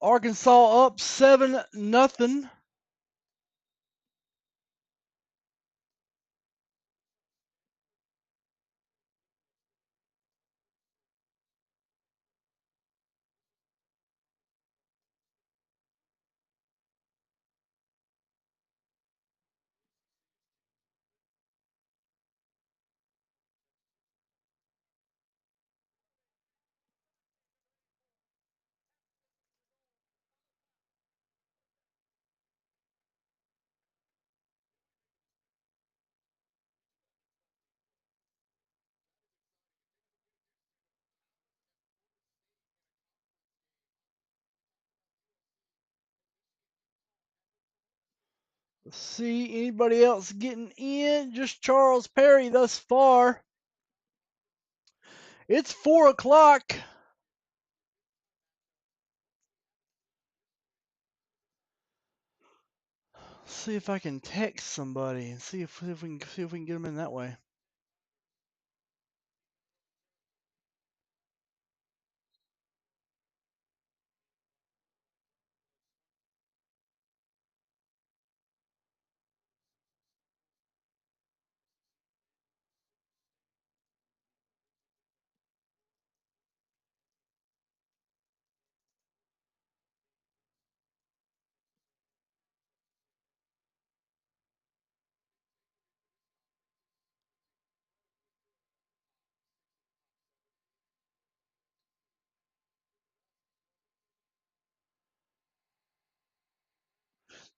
Arkansas up 7-0. See anybody else getting in? Just Charles Perry thus far. It's 4 o'clock. See if I can text somebody and see if we can get them in that way.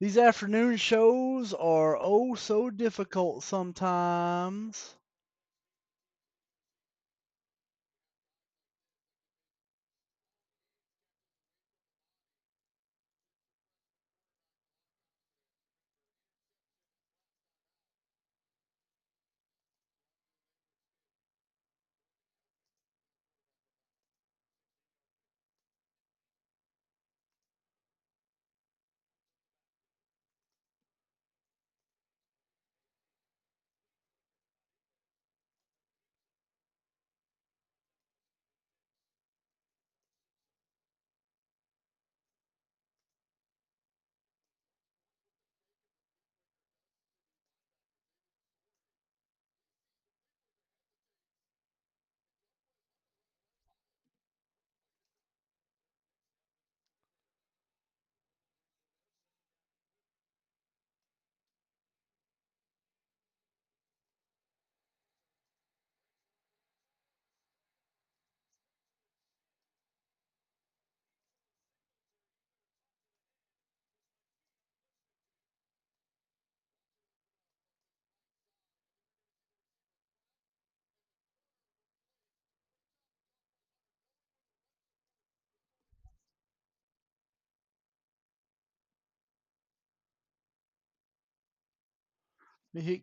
These afternoon shows are oh so difficult sometimes.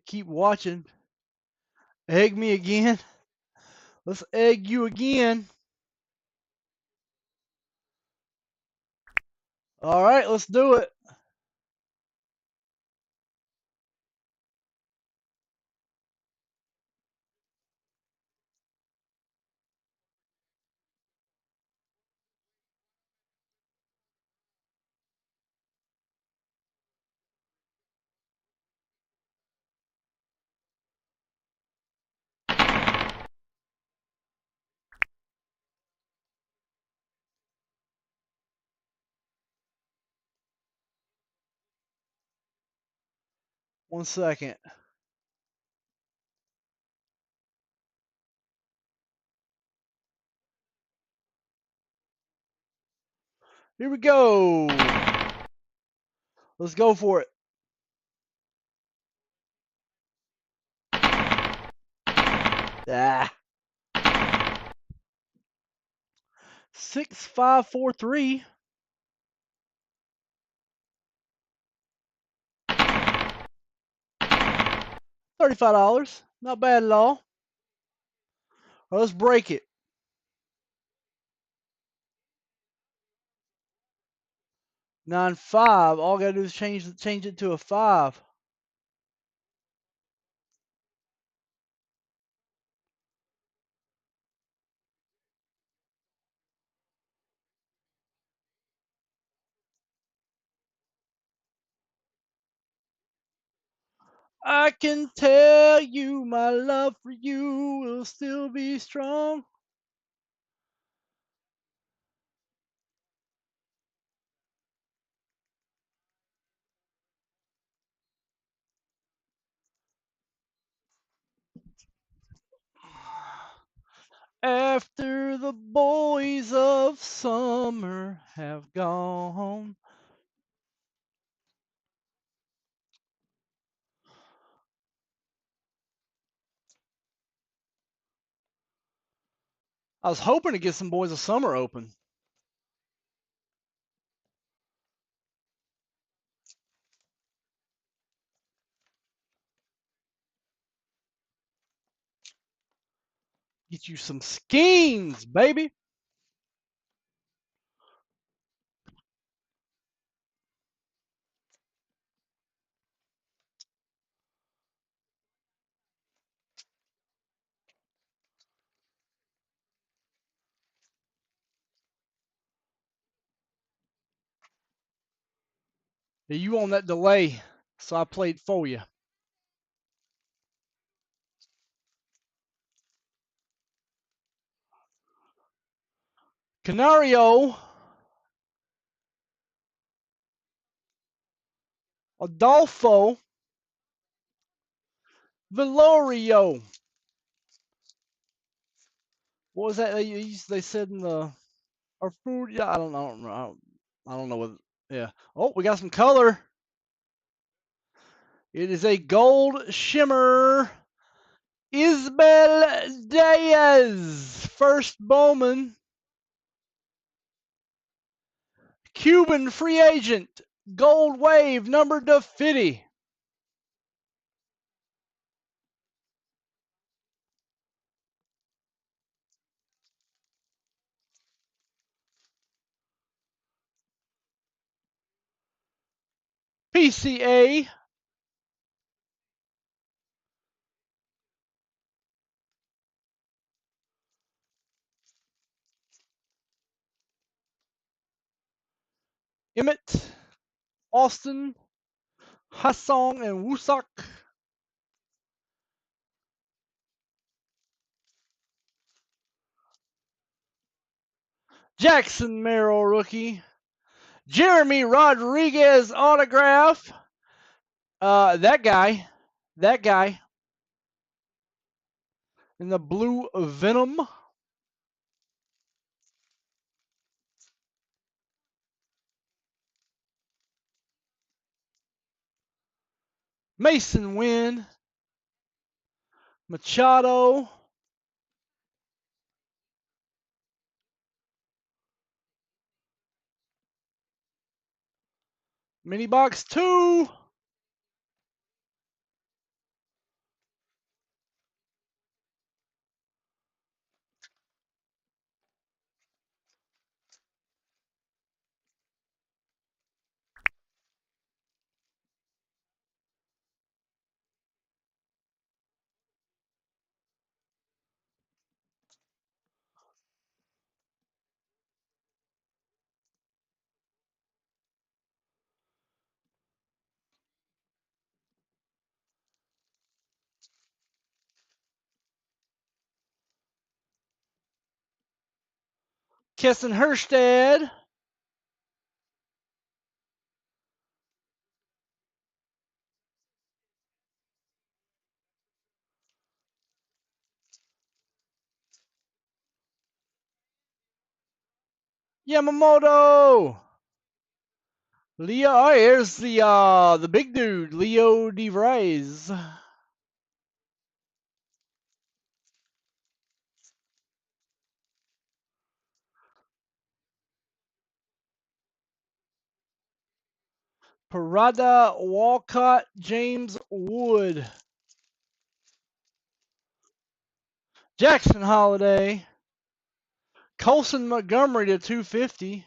Keep watching. Egg me again. Let's egg you again. All right, let's do it. One second. Here we go. Let's go for it. Ah. 6543. $35. Not bad at all. Well, let's break it. 9.5. All I gotta do is change it to a 5. I can tell you my love for you will still be strong. After the boys of summer have gone. I was hoping to get some boys of summer open. Get you some Skeens, baby. Yeah, you on that delay, so I played for you. Canario, Adolfo, Velorio. What was that they said in the our food? Yeah, I don't know. I don't know what. Yeah. Oh, we got some color. It is a gold shimmer. Isabel Diaz, first Bowman. Cuban free agent, gold wave, number to 50. PCA, Emmett, Austin, Hassong, and Wusak. Jackson Merrill rookie. Jeremy Rodriguez autograph. That guy. In the blue Venom. Mason Wynn. Machado. Mini box 2. Kesson Herstead. Yamamoto. Leo, oh, here's the big dude, Leo DeVries. Parada, Walcott, James Wood. Jackson Holiday. Colson Montgomery to 250.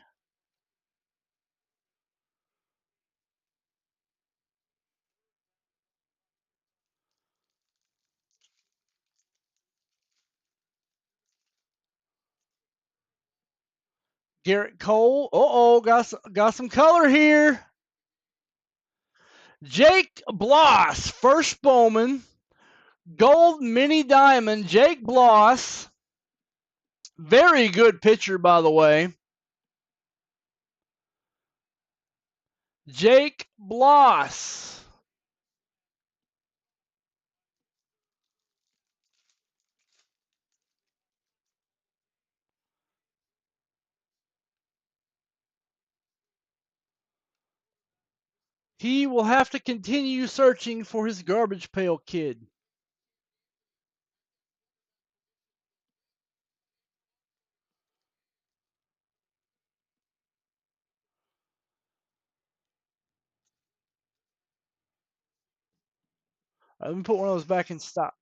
Garrett Cole. Uh-oh, got some color here. Jake Bloss, first Bowman. Gold mini diamond, Jake Bloss. Very good pitcher, by the way. Jake Bloss. He will have to continue searching for his garbage pail kid. Let me put one of those back in stock.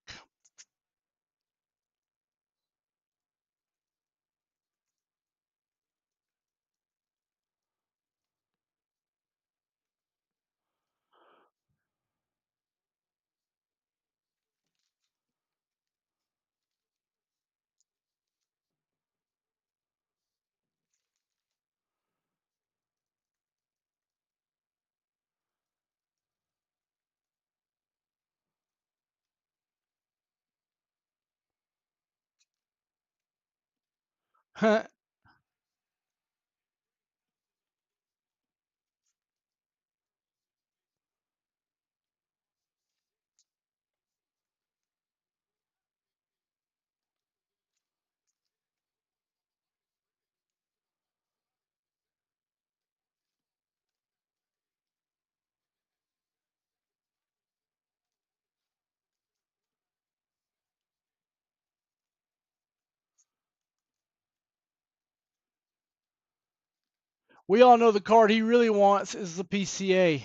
We all know the card he really wants is the PCA.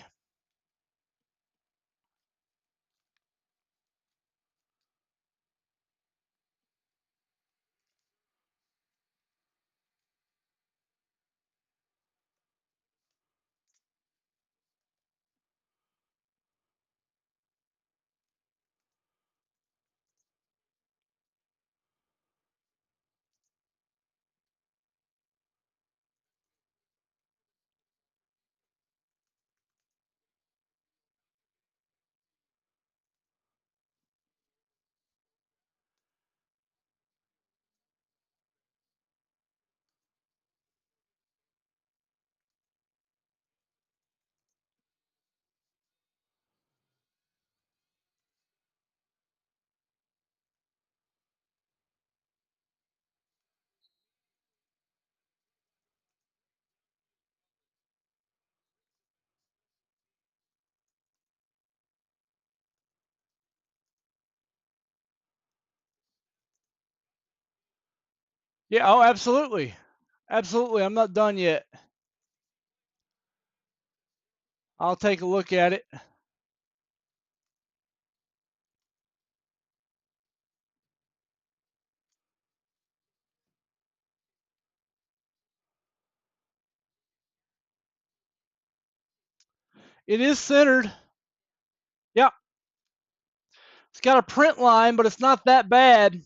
Yeah, oh, absolutely. Absolutely. I'm not done yet. I'll take a look at it. It is centered. Yep. It's got a print line, but it's not that bad.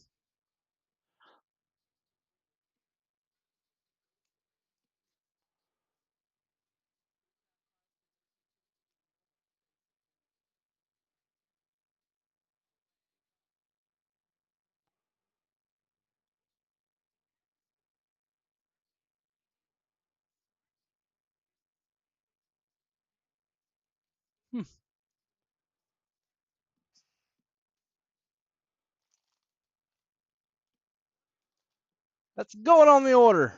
Hmm. That's going on the order.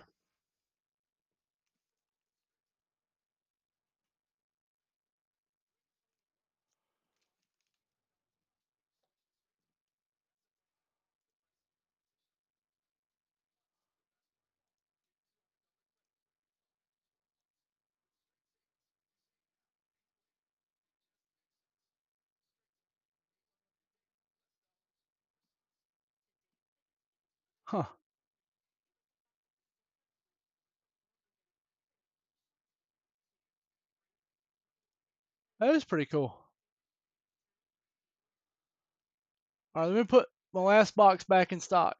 Huh. That is pretty cool. All right, let me put my last box back in stock.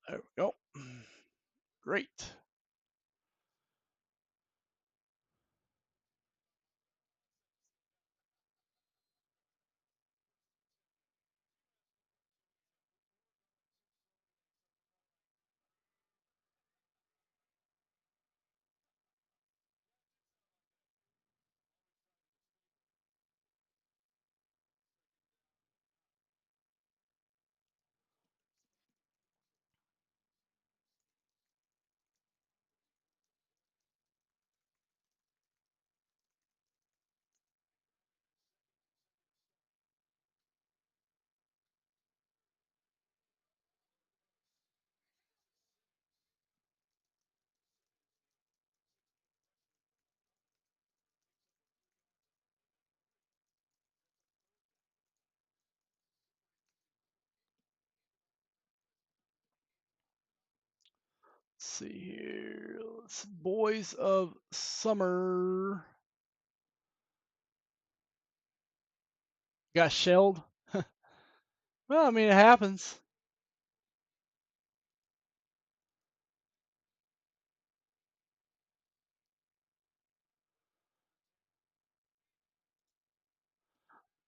There we go. Great. Let's see here. Boys of Summer. Got shelled. Well, I mean, it happens.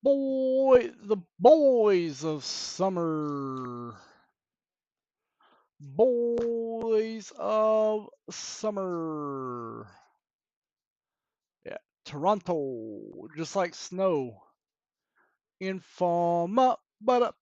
The boys of summer. Boys of summer. Yeah, Toronto, just like snow. Informa, but up.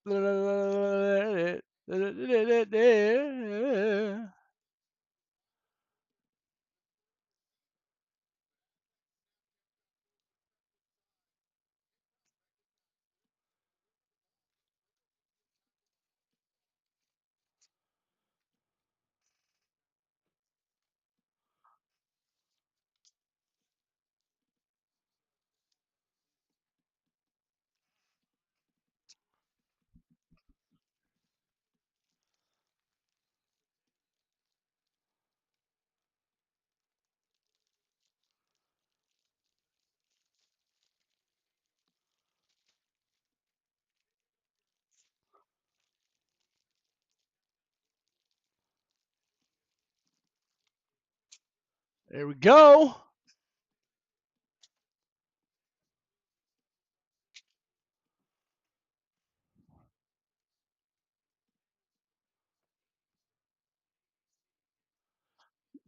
There we go.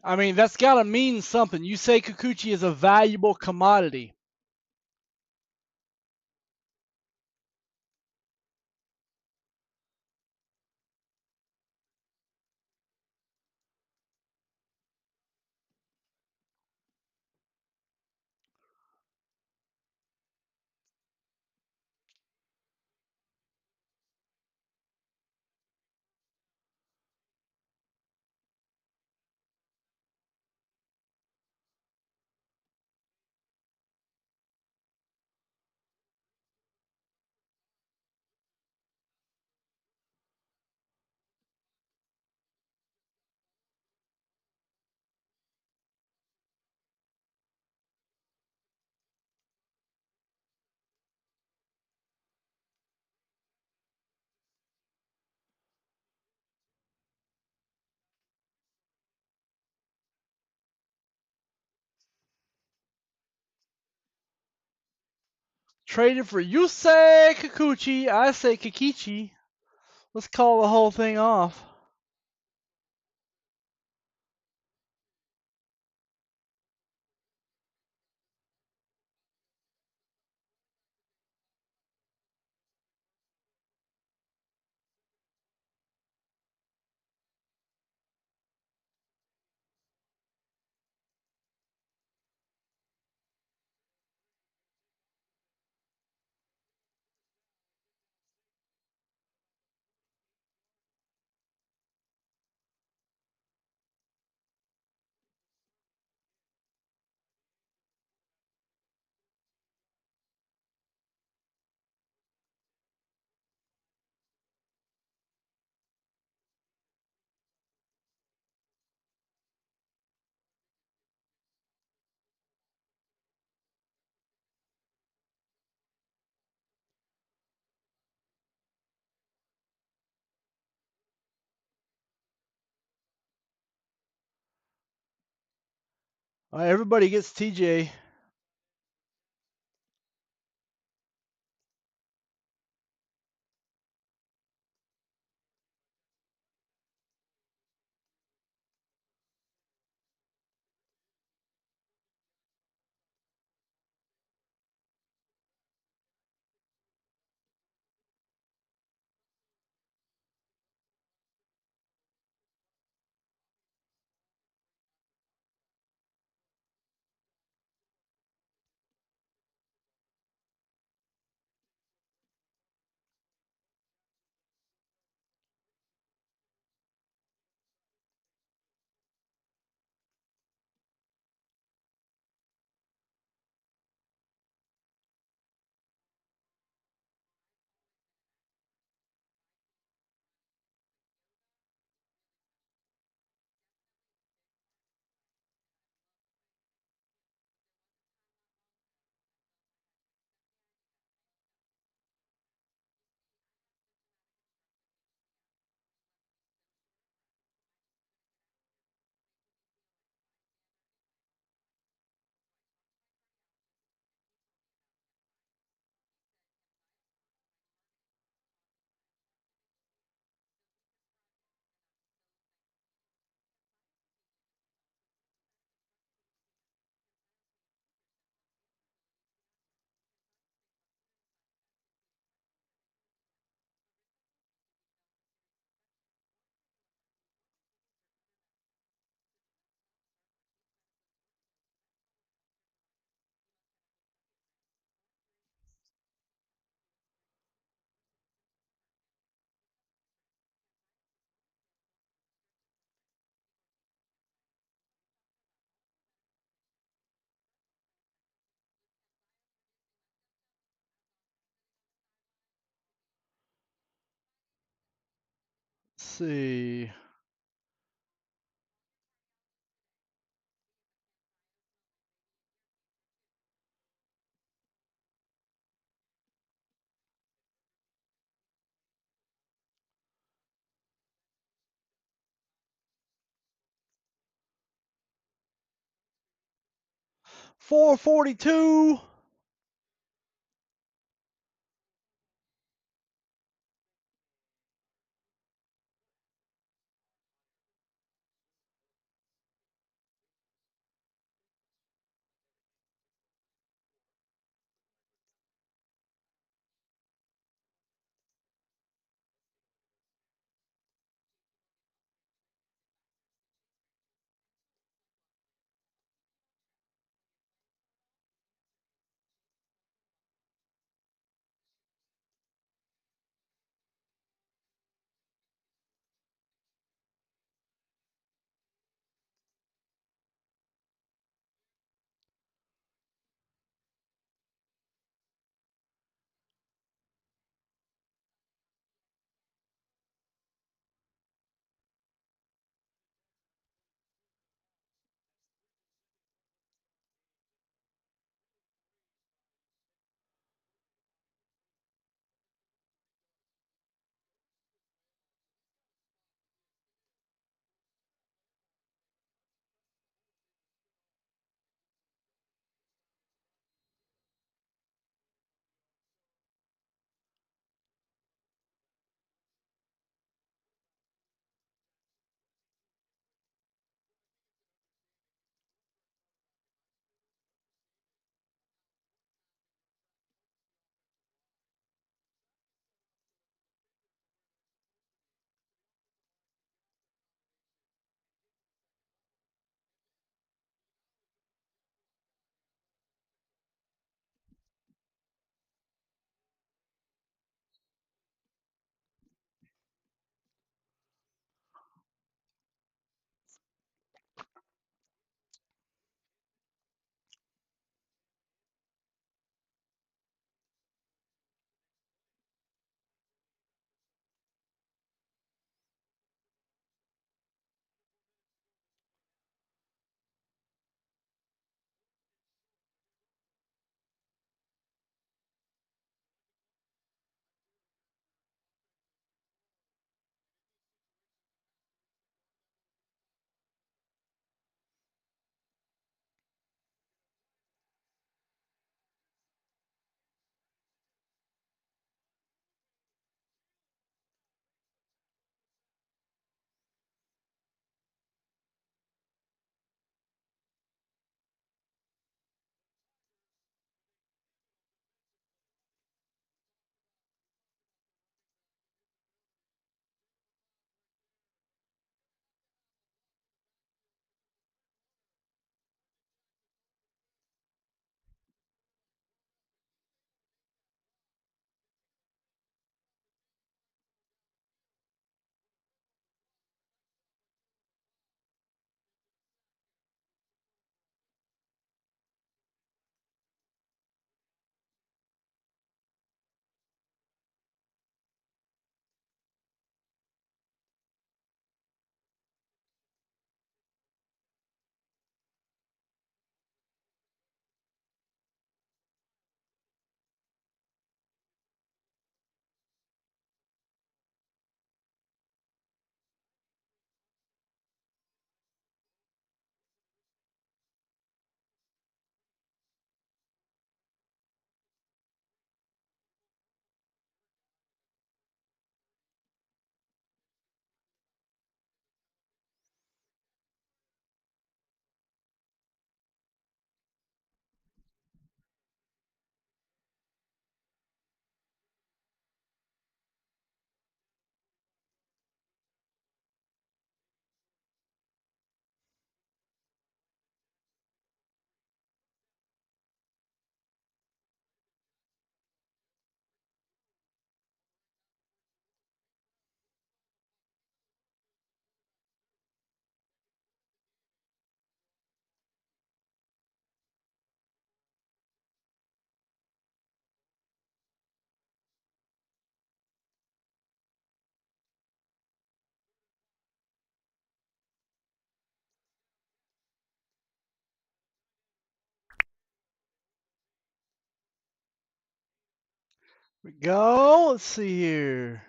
I mean, that's got to mean something. You say Kikuchi is a valuable commodity. Traded for you say Kikuchi, I say Kikichi. Let's call the whole thing off. All right, everybody gets TJ. Let's see. $442. We go. Let's see here.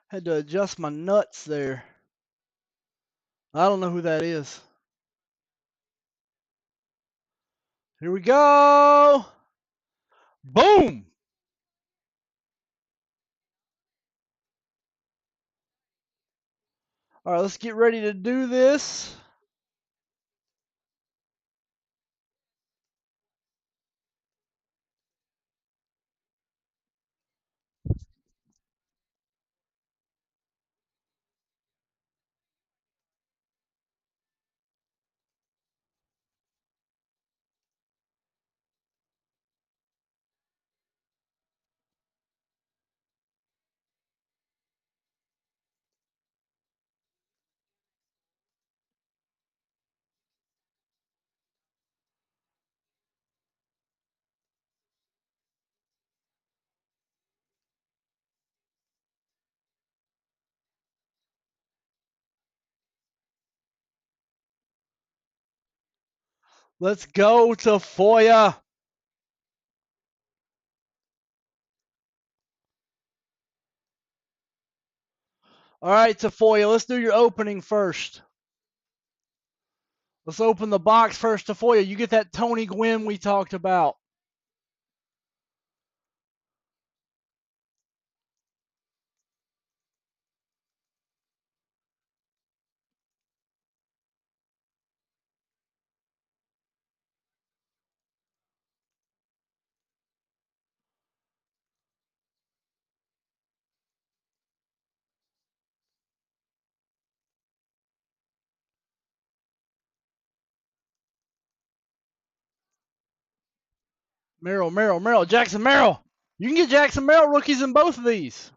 Had to adjust my nuts there. I don't know who that is. Here we go. Boom. All right, let's get ready to do this. Let's go to Foya. All right, Tafoya, let's do your opening first. Let's open the box first, Tafoya. You get that Tony Gwynn we talked about. Merrill. Jackson Merrill. You can get Jackson Merrill rookies in both of these.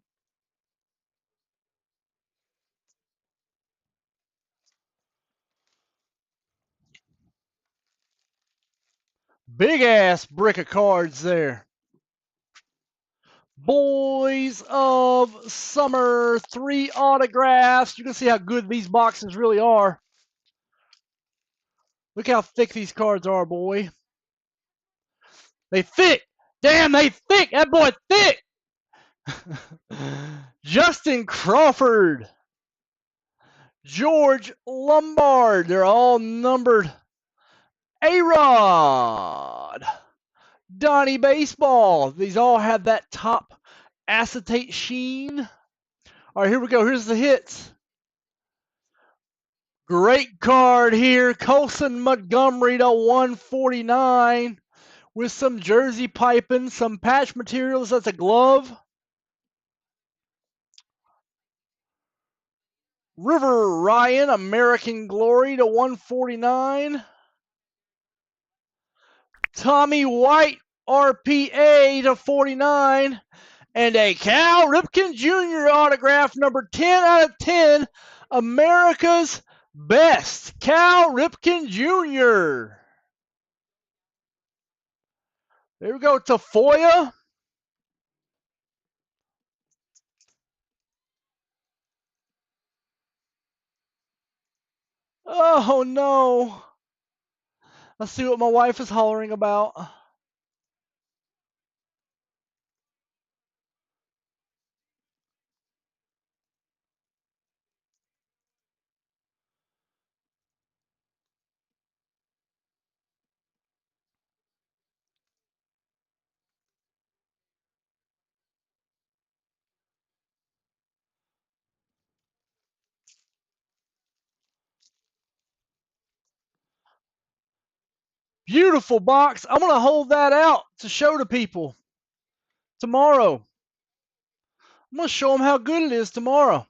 Big ass brick of cards there. Boys of Summer, 3 autographs. You can see how good these boxes really are. Look how thick these cards are, boy. They thick. Damn, they thick. That boy thick. Justin Crawford. George Lombard. They're all numbered. A-Rod. Donnie Baseball. These all have that top acetate sheen. All right, here we go. Here's the hits. Great card here. Colson Montgomery to 149 with some jersey piping, some patch materials. That's a glove. River Ryan, American Glory to 149. Tommy White, RPA to 49. And a Cal Ripken Jr. autograph, number 10 out of 10. America's best, Cal Ripken Jr. There we go, Tafoya. Oh no. Let's see what my wife is hollering about. Beautiful box. I'm going to hold that out to show to people tomorrow. I'm going to show them how good it is tomorrow.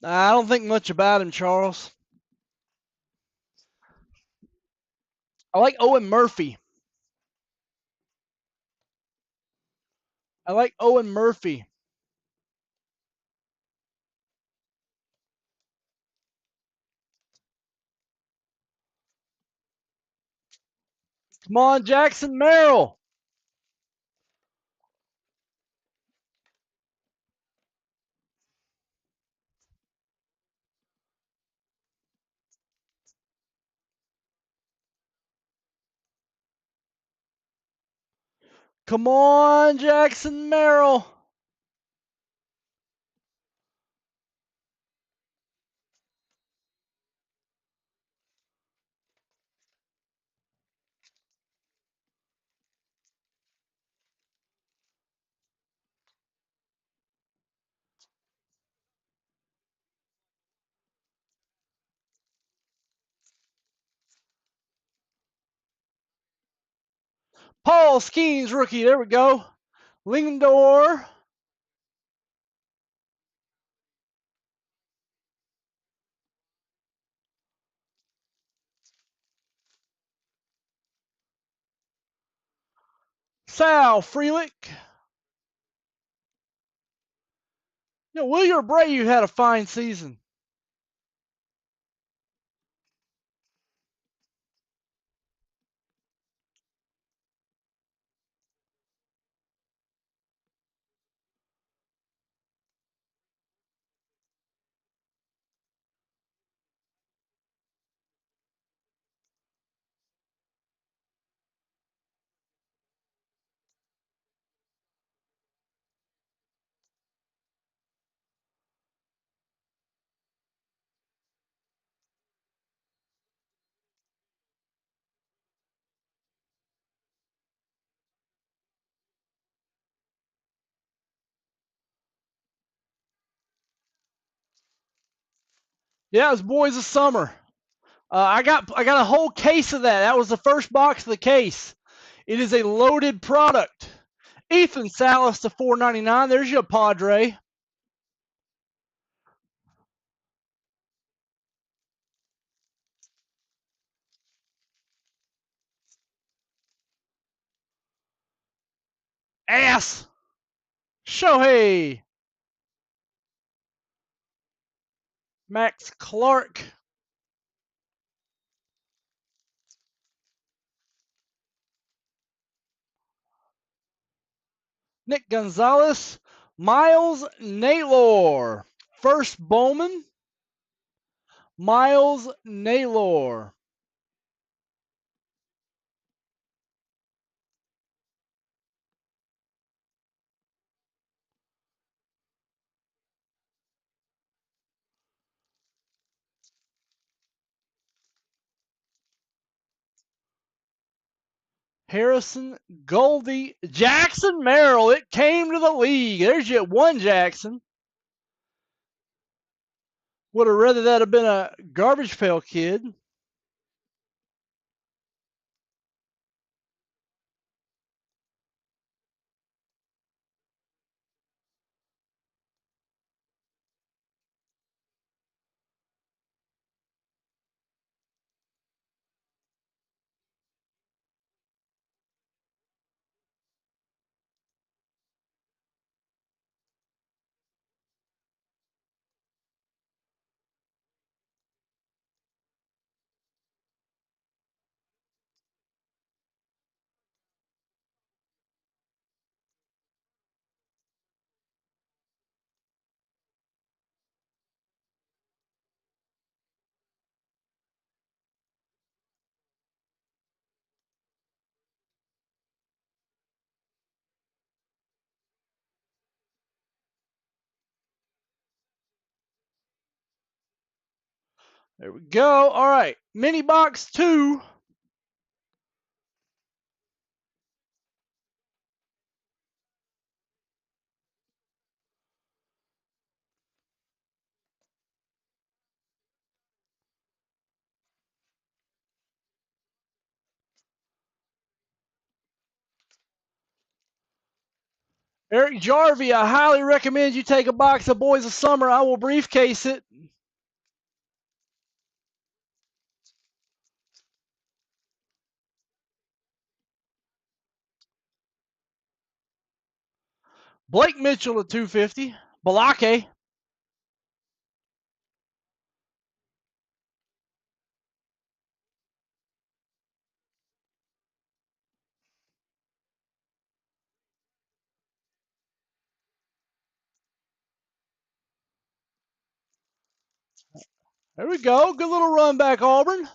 I don't think much about him, Charles. I like Owen Murphy. I like Owen Murphy. Come on, Jackson Merrill. Come on, Jackson Merrill. Paul Skeens, rookie. There we go. Lindor. Sal Frelick. William Abreu had a fine season. Yeah, it was Boys of Summer. I got a whole case of that. That was the first box of the case. It is a loaded product. Ethan Salas to $4.99. There's your Padre. Ass. Shohei. Max Clark. Nick Gonzalez. Miles Naylor. First Bowman. Miles Naylor. Harrison Goldie. Jackson Merrill. It came to the league. There's your one, Jackson. Would have rather that have been a garbage pail kid. There we go. All right. Mini box 2. Eric Jarvie, I highly recommend you take a box of Boys of Summer. I will briefcase it. Blake Mitchell at 250. Balake. There we go. Good little run back, Auburn.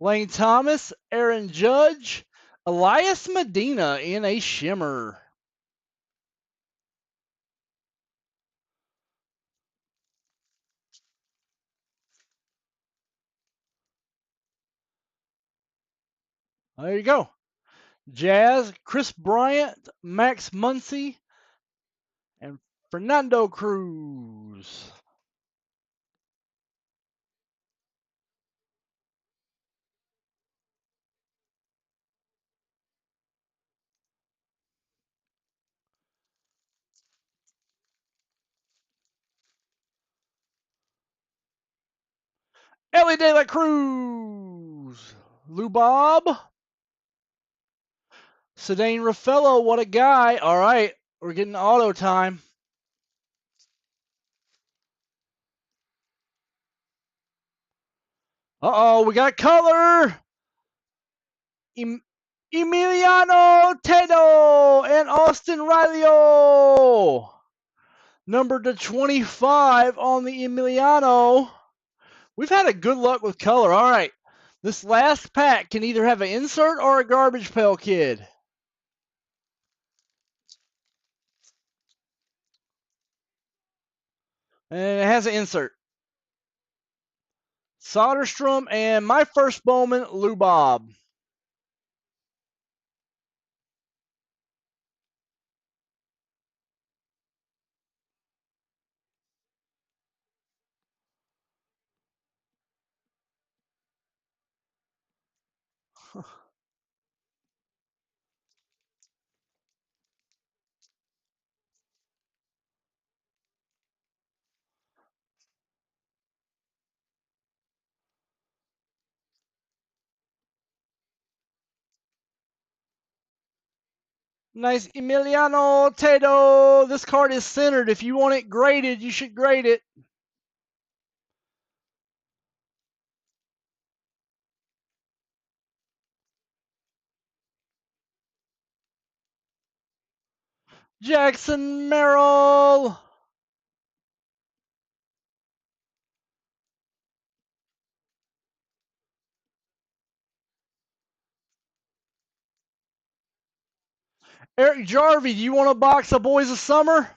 Lane Thomas, Aaron Judge, Elias Medina in a shimmer. There you go. Jazz, Chris Bryant, Max Muncy, and Fernando Cruz. Ellie De La Cruz. Lou Bob. Sedane Raffello, what a guy. All right, we're getting auto time. Uh-oh, we got color. Emiliano Tedo and Austin Riley. Number to 25 on the Emiliano. We've had a good luck with color. All right. This last pack can either have an insert or a garbage pail kid. And it has an insert. Soderstrom and my first Bowman, Lou Bob. Nice Emiliano Tedo. This card is centered. If you want it graded, you should grade it. Jackson Merrill. Eric Jarvie, do you want a box of Boys of Summer?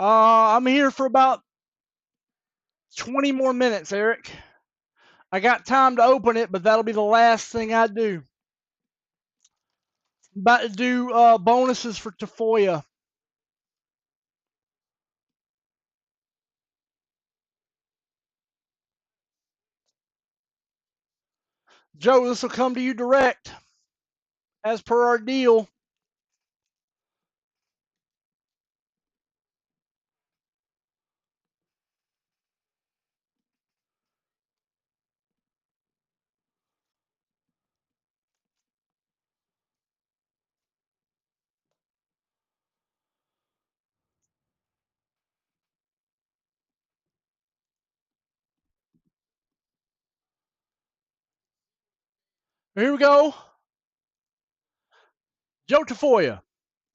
I'm here for about 20 more minutes, Eric. I got time to open it, but that'll be the last thing I do. I'm about to do bonuses for Tafoya. Joe, this will come to you direct, as per our deal. Here we go. Joe Tafoya. Let's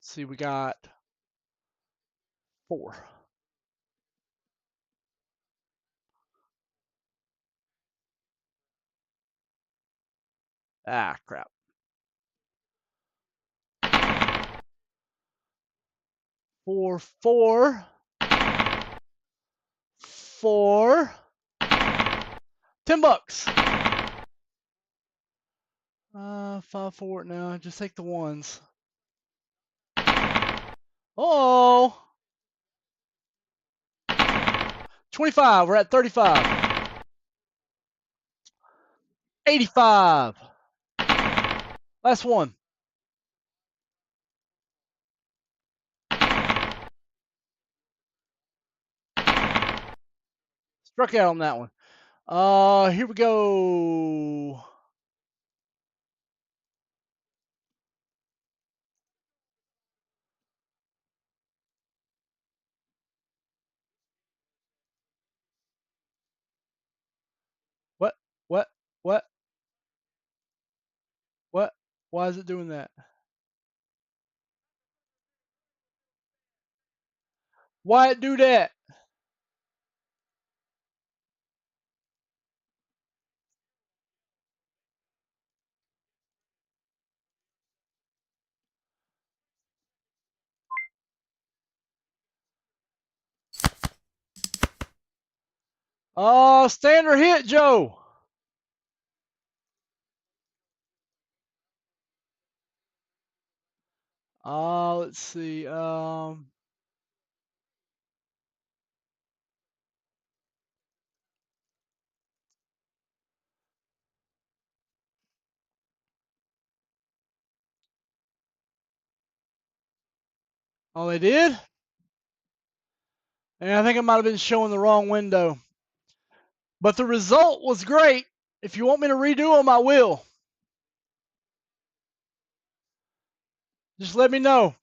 see, we got 4. Ah, crap. 4, 4, 4. $10. 5, 4. No, just take the ones. Oh. 25. We're at 35. 85. Last one. Struck out on that one. Here we go. What? What? What? What? Why is it doing that? Why it do that? Standard hit, Joe. Let's see. Oh, they did? And I think I might have been showing the wrong window. But the result was great. If you want me to redo them, I will. Just let me know.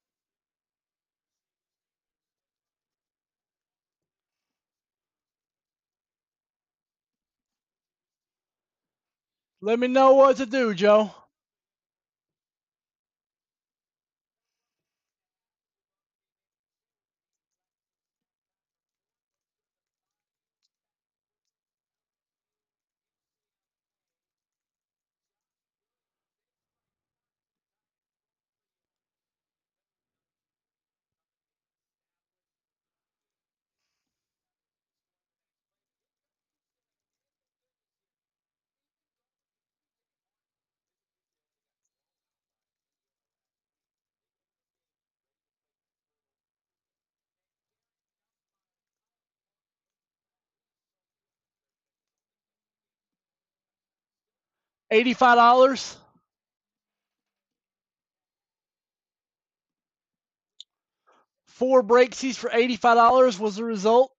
Let me know what to do, Joe. $85. 4 breaksies for $85 was the result.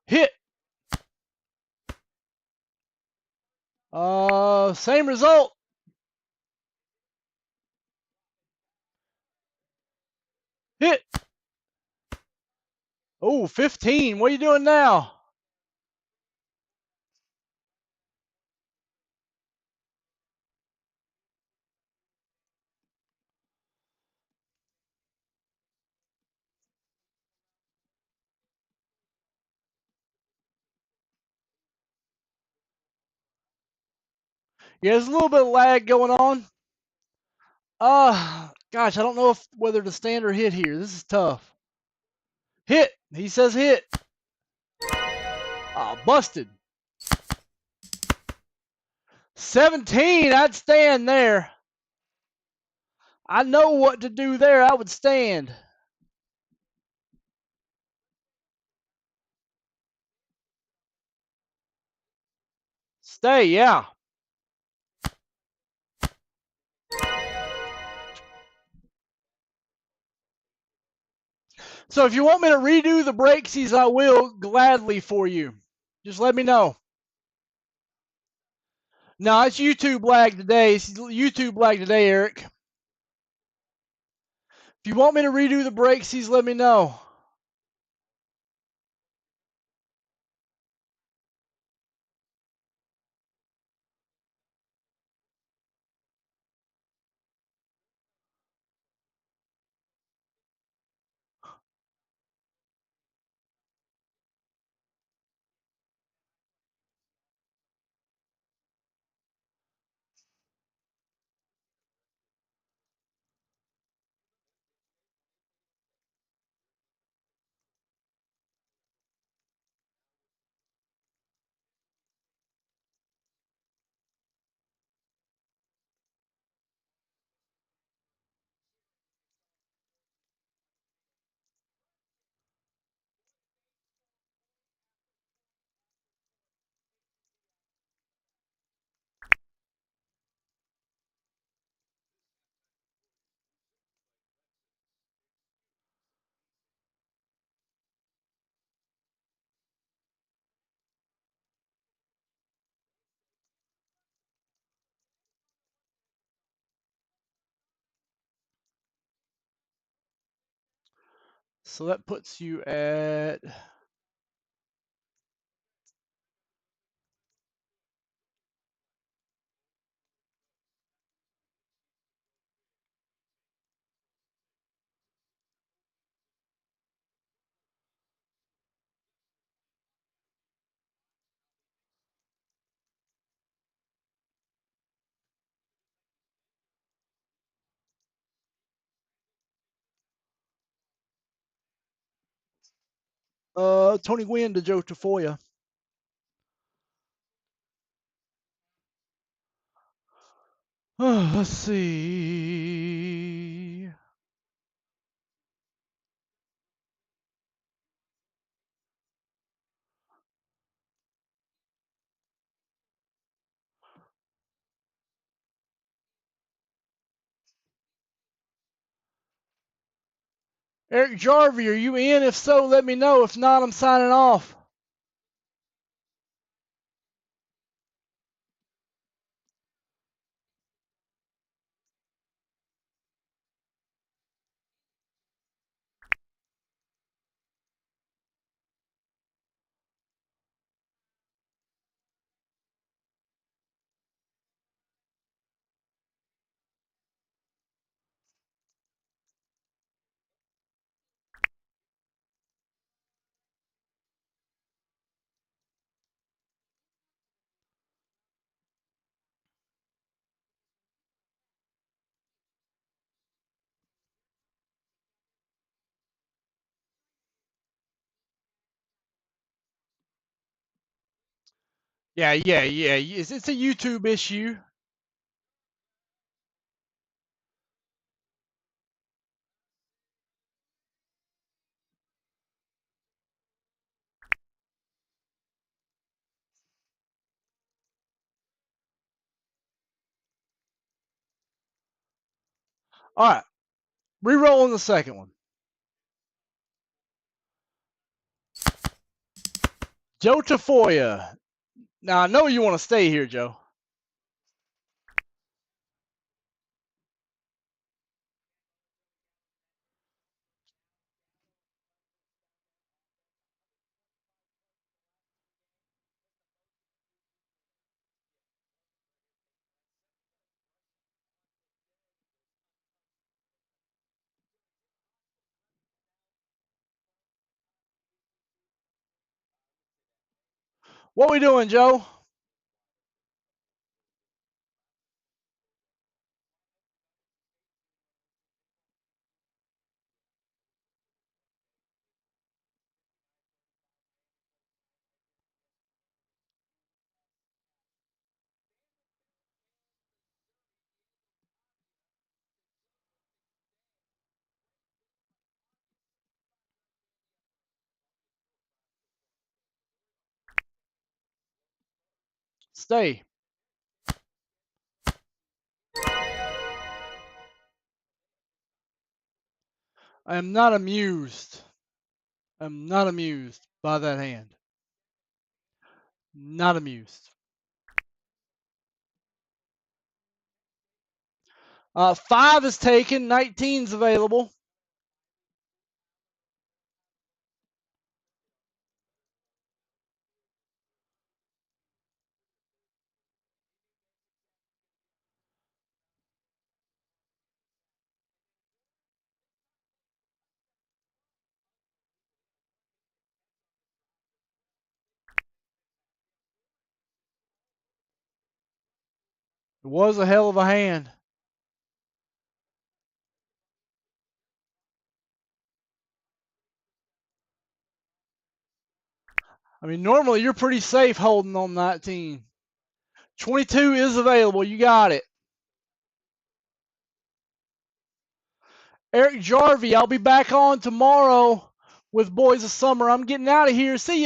Hit. Same result. Hit. Oh, 15. What are you doing now? Yeah, there's a little bit of lag going on. Gosh, I don't know whether to stand or hit here. This is tough. Hit. He says hit. Busted. 17. I'd stand there. I know what to do there. I would stand. Stay, yeah. So if you want me to redo the breaksies, I will gladly for you. Just let me know. No, it's YouTube lag today. It's YouTube lag today, Eric. If you want me to redo the breaksies, let me know. So that puts you at Tony Gwynn to Joe Tafoya. Let's see. Eric Jarvie, are you in? If so, let me know. If not, I'm signing off. Yeah. It's a YouTube issue. All right. Re-rolling the second one. Joe Tafoya. Now, I know you want to stay here, Joe. What we doing, Joe? Stay. I am not amused. I'm not amused by that hand. Not amused. 5 is taken. 19's available. It was a hell of a hand. I mean, normally you're pretty safe holding on 19. 22 is available. You got it. Eric Jarvie, I'll be back on tomorrow with Boys of Summer. I'm getting out of here. See ya.